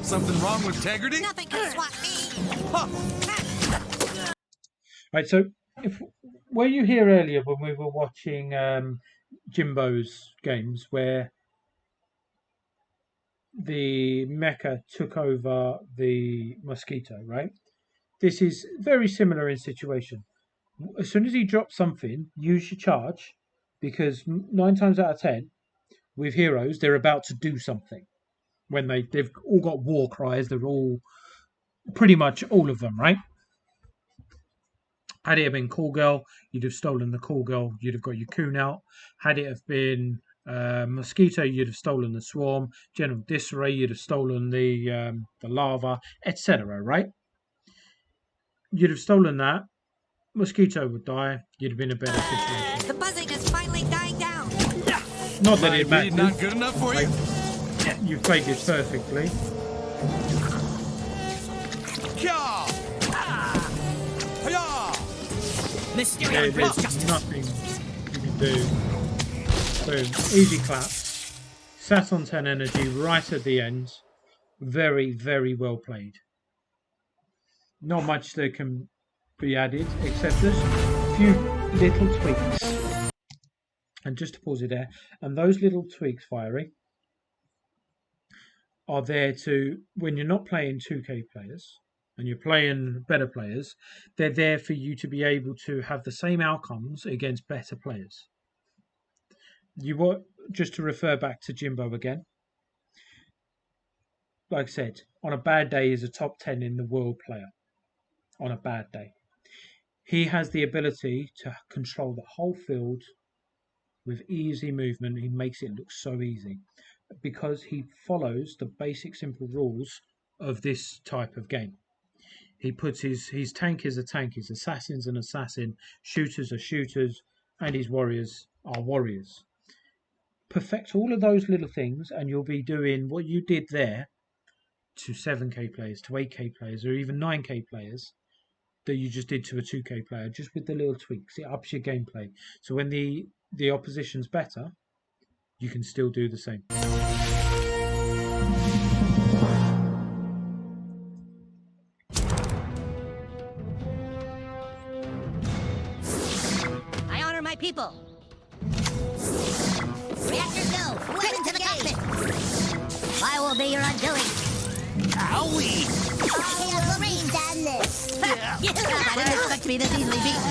Something wrong with integrity? Nothing can swat me. Right, so were you here earlier when we were watching Jimbo's games where the Mecha took over the Mosquito, right? This is very similar in situation. As soon as he drops something, use your charge, because 9 times out of 10, with heroes, they're about to do something. When they've all got war cries, they're all, pretty much all of them, right? Had it have been Call Girl, you'd have stolen the Call Girl, you'd have got your Coon out. Had it have been Mosquito, you'd have stolen the Swarm. General Disarray, you'd have stolen the Lava, etc., right? You'd have stolen that. Mosquito would die. You'd have been in a better situation. The buzzing is finally dying down. Not that it matters. Not good enough for you? You've played this perfectly. Mysterio There's justice. nothing you can do. Boom. Easy clap. Sat on 10 energy right at the end. Very, very well played. Not much that can be added, except there's a few little tweaks. And just to pause it there, and those little tweaks, Fiery, are there to, when you're not playing 2K players, and you're playing better players, they're there for you to be able to have the same outcomes against better players. You want, just to refer back to Jimbo again, like I said, on a bad day is a top 10 in the world player. On a bad day. He has the ability to control the whole field with easy movement. He makes it look so easy because he follows the basic simple rules of this type of game. He puts his tank is a tank, his assassin's an assassin, shooters are shooters, and his warriors are warriors. Perfect all of those little things and you'll be doing what you did there to 7k players, to 8k players, or even 9k players that you just did to a 2k player, just with the little tweaks. It ups your gameplay. So when the opposition's better, you can still do the same. I honor my people. Reactors go. Weapon to the cockpit. I will be your undoing. Owie! Marines on this. I didn't expect to be this easily beaten.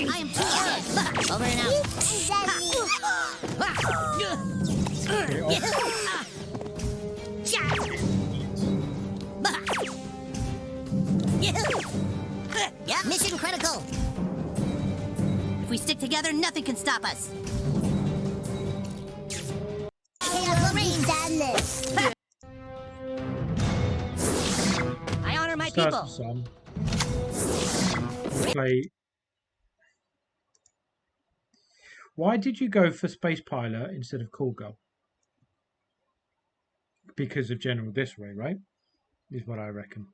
I am too good. Over and out. Yeah, mission critical. If we stick together, nothing can stop us. Marines on this. I honor my people. Son. Play. Why did you go for Space Pilot instead of Cool Girl? Because of General this way, right? Is what I reckon.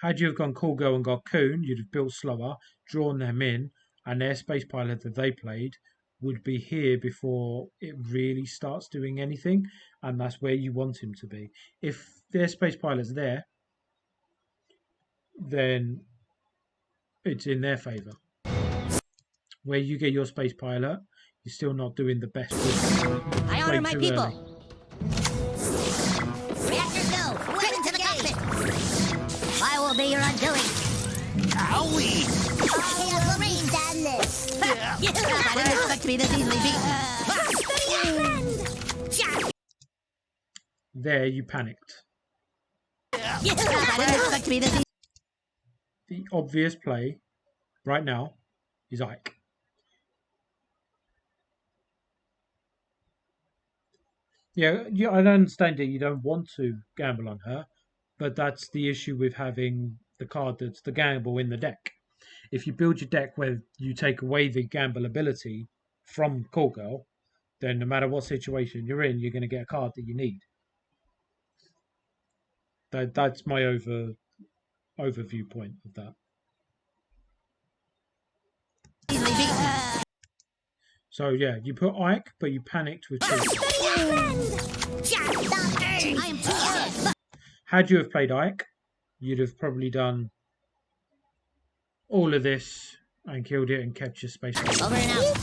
Had you have gone Cool Girl and got Coon, you'd have built slower, drawn them in, and their Space Pilot that they played would be here before it really starts doing anything, and that's where you want him to be. If their Space Pilot's there, then it's in their favour. Where you get your Space Pilot, you're still not doing the best with it. I honor my people. Early. Reactors go. Weapon to the cockpit. I will be your undoing. Owie! Marines on this. I didn't expect to be this easily beaten. There, you panicked. I didn't expect to be this easily. The obvious play right now is Ike. Yeah, I understand that you don't want to gamble on her, but that's the issue with having the card that's the gamble in the deck. If you build your deck where you take away the gamble ability from Call Girl, then no matter what situation you're in, you're going to get a card that you need. That's my overview point of that. So yeah, you put Ike, but you panicked with two. Had you have played Ike, you'd have probably done all of this and killed it and kept your space. Over and out.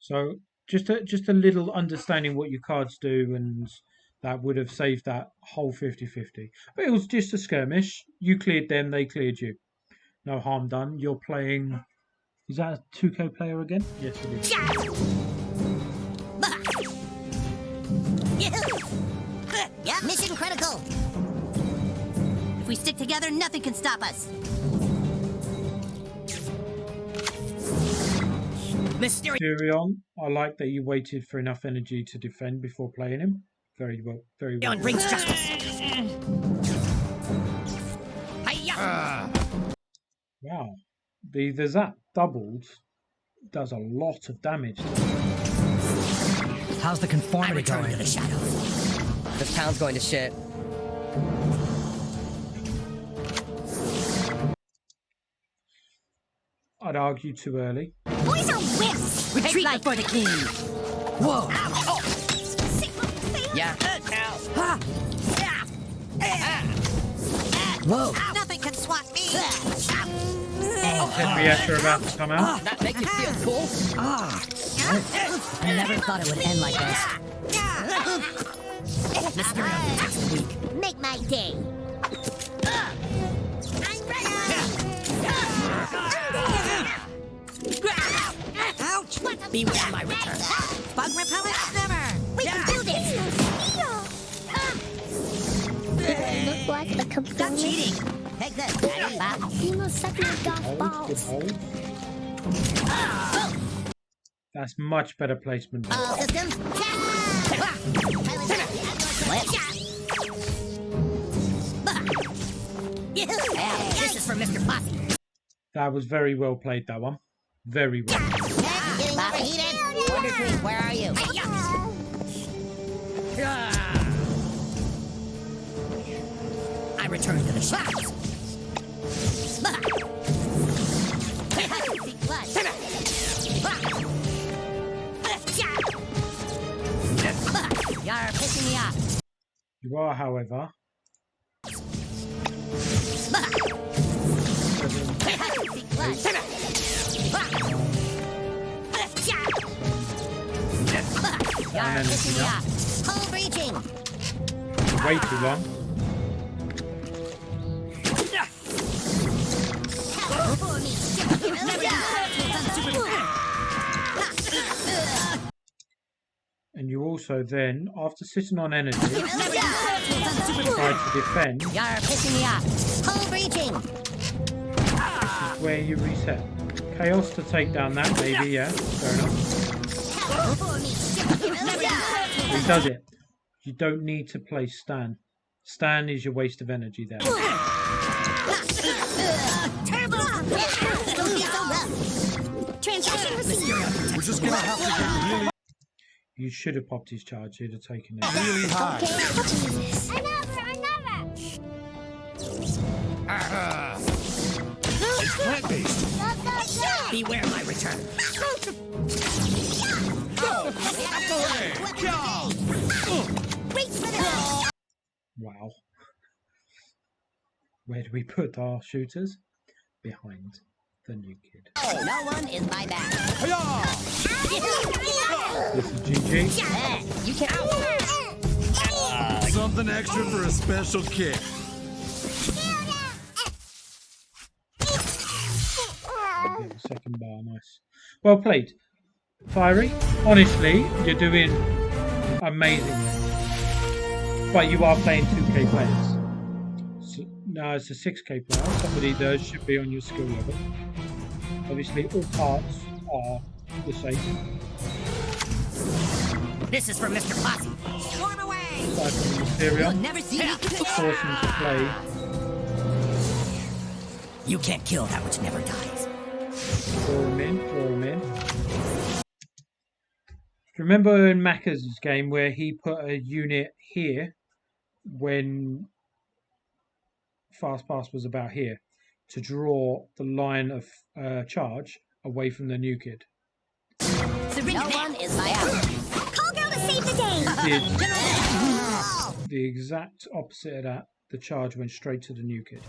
So just a little understanding what your cards do, and that would have saved that whole 50-50. But it was just a skirmish. You cleared them, they cleared you. No harm done. You're playing. Is that a 2K player again? Yes, it is. Yeah, mission critical. If we stick together, nothing can stop us. Tyrion, I like that you waited for enough energy to defend before playing him. Very well, very well. Brings justice. Wow, the Zap doubled does a lot of damage. How's the conformity going? To the shadow. This town's going to shit. I'd argue too early. Boys are whips. Retreat before the king. Whoa. Oh. Yeah. Whoa. Nothing can swat me. Is Reactor about to come out? That make you feel cool? I never thought it would end like this. Mysterio attacks the weak. Make my day. I'm ready. Ouch! Beware my return. Bug repellent? Never. We can do this. Stop cheating. Take this, Daddy. You must suck my golf Good balls. hold. That's much better placement. All systems. This is for Mr. Posse. That was very well played, that one. Very well. Getting overheated. Wonder Tree, where are you? I return to the shadows. You're pissing me off. You are, however, You're pissing me off. Hole breaching. way too long. And you also then, after sitting on energy, try to defend. You're pissing me off. Hole breaching. This is where you reset. Chaos to take down that, maybe, yeah, fair enough. He does it. You don't need to play Stan. Stan is your waste of energy there. Transmission received. We're just gonna have to get really, You should have popped his charge. He'd have taken it. really high. It's plant-based. Beware my return. Wow. Where do we put our shooters? Behind the new kid. No one is my back. This is GG. You can. Something extra for a special kick. Yeah, the second bar, nice. Well played. Fiery, honestly, you're doing amazingly. But you are playing 2K players. So, now it's a 6K player. Some of these should be on your skill level. Obviously, all parts are the same. This is for Mr. Posse. Storm away. Aside from Mysterion, You'll never see me. force him to play. You can't kill that which never dies. Draw him in, draw him in. Remember in Macca's game where he put a unit here when Fast Pass was about here to draw the line of charge away from the new kid? No one is my ally. Call girl to save the day. The exact opposite of that. The charge went straight to the new kid.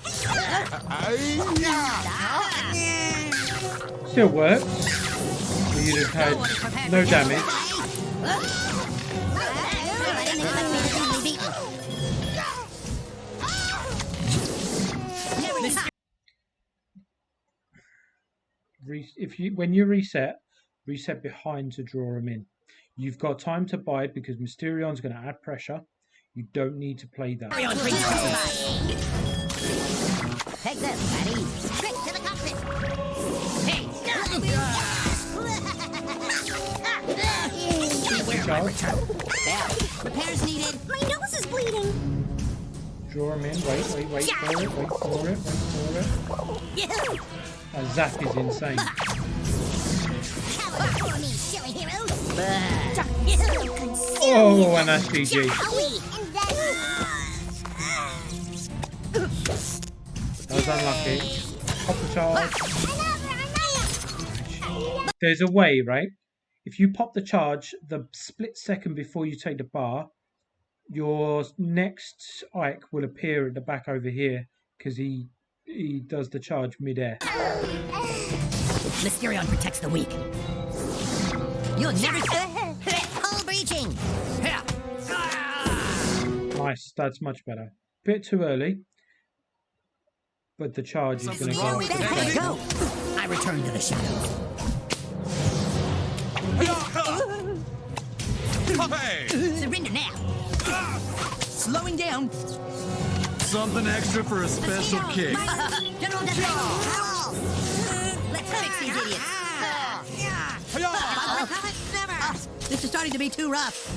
Still works. So you'd have had no damage. When you reset behind to draw them in. You've got time to bide because Mysterion's going to add pressure. You don't need to play that. Take this, Patty. Straight to the cockpit. Hey, beware my return. There. Repairs needed. My nose is bleeding. Draw him in. Wait for it. And Zap is insane. Oh, and that's GG. That was unlucky. Pop the charge. There's a way, right? If you pop the charge the split second before you take the bar, your next Ike will appear at the back over here because he does the charge mid-air. Mysterion protects the weak. You'll never hole breaching. Nice, that's much better. Bit too early, but the charge is going to go. Let go. I return to the shadows. Surrender now. Slowing down. Something extra for a special kick. General Death. Let's fix these idiots. This is starting to be too rough.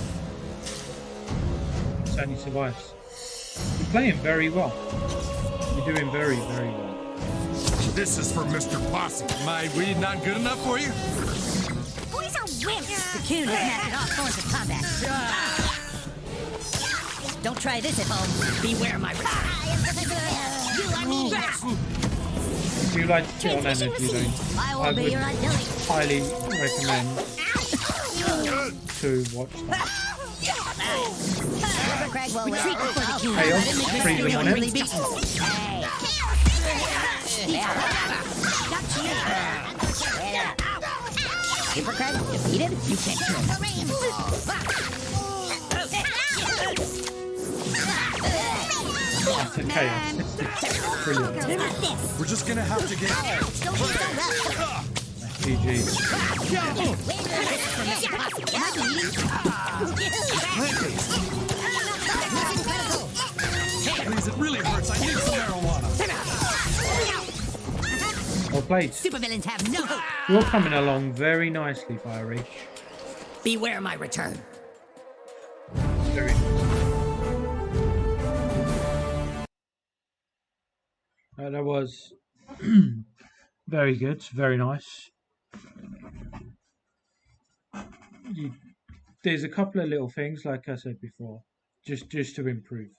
Sandy survives. You're playing very well. You're doing very, very well. This is for Mr. Posse. My weed not good enough for you? Boys are wimps. The coon has mastered all forms of combat. Don't try this at home. Beware my If you like to sit on energy, then I I will be would your utility. highly recommend to watch that. Craig will retreat before the coon. Chaos, freedom on it. Super Craig defeated? You can't kill him. That's a chaos. Brilliant. We're just gonna have to get. GG. Please, it really hurts. I need some marijuana. Well played. Supervillains have no hope. You're coming along very nicely, Fiery. Beware my return. Very nice. That was very good, very nice. There's a couple of little things, like I said before, just to improve,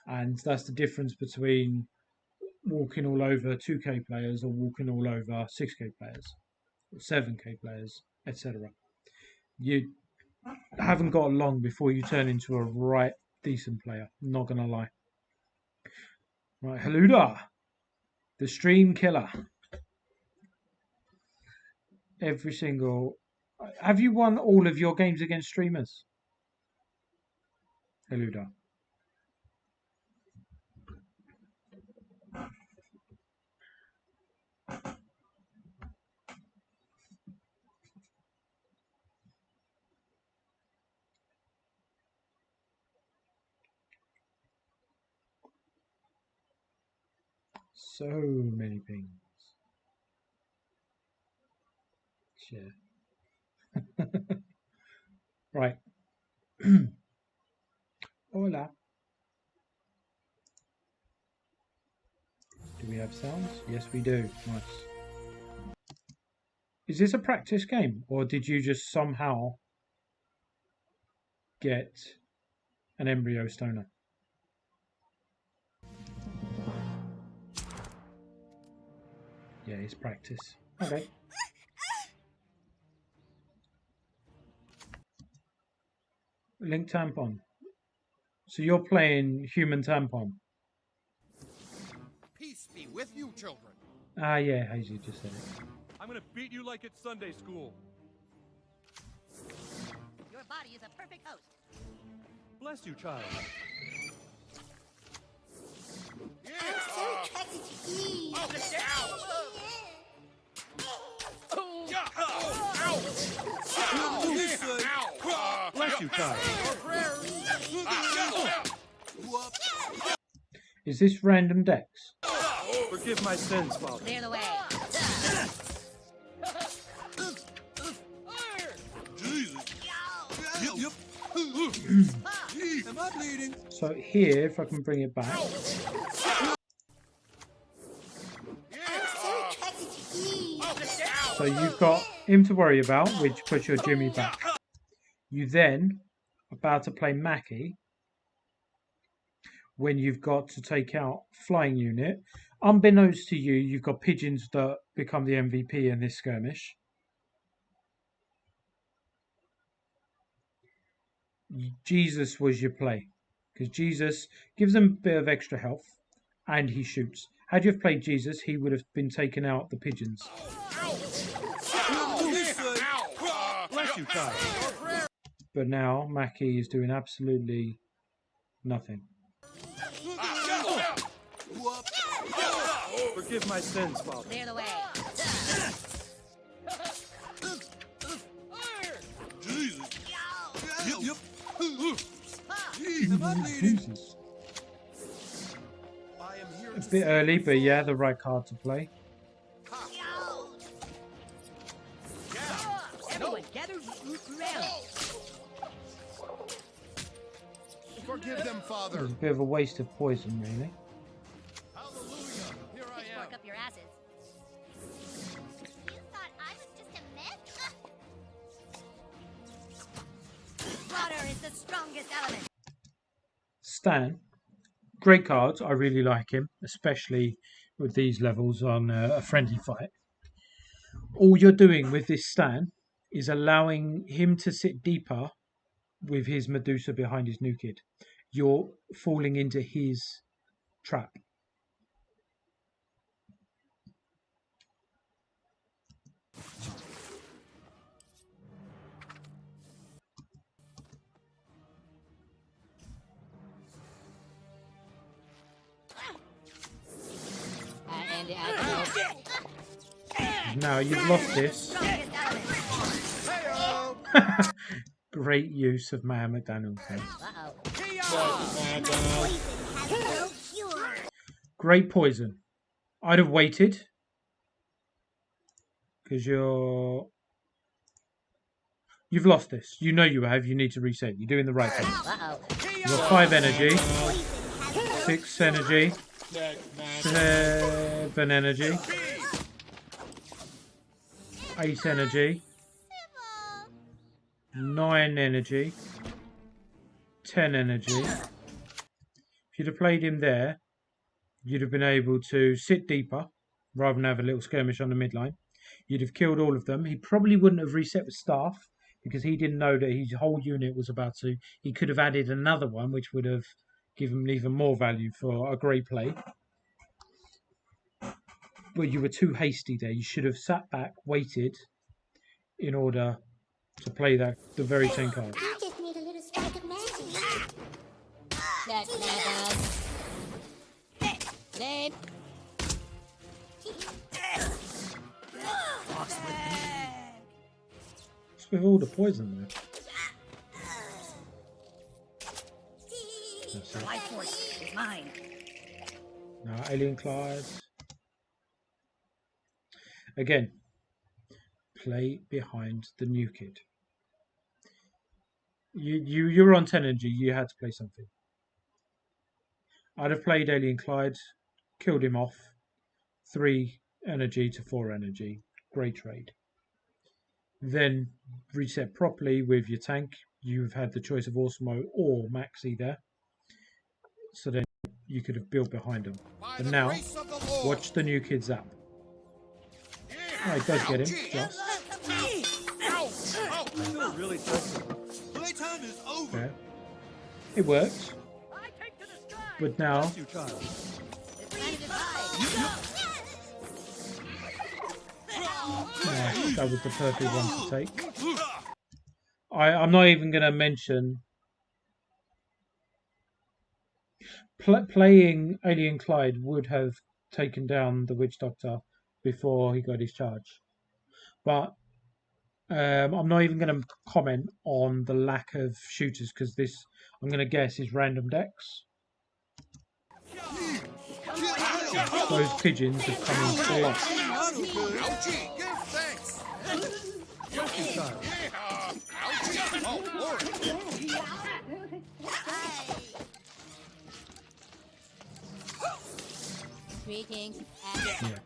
and that's the difference between walking all over 2K players or walking all over 6K players, or 7K players, etc. You haven't got long before you turn into a right decent player. Not gonna lie. Right, Haluda, the stream killer. Every single. Have you won all of your games against streamers? Haluda. So many pings. Share. Right. Hola. Do we have sounds? Yes, we do. Nice. Is this a practice game, or did you just somehow get an embryo stoner? Yeah, it's practice. Okay. Link tampon. So you're playing human tampon. Peace be with you, children. Ah, yeah, Hazy just said it. I'm gonna beat you like it's Sunday school. Your body is a perfect host. Bless you, child. I'm so attracted to you. Oh, get down! Bless you, child. Is this random Dex? Forgive my sins, Father. Clear the way. Am I bleeding? So here, if I can bring it back. I'm so attracted to you. So you've got him to worry about, which puts your Jimmy back. You then about to play Mackie when you've got to take out flying unit. Unbeknownst to you, you've got pigeons that become the MVP in this skirmish. Jesus was your play, because Jesus gives them a bit of extra health and he shoots. Had you have played Jesus, he would have been taking out the pigeons. Bless you, child. But now Mackie is doing absolutely nothing. Forgive my sins, Father. Clear the way. Am I bleeding? Jesus. A bit early, but yeah, the right card to play. Everyone gather around. Forgive them, It Father. was a bit of a waste of poison, really. Hallelujah. Here I am. Work up your asses. You thought I was just a myth? Water is the strongest element. Stan, great cards. I really like him, especially with these levels on a friendly fight. All you're doing with this Stan is allowing him to sit deeper with his Medusa behind his new kid. You're falling into his trap. Now you've lost this. Great use of Mohammed Danielson. Great poison. I'd have waited because you've lost this. You know you have. You need to reset. You're doing the right thing. You've got 5 energy, 6 energy, 7 energy, 8 energy, 9 energy, 10 energy. If you'd have played him there, you'd have been able to sit deeper rather than have a little skirmish on the midline. You'd have killed all of them. He probably wouldn't have reset with staff because he didn't know that his whole unit was about to. He could have added another one, which would have given him even more value for a great play. But you were too hasty there. You should have sat back, waited, in order to play the very same card. You just need a little spark of magic. What's with all the poison there? That's it. Life force is mine. Now, Alien Clyde. Again, play behind the new kid. You were on 10 energy. You had to play something. I'd have played Alien Clyde, killed him off. 3 energy to 4 energy. Great trade. Then reset properly with your tank. You've had the choice of Osmo or Maxi there. So then you could have built behind them. But now, watch the new kid zap. Oh, he does get him, just. Okay. It worked. But now... that was the perfect one to take. I'm not even going to mention... Playing Alien Clyde would have taken down the Witch Doctor before he got his charge. But I'm not even going to comment on the lack of shooters because this, I'm going to guess, is random decks. Those pigeons have come in flush. Greetings. Yeah.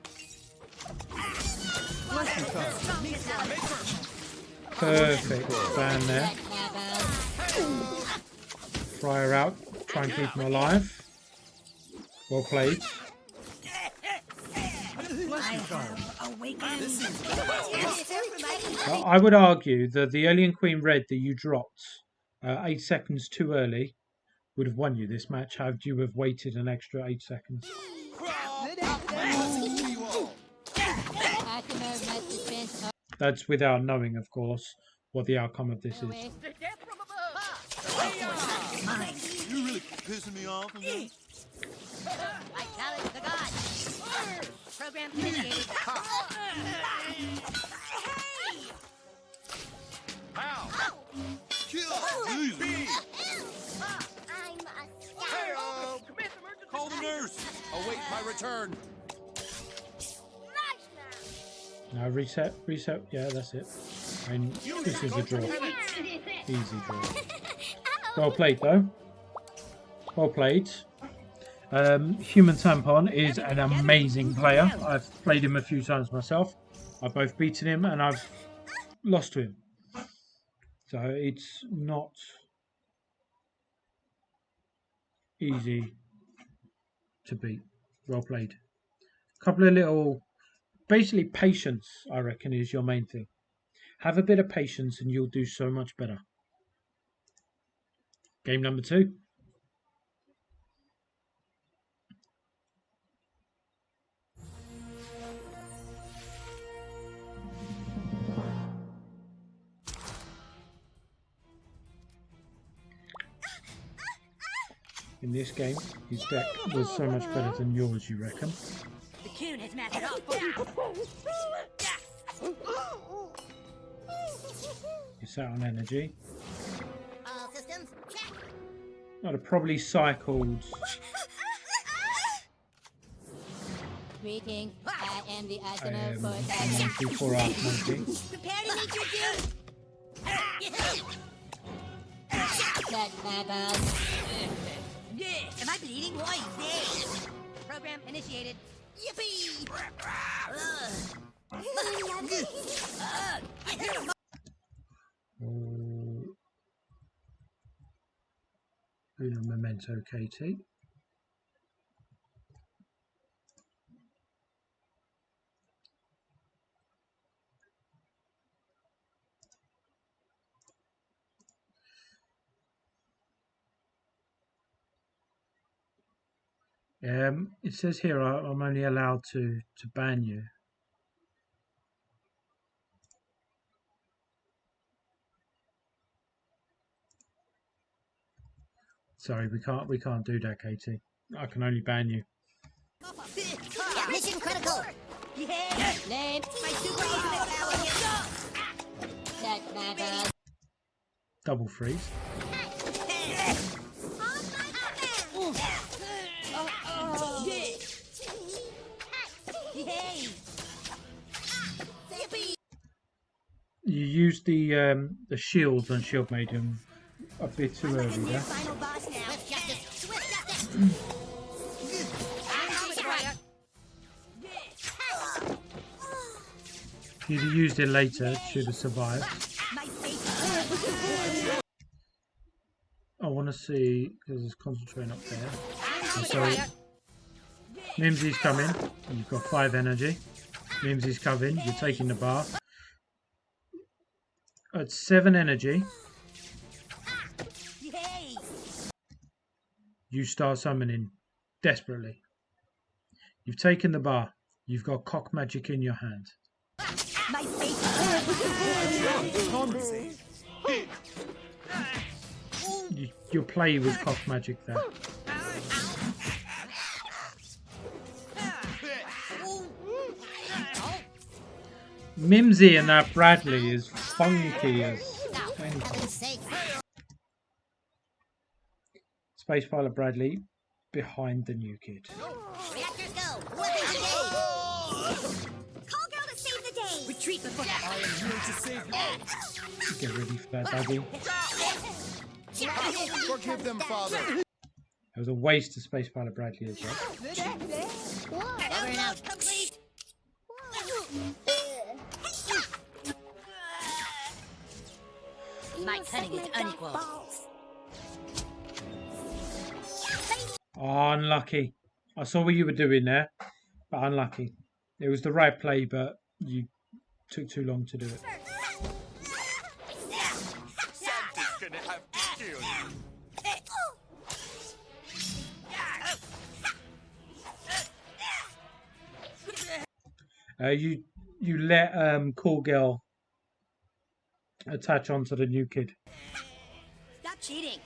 Perfect stand there. Fry her out. Try and keep him alive. Well played. I would argue that the Alien Queen Red that you dropped 8 seconds too early would have won you this match had you have waited an extra 8 seconds. That's without knowing, of course, what the outcome of this is. You're really pissing me off. I challenge the gods. Program initiated. Ow! Kill! I'm a scout. Call the nurse! Await my my return. Now reset. Yeah, that's it. And this is a draw. Easy draw. Well played, though. Well played. Human Tampon is an amazing player. I've played him a few times myself. I've both beaten him and I've lost to him. So it's not easy to beat. Well played. A couple of little... Basically, patience, I reckon, is your main thing. Have a bit of patience and you'll do so much better. Game number 2. In this game, his deck was so much better than yours, you reckon? The coon has mastered all You sat on energy. All systems check. I'd have probably cycled. Greetings, I am the Arsenal for Monkey for our monkey. Prepare to meet your doom. that bad. Am I bleeding? Why is this? Program initiated. Yippee! Uno Memento KT. It says here I'm only allowed to ban you. Sorry, we can't do that, Katie. I can only ban you. Mission critical. Yeah. Name. My super ultimate power. That bad. Double freeze. You used the shields on Shield Maiden a bit too early there. If you'd have used it later, it should have survived. I want to see, because there's concentrating up there. So, Mimsy's coming. You've got 5 energy. Mimsy's coming. You're taking the bar. At 7 energy, you start summoning desperately. You've taken the bar. You've got cock magic in your hand. Your play was cock magic there. Mimsy and that Bradley is funky as anything. Space Pilot Bradley behind the new kid. Reactors go. Weapons engaged. Call girl to save the day. Retreat before I am here to save you. Get ready for that, Dougie. Forgive them, Father. It was a waste of Space Pilot Bradley as well. Overload complete. My cunning is unequal. Oh, unlucky. I saw what you were doing there, but unlucky. It was the right play, but you took too long to do it. Santa's gonna have to kill you. You let Cool Girl attach onto the new kid. Stop cheating.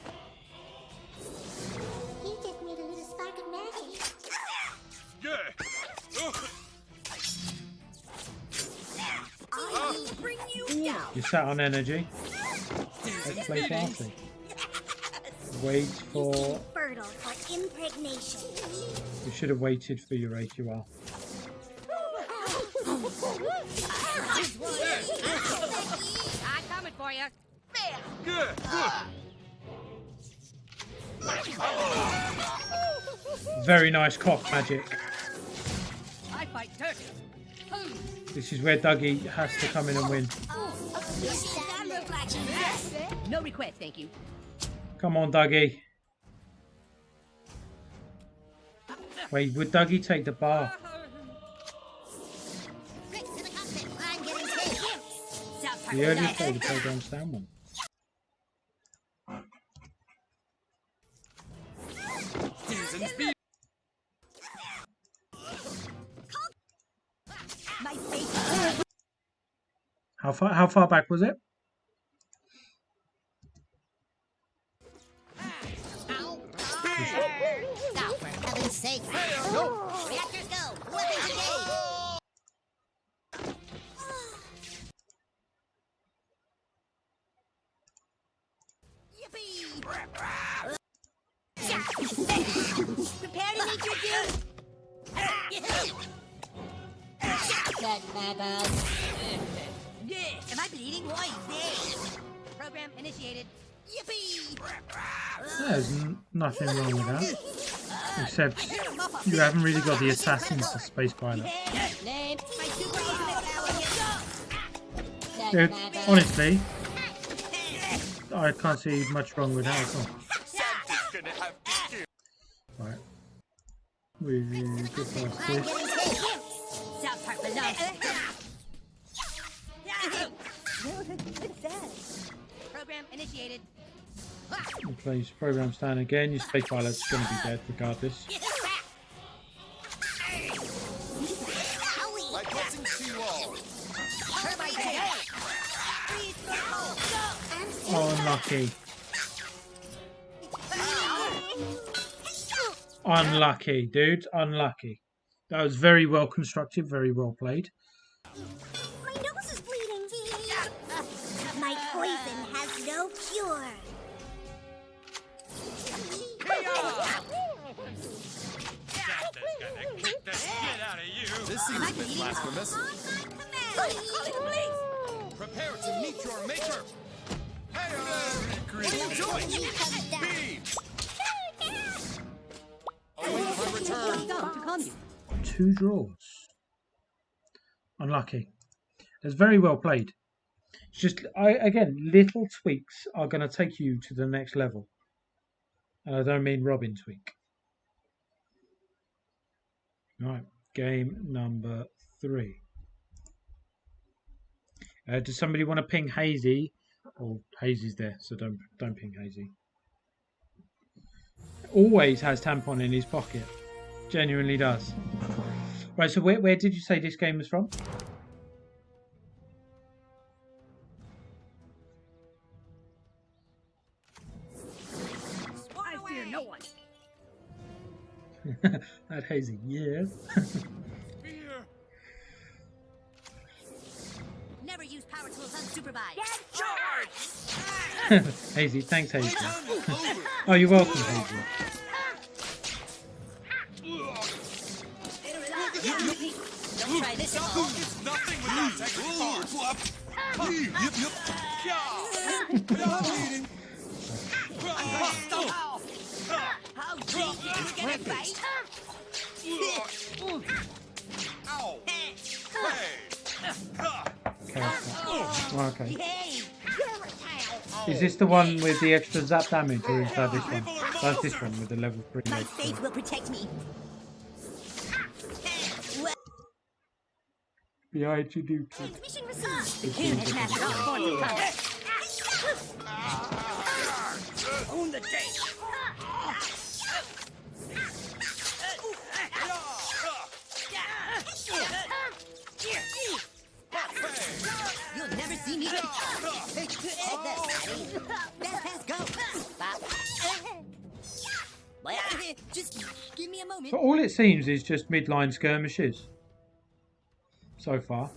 You just made a little spark of magic. I will bring you down. You sat on energy. Let's play party. Wait for Fertile for impregnation. You should have waited for your AQR. I'm coming for you. Good. Very nice cock magic. I fight turkey. This is where Dougie has to come in and win. No request, thank you. Come on, Dougie. Wait, would Dougie take the bar? The earliest play the program's down one. Seasons be. How far back was it? Now, for heaven's sake. Reactors go. Weapons engage. Yippee! Prepare to meet your doom. Am I bleeding? Why? Program initiated. Yippee! There's nothing wrong with that. Except you haven't really got the assassins to space pilot. Dude, honestly, I can't see much wrong with that at all. Right. We get past this. South Park belongs. Program initiated. You place program stand again. Your space pilot's going to be dead regardless. Like what's seawall. Oh, unlucky. Unlucky, dude. Unlucky. That was very well constructed, very well played. My nose is bleeding. My poison has no cure. This seems a bit blasphemous. Prepare to meet your maker. What are you doing? Beam! Await my return. 2 draws. Unlucky. It's very well played. It's just, again, little tweaks are going to take you to the next level. And I don't mean Robin tweak. Right, game number 3. Does somebody want to ping Hazy? Oh, Hazy's there, so don't ping Hazy. Always has tampon in his pocket. Genuinely does. Right, so where did you say this game was from? I fear no one. That Hazy, yes. Never use power tools unsupervised. Hazy, thanks Hazy. Oh, you're welcome, Hazy. Don't try this at home. It's nothing without taking How deep did you get it right? Ow! Okay. Is this the one with the extra zap damage, or is that this one? That's this one with the level 3. My faith will protect me. Behind you, do. Mission received. The king has mastered all forms of combat. Own the day. You'll never see me. Let's go. Just give me a moment. So all it seems is just midline skirmishes. So far.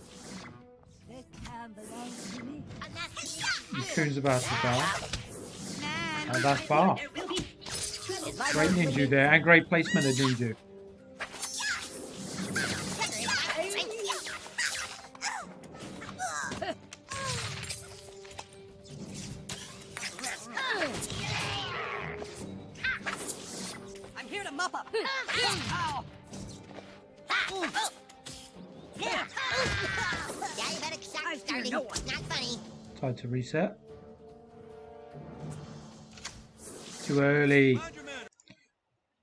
Coon's about to die. Oh, that's Bar. Great ninja there, and great placement of ninja. I'm here to mop up. Yeah, you better start starting. Not funny. Time to reset. Too early.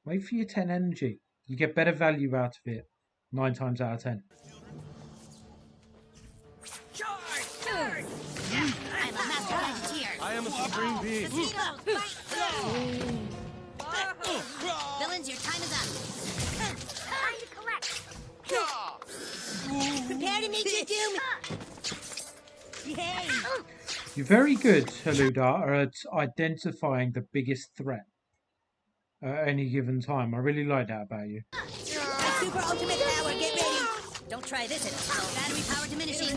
Wait for your 10 energy. You get better value out of it 9 times out of 10. I'm a master gadgeteer. I am a supreme being. Villains, your time is up. Time to collect. Prepare to meet your doom. Yay! You're very good, Haluda, at identifying the biggest threat at any given time. I really like that about you. Super ultimate power, get ready. Don't try this at all. Battery power diminishing.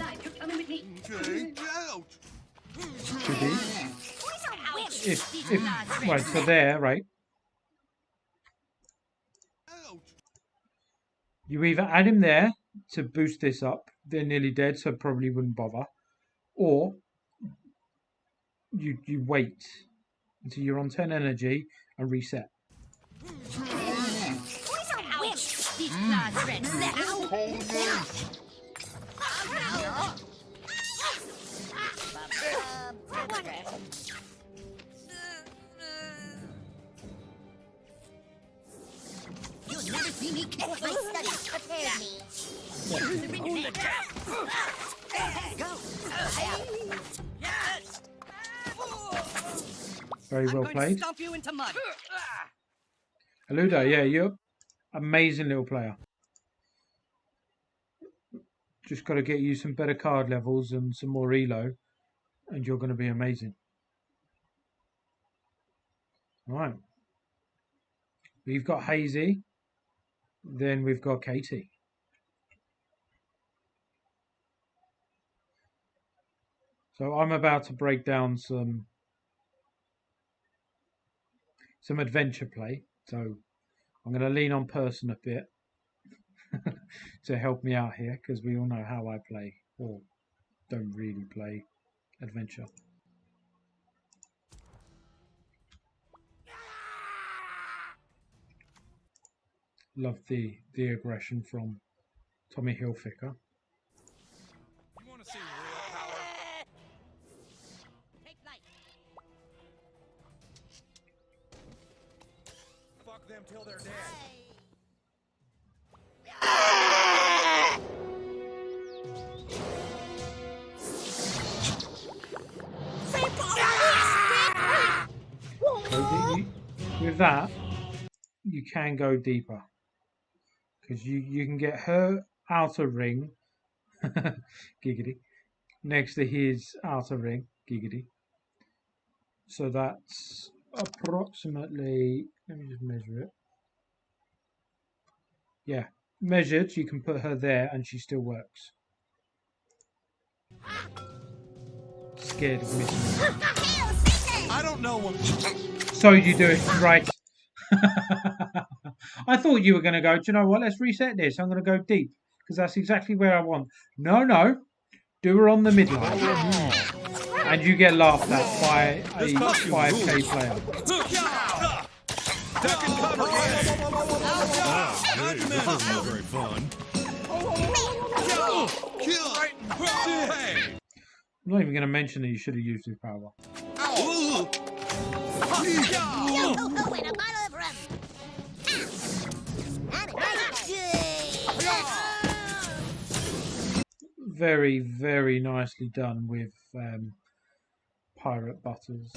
Right, so there, right. You either add him there to boost this up, they're nearly dead, so probably wouldn't bother. Or you wait until you're on 10 energy and reset. You'll never see me catch my studies prepared me. Very well played. Stomp you into mud. Haluda, yeah, you're amazing little player. Just got to get you some better card levels and some more elo, and you're going to be amazing. All right. We've got Hazy, then we've got Katie. So I'm about to break down some adventure play. So I'm going to lean on person a bit to help me out here, because we all know how I play, or don't really play adventure. Love the aggression from Tommy Hilfiger. You want to see real power? Take flight. Fuck them till they're dead. So with that, you can go deeper, because you can get her outer ring, giggity, next to his outer ring, giggity. So that's approximately, let me just measure it. Yeah, measured, you can put her there and she still works. Scared of missing it. I don't know what. So you do it right. I thought you were going to go, do you know what, let's reset this. I'm going to go deep, because that's exactly where I want. No. Do her on the middle. And you get laughed at by a 5k player. This is not very fun. I'm not even going to mention that you should have used his power. And a bottle of rum. Very, very nicely done with Pirate Butters.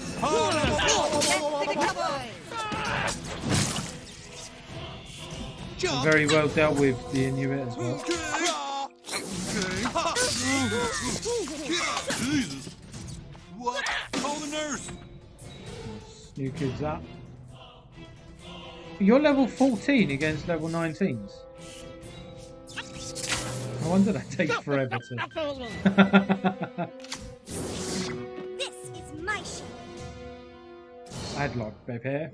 And very well dealt with the Inuit as well. Jesus. What? Call the nurse. New kids up. You're level 14 against level 19s. No wonder that takes forever to. This is my ship. Padlock, baby.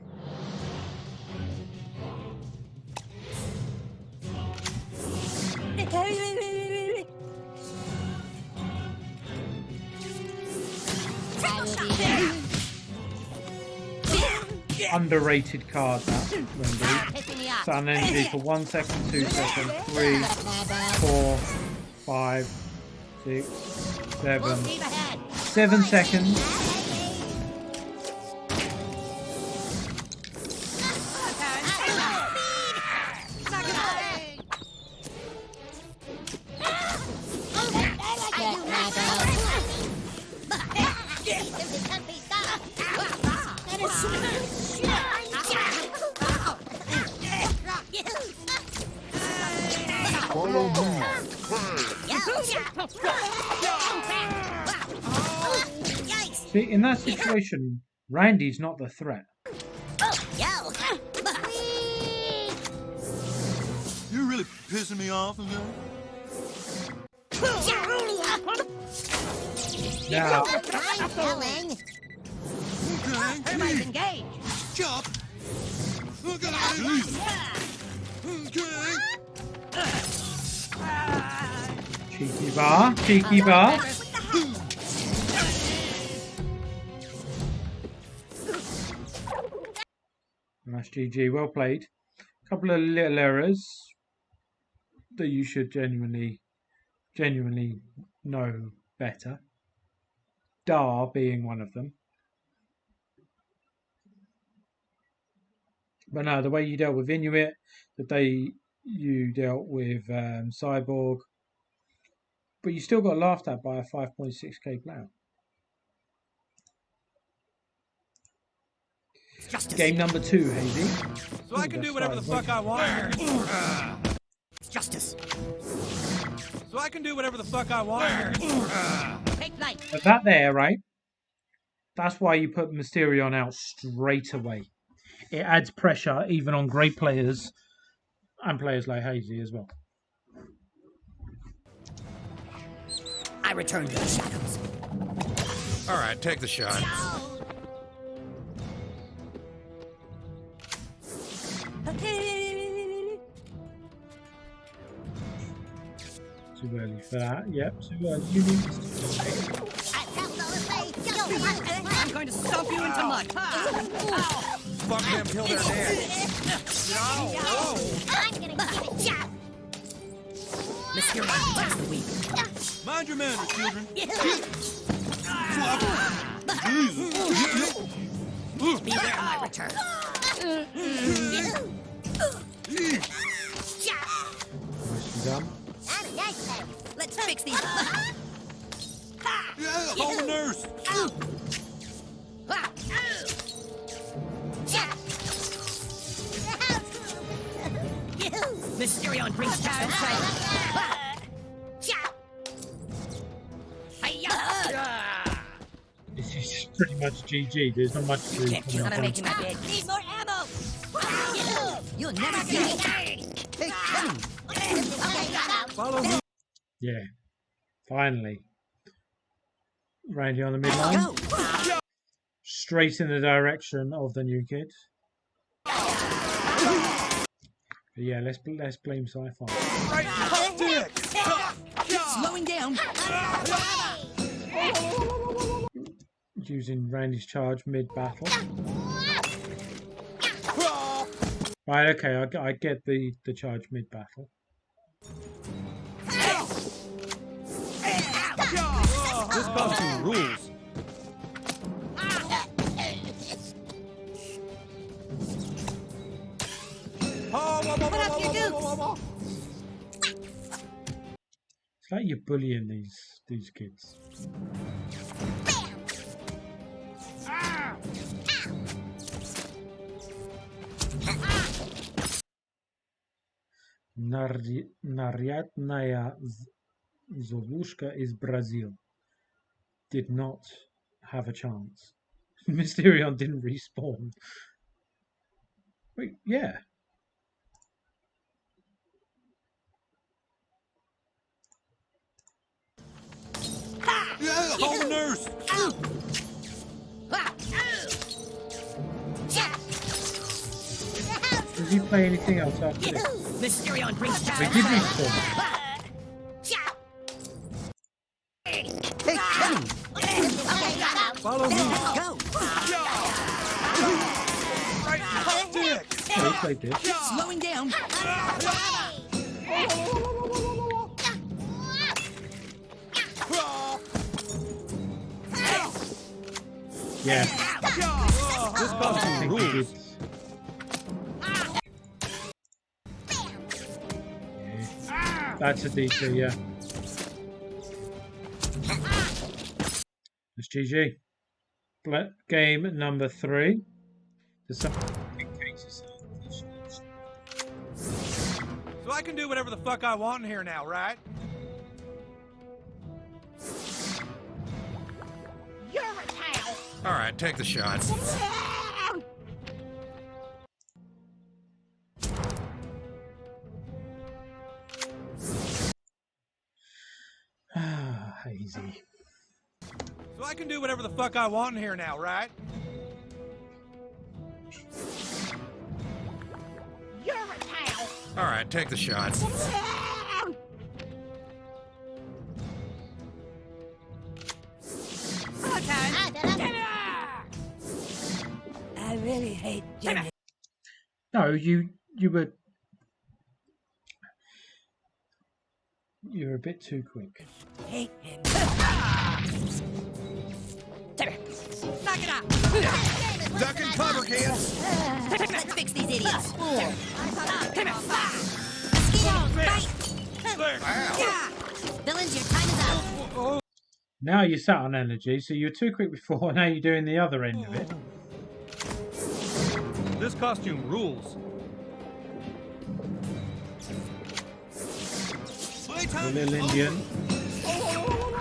Underrated card that, Wendy. Sun energy for 1 second, 2 seconds, 3, 4, 5, 6, 7. 7 seconds. See, in that situation, Randy's not the threat. You're really pissing me off again. Now, Everybody's engaged. Chop. Okay. cheeky bar, cheeky bar. Nice GG, well played. A couple of little errors that you should genuinely know better. Dar being one of them. But no, the way you dealt with Inuit, the day you dealt with Cyborg, but you still got laughed at by a 5.6k player. Justice. Game number 2, Hazy. So I can do whatever the fuck I want. Justice. So I can do whatever the fuck I want. Take light. But that there, right? That's why you put Mysterion out straight away. It adds pressure even on great players and players like Hazy as well. I return to the shadows. All right, take the shot. Too early for that. Yep, too early. You need to I'm going to stomp you into mud. Fuck them till they're dead. I'm gonna give it shot. Mysterion protects the weak. Mind your manners, children. Be there when I return. nicely done. Let's fix these. Yeah, hold the nurse. Mysterion brings down This is pretty much GG. There's not much to do. Gotta make him big. Need more ammo. You'll never see me. Follow me. Yeah. Finally. Randy on the midline. Straight in the direction of the new kid. But yeah, let's blame Sci-Fi. Slowing down. Using Randy's charge mid-battle. Right, okay, I get the charge mid-battle. This costume rules. It's like you're bullying these kids. Nariadnaya Zolushka is Brazil. Did not have a chance. Mysterion didn't respawn. Wait, yeah. Yeah, hold the nurse. Did you play anything else after this? Mysterion brings down. We did respawn. Follow me. Let's go. Right dick. Like this. Slowing down. Yeah. This costume rules. That's a D2, yeah. That's GG. Game number 3. So I can do whatever the fuck I want in here now, right? You're a tail. All right, take the shots. Hazy. So I can do whatever the fuck I want in here now, right? You're a tail. All right, take the shots. I really hate Jimmy. No, you were a bit too quick. Hate him. Knock it out. Duck and cover, kids. Let's fix these idiots. Villains, your time is up. Now you sat on energy, so you were too quick before. Now you're doing the other end of it. This costume rules. The little Indian.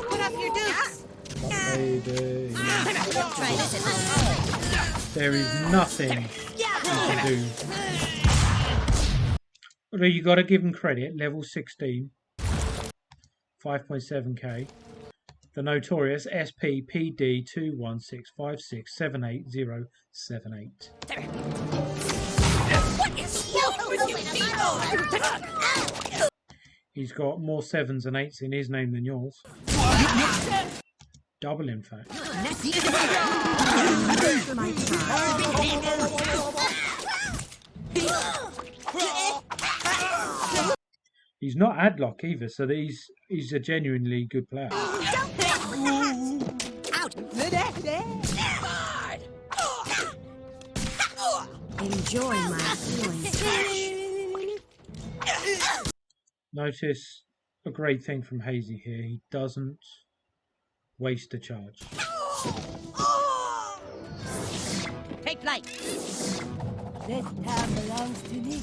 Put up your dukes. Baby. Try this at home. There is nothing you can do. Although you got to give them credit. Level 16, 5.7k. The notorious SPPD 21656788078. What is wrong with you people? He's got more 7s and 8s in his name than yours. Double, in fact. He's not Adlock either, so he's a genuinely good player. Out. Enjoy my feelings. Notice a great thing from Hazy here. He doesn't waste a charge. Take flight. This town belongs to me.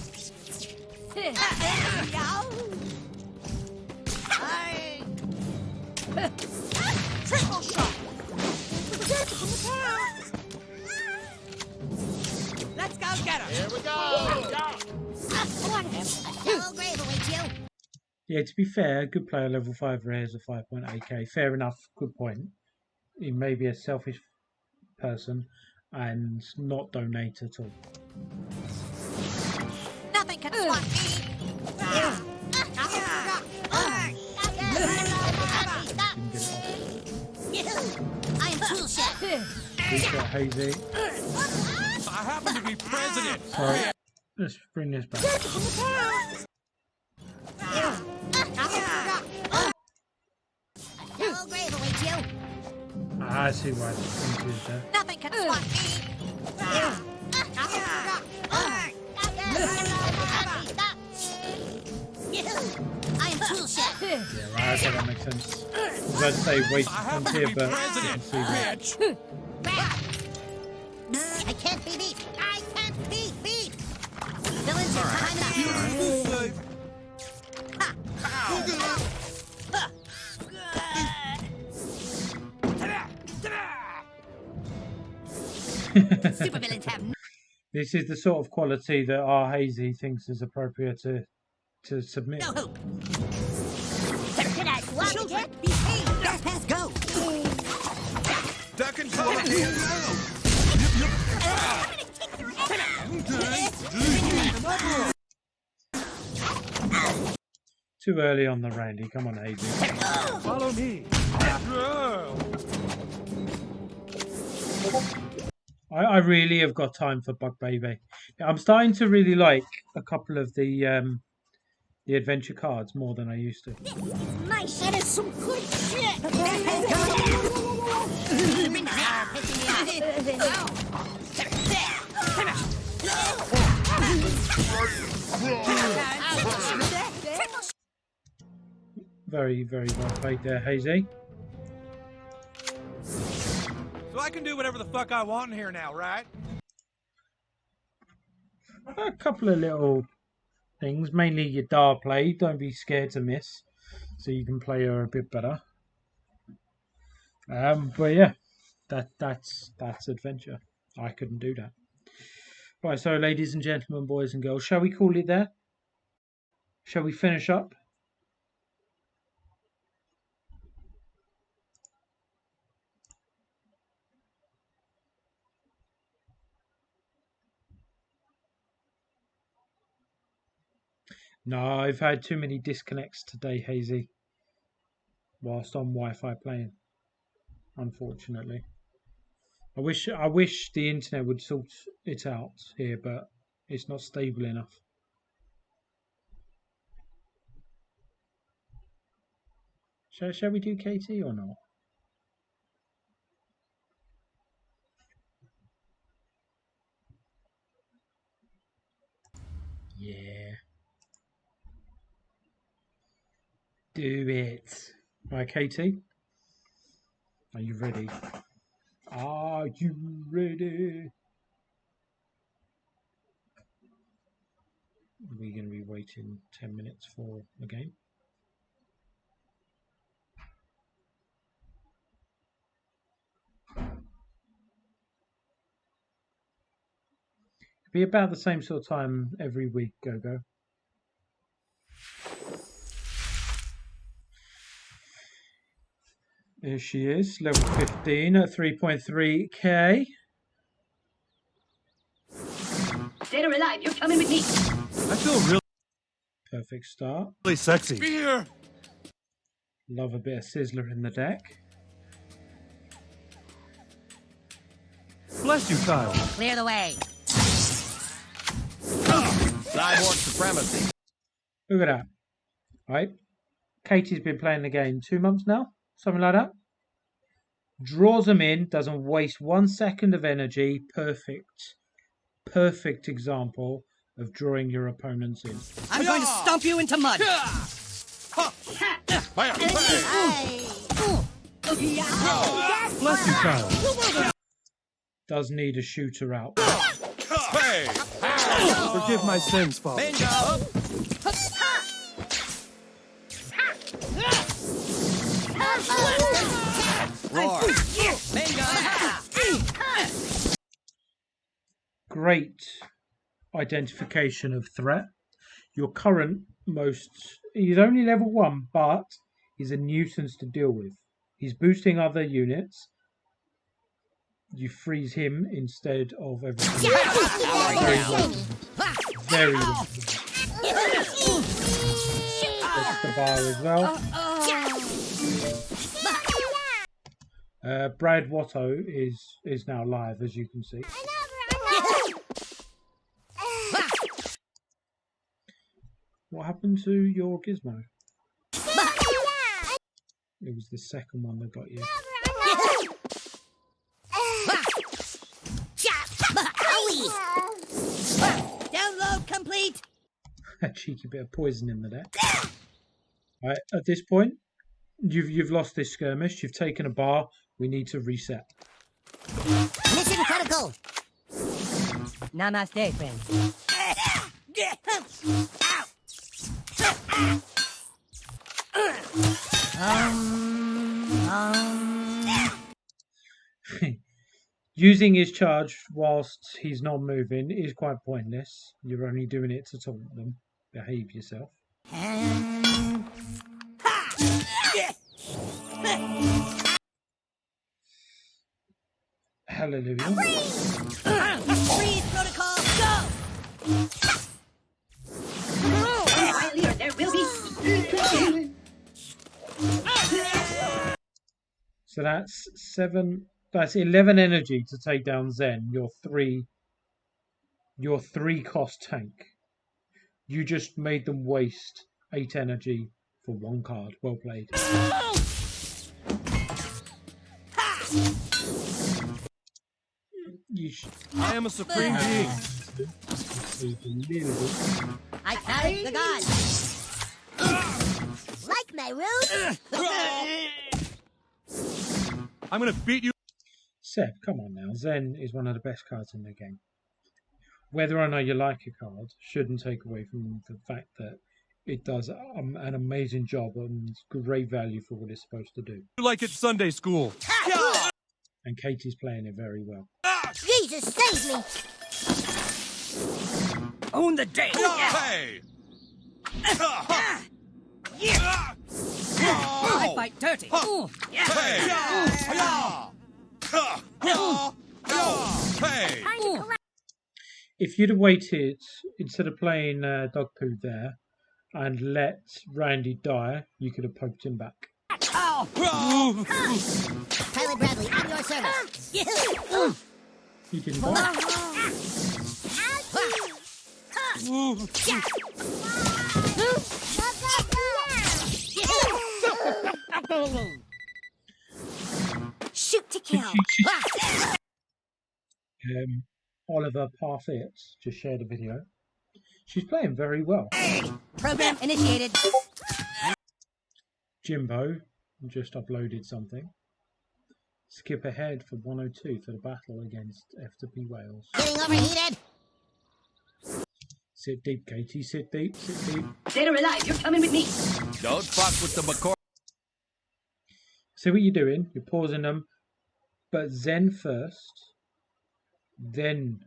Triple shot. Let's go get him. Here we go. A shallow grave awaits you. Yeah, to be fair, good player, level 5 rares of 5.8k. Fair enough, good point. He may be a selfish person and not donate at all. Nothing can swat me. I am tool shed. We've got Hazy. I happen to be president. Sorry, let's bring this back. Shallow grave awaits you. I see why the thing is there. Nothing can swat me. I am tool shed. Yeah, right, I think that makes sense. I was about to say waste I happen comes to here, be but I president, can see why. I can't be beat. I can't be beat. Villains are time Super villains have. This is the sort of quality that our Hazy thinks is appropriate to submit. No hope. Children, behave. Fast pass, go. Duck and cover, kids. Too early on the Randy. Come on, Hazy. Follow me. I really have got time for Bug Baby. I'm starting to really like a couple of the adventure cards more than I used to. My shit is some good shit. Very, very well played there, Hazy. So I can do whatever the fuck I want in here now, right? A couple of little things, mainly your Dar play. Don't be scared to miss, so you can play her a bit better. But yeah, that's adventure. I couldn't do that. Right, so ladies and gentlemen, boys and girls, shall we call it there? Shall we finish up? No, I've had too many disconnects today, Hazy, whilst on Wi-Fi playing. Unfortunately, I wish the internet would sort it out here, but it's not stable enough. Shall we do KT or not? Yeah. Do it. Right, KT. Are you ready? Are you ready? We're going to be waiting 10 minutes for the game. It'll be about the same sort of time every week, Go. Here she is, level 15 at 3.3k. Dead or alive, you're coming with me. I feel really Perfect start. Sexy. Be here. Love a bit of Sizzler in the deck. Bless you, child. Clear the way. Cyborg supremacy. Look at that. Right. Katie's been playing the game 2 months now. Something like that. Draws them in. Doesn't waste 1 second of energy. Perfect example of drawing your opponents in. I'm going to stomp you into mud. Bless you, child. Does need a shooter out. Hey. Forgive my sins, Father. Roar. Great identification of threat. Your current he's only level 1, but he's a nuisance to deal with. He's boosting other units. You freeze him instead of everything. Very well. That's the bar as well. Brad Watto is now live, as you can see. What happened to your gizmo? It was the second one that got you. Download complete. A cheeky bit of poison in the deck. Right, at this point, you've lost this skirmish. You've taken a bar. We need to reset. Mission critical. Namaste, friends. Using his charge whilst he's not moving is quite pointless. You're only doing it to taunt them. Behave yourself. Hallelujah. Freeze protocol, go! There will be. So that's 7 That's 11 energy to take down Zen, your three cost tank. You just made them waste 8 energy for one card. Well played. I am a supreme being. I carry the gods. Like my root? I'm gonna beat you. Seb, come on now. Zen is one of the best cards in the game. Whether or not you like a card shouldn't take away from the fact that it does an amazing job and great value for what it's supposed to do. Like it's Sunday school. And Katie's playing it very well. Jesus, save me! Own the day. Hey! I fight dirty. Hey! If you'd have waited, instead of playing Dog Poo there, and let Randy die, you could have poked him back. Pilot Bradley, at your service. You didn't die. Shoot to kill. Oliver Parfit just shared a video. She's playing very well. Program initiated. Jimbo just uploaded something. Skip ahead for 102 for the battle against FWP Wales. Getting overheated. Sit deep, Katie. Sit deep. Sit deep. Dead or alive, you're coming with me. Don't fuck with the McCoy. See what you're doing? You're pausing them. But Zen first. Then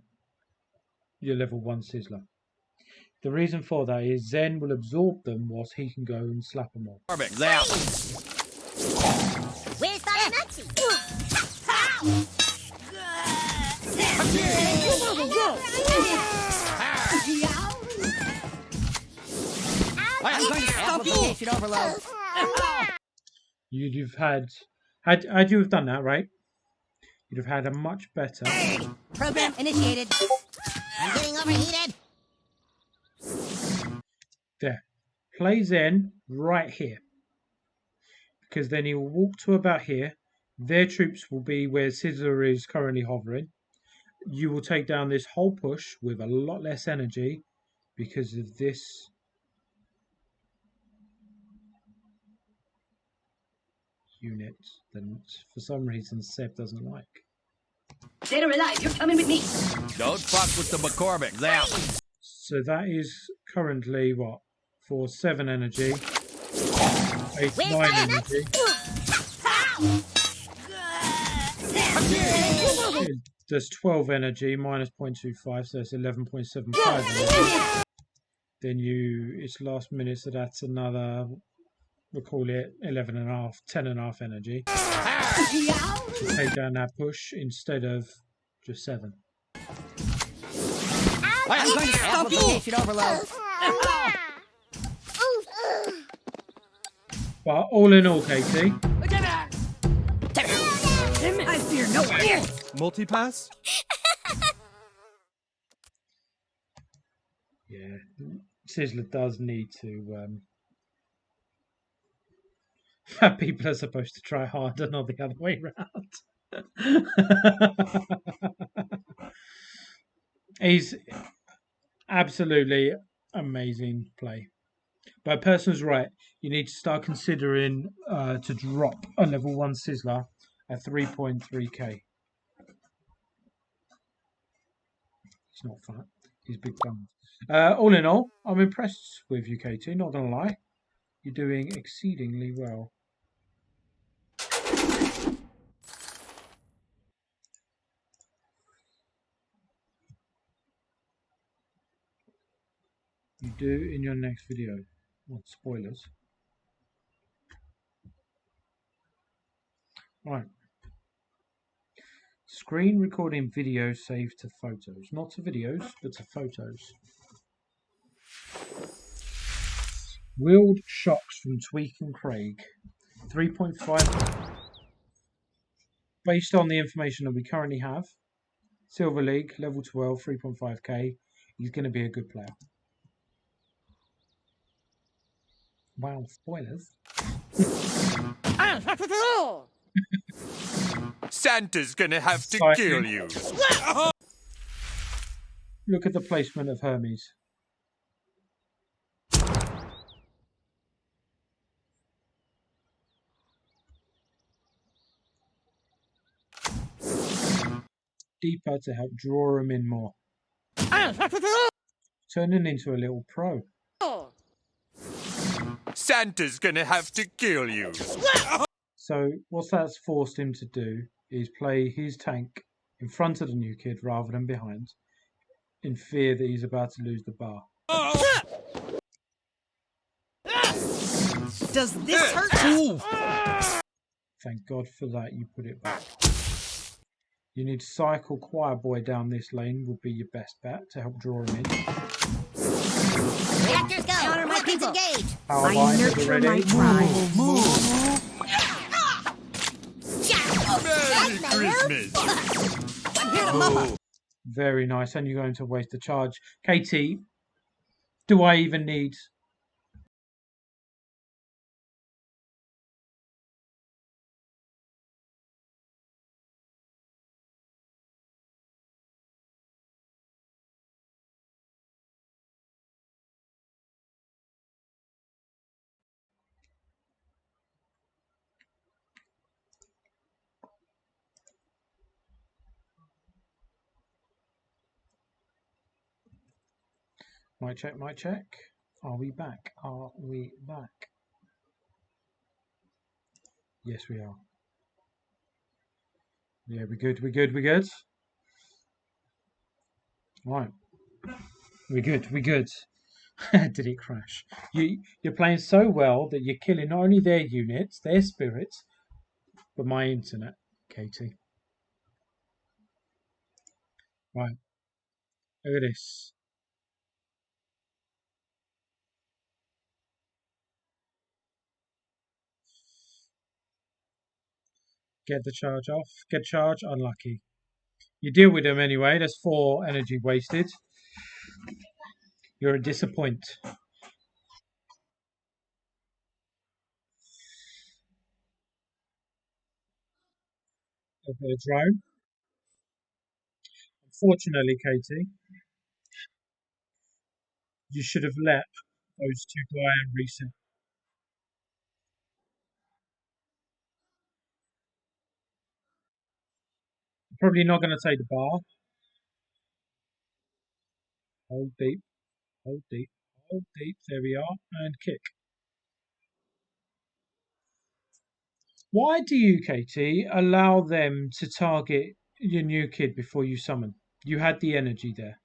your level 1 Sizzler. The reason for that is Zen will absorb them whilst he can go and slap them off. Where's the Nazi? I'm going to stop you. Overload. You'd have had you have done that, right? You'd have had a much better. Program initiated. I'm getting overheated. There. Play Zen right here. Because then he will walk to about here. Their troops will be where Sizzler is currently hovering. You will take down this whole push with a lot less energy because of this unit that for some reason Seb doesn't like. Dead or alive, you're coming with me. Don't fuck with the McCormick. Zap. So that is currently what? For 7 energy. 8, 9 energy. There's 12 energy minus 0.25, so it's 11.75 energy. Then it's last minute, so that's another, we'll call it 11.5, 10.5 energy. To take down that push instead of just 7. I'm going to stop you. Overload. But all in all, Katie. I fear no one. Multipass? Yeah, Sizzler does need to. People are supposed to try harder, not the other way around. He's absolutely amazing play. But person's right. You need to start considering to drop a level 1 Sizzler at 3.3k. It's not fat. He's big bummed. All in all, I'm impressed with you, Katie. Not gonna lie, you're doing exceedingly well. You do in your next video. Well, spoilers. Right. Screen recording video saved to photos. Not to videos, but to photos. Wheeled shocks from Tweak and Craig. 3.5. based on the information that we currently have, Silver League, level 12, 3.5k, he's going to be a good player. Wow, spoilers. Santa's gonna have to kill you. Look at the placement of Hermes. Deeper to help draw him in more. Turning into a little pro. Santa's gonna have to kill you. So what that's forced him to do is play his tank in front of the new kid rather than behind, in fear that he's about to lose the bar. Does this hurt? Thank God for that, you put it back. You need to cycle Choir Boy down this lane would be your best bet to help draw him in. Reactors go! Counter my people! Engage! I nurture my pride. Merry Christmas! I'm here to mop up! Very nice, and you're going to waste a charge. KT, do I even need... Mic check, mic check. Are we back? Are we back? Yes, we are. Yeah, we're good, we're good, we're good. Right. We're good, we're good. Did it crash? You're playing so well that you're killing not only their units, their spirits, but my internet, Katie. Right. Look at this. Get the charge off. Get charge. Unlucky. You deal with them anyway. That's 4 energy wasted. You're a disappoint. Of a drone. Unfortunately, Katie, you should have let those 2 die and reset. Probably not going to take the bar. Hold deep. Hold deep. Hold deep. There we are. And kick. Why do you, Katie, allow them to target your new kid before you summon? You had the energy there.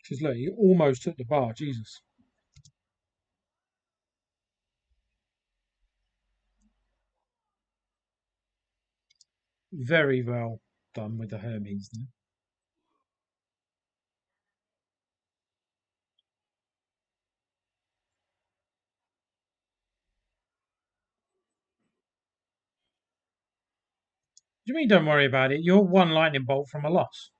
Because look, you almost took the bar. Jesus. Very well done with the Hermes there. What do you mean don't worry about it? You're 1 lightning bolt from a loss.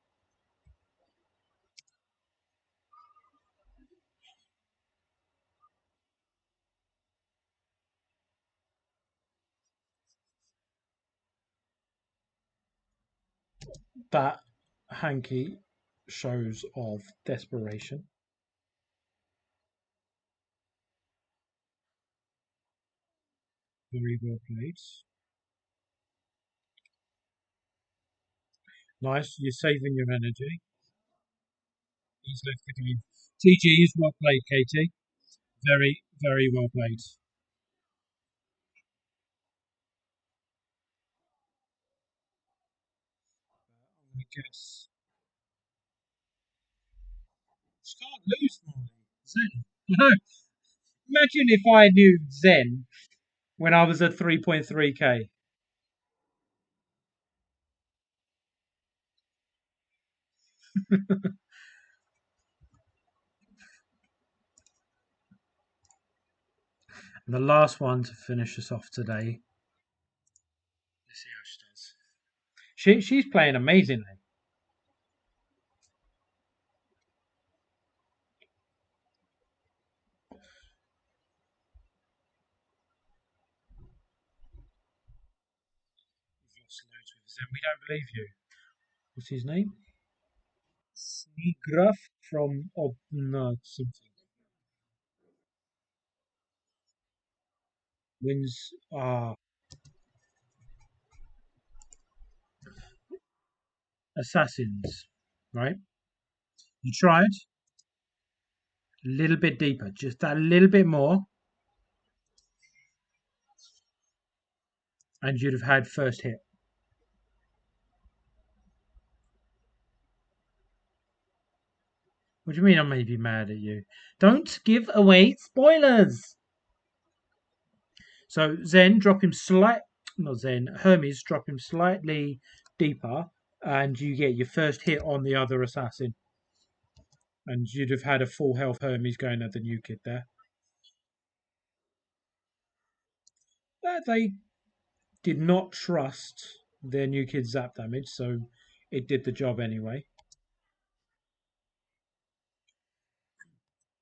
That hanky shows of desperation. Very well played. Nice, you're saving your energy. He's left the game. TG is well played, Katie. Very, very well played. I'm going to guess. She can't lose, Molly. Zen. Imagine if I knew Zen when I was at 3.3k. And the last one to finish us off today. Let's see how she does. She's playing amazingly. We don't believe you. What's his name? Sneegraf from no, something. Wins. Assassins. Right? You tried a little bit deeper, just that little bit more, and you'd have had first hit. What do you mean I may be mad at you? Don't give away spoilers! So Zen, drop him not Zen, Hermes, drop him slightly deeper, and you get your first hit on the other assassin. And you'd have had a full health Hermes going at the new kid there. They did not trust their new kid's zap damage, so it did the job anyway.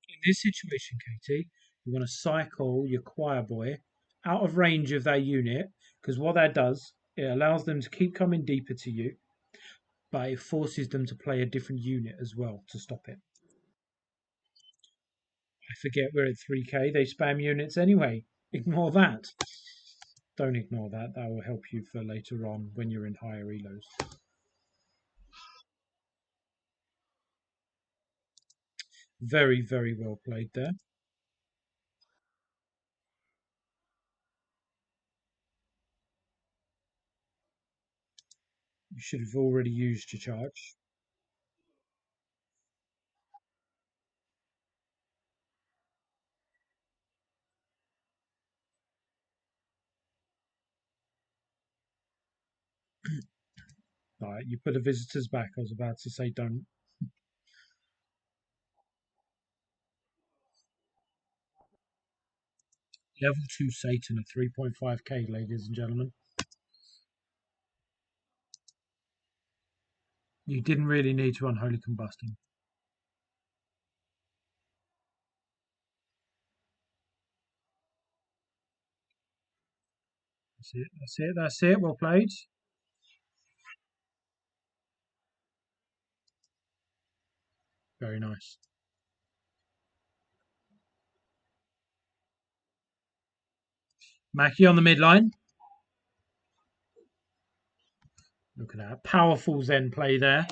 In this situation, Katie, you want to cycle your choir boy out of range of that unit, because what that does, it allows them to keep coming deeper to you, but it forces them to play a different unit as well to stop it. I forget we're at 3k, they spam units anyway. Ignore that. Don't ignore that, that will help you for later on when you're in higher elos. Very, very well played there. You should have already used your charge. Right, you put the visitors back. I was about to say don't. Level 2 Satan at 3.5k, ladies and gentlemen. You didn't really need to unholy combust him. That's it, that's it, that's it. Well played. Very nice. Mackie on the midline. Look at that. Powerful Zen play there.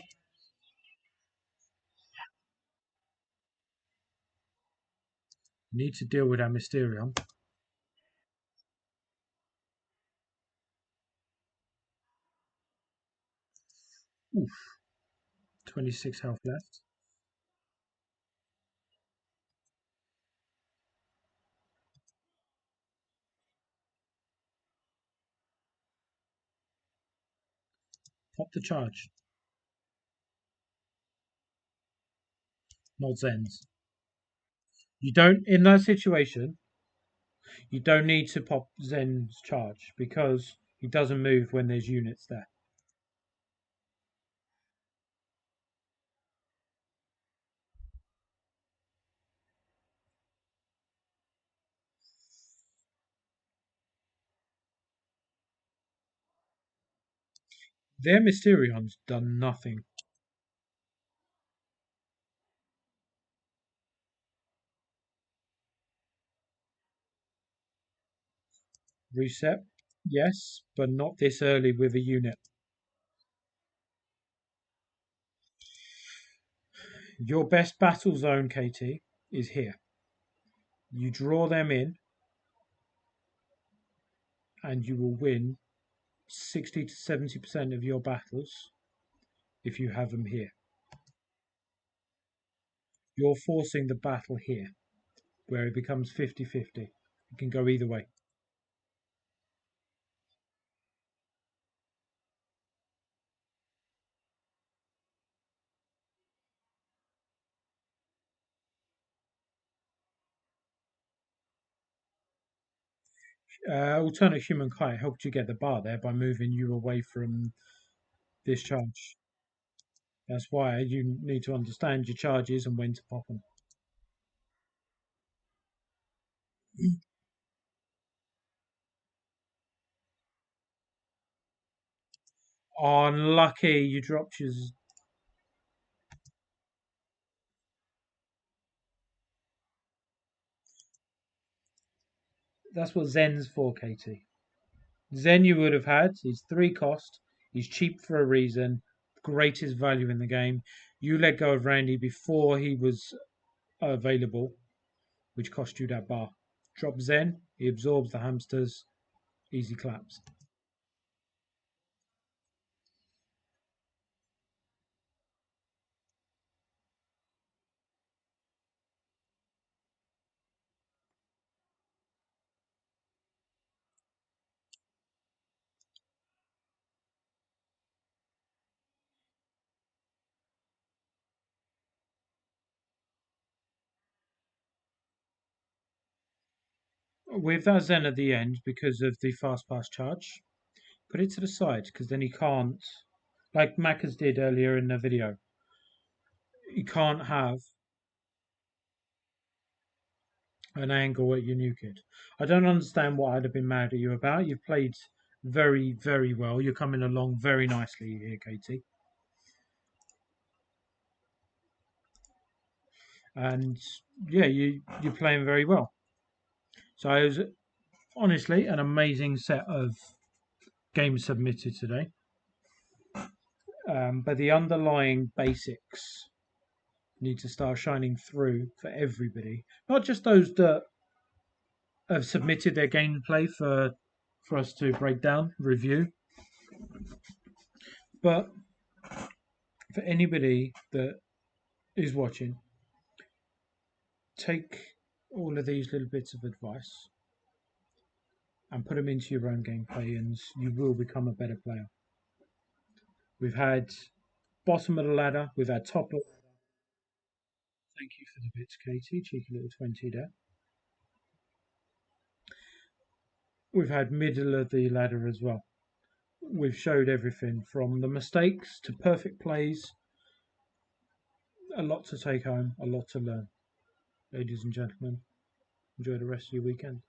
Need to deal with that Mysterion. Oof. 26 health left. Pop the charge. Not Zen's. You don't, in that situation, you don't need to pop Zen's charge because he doesn't move when there's units there. Their Mysterion's done nothing. Reset, yes, but not this early with a unit. Your best battle zone, KT, is here. You draw them in, and you will win 60 to 70% of your battles if you have them here. You're forcing the battle here, where it becomes 50-50. It can go either way. Alternate human kite helped you get the bar there by moving you away from this charge. That's why you need to understand your charges and when to pop them. Unlucky, you dropped your. That's what Zen's for, Katie. Zen you would have had. He's 3 cost. He's cheap for a reason. Greatest value in the game. You let go of Randy before he was available, which cost you that bar. Drop Zen. He absorbs the hamsters. Easy claps. With that Zen at the end, because of the fast pass charge, put it to the side, because then he can't, like Macca's did earlier in the video, he can't have an angle at your new kid. I don't understand what I'd have been mad at you about. You've played very, very well. You're coming along very nicely here, Katie. And yeah, you're playing very well. So it was honestly an amazing set of games submitted today. But the underlying basics need to start shining through for everybody, not just those that have submitted their gameplay for us to break down, review, but for anybody that is watching, take all of these little bits of advice and put them into your own gameplay, and you will become a better player. We've had bottom of the ladder, we've had top of the ladder. Thank you for the bits, Katie. Cheeky little 20 there. We've had middle of the ladder as well. We've showed everything from the mistakes to perfect plays. A lot to take home, a lot to learn. Ladies and gentlemen, enjoy the rest of your weekend.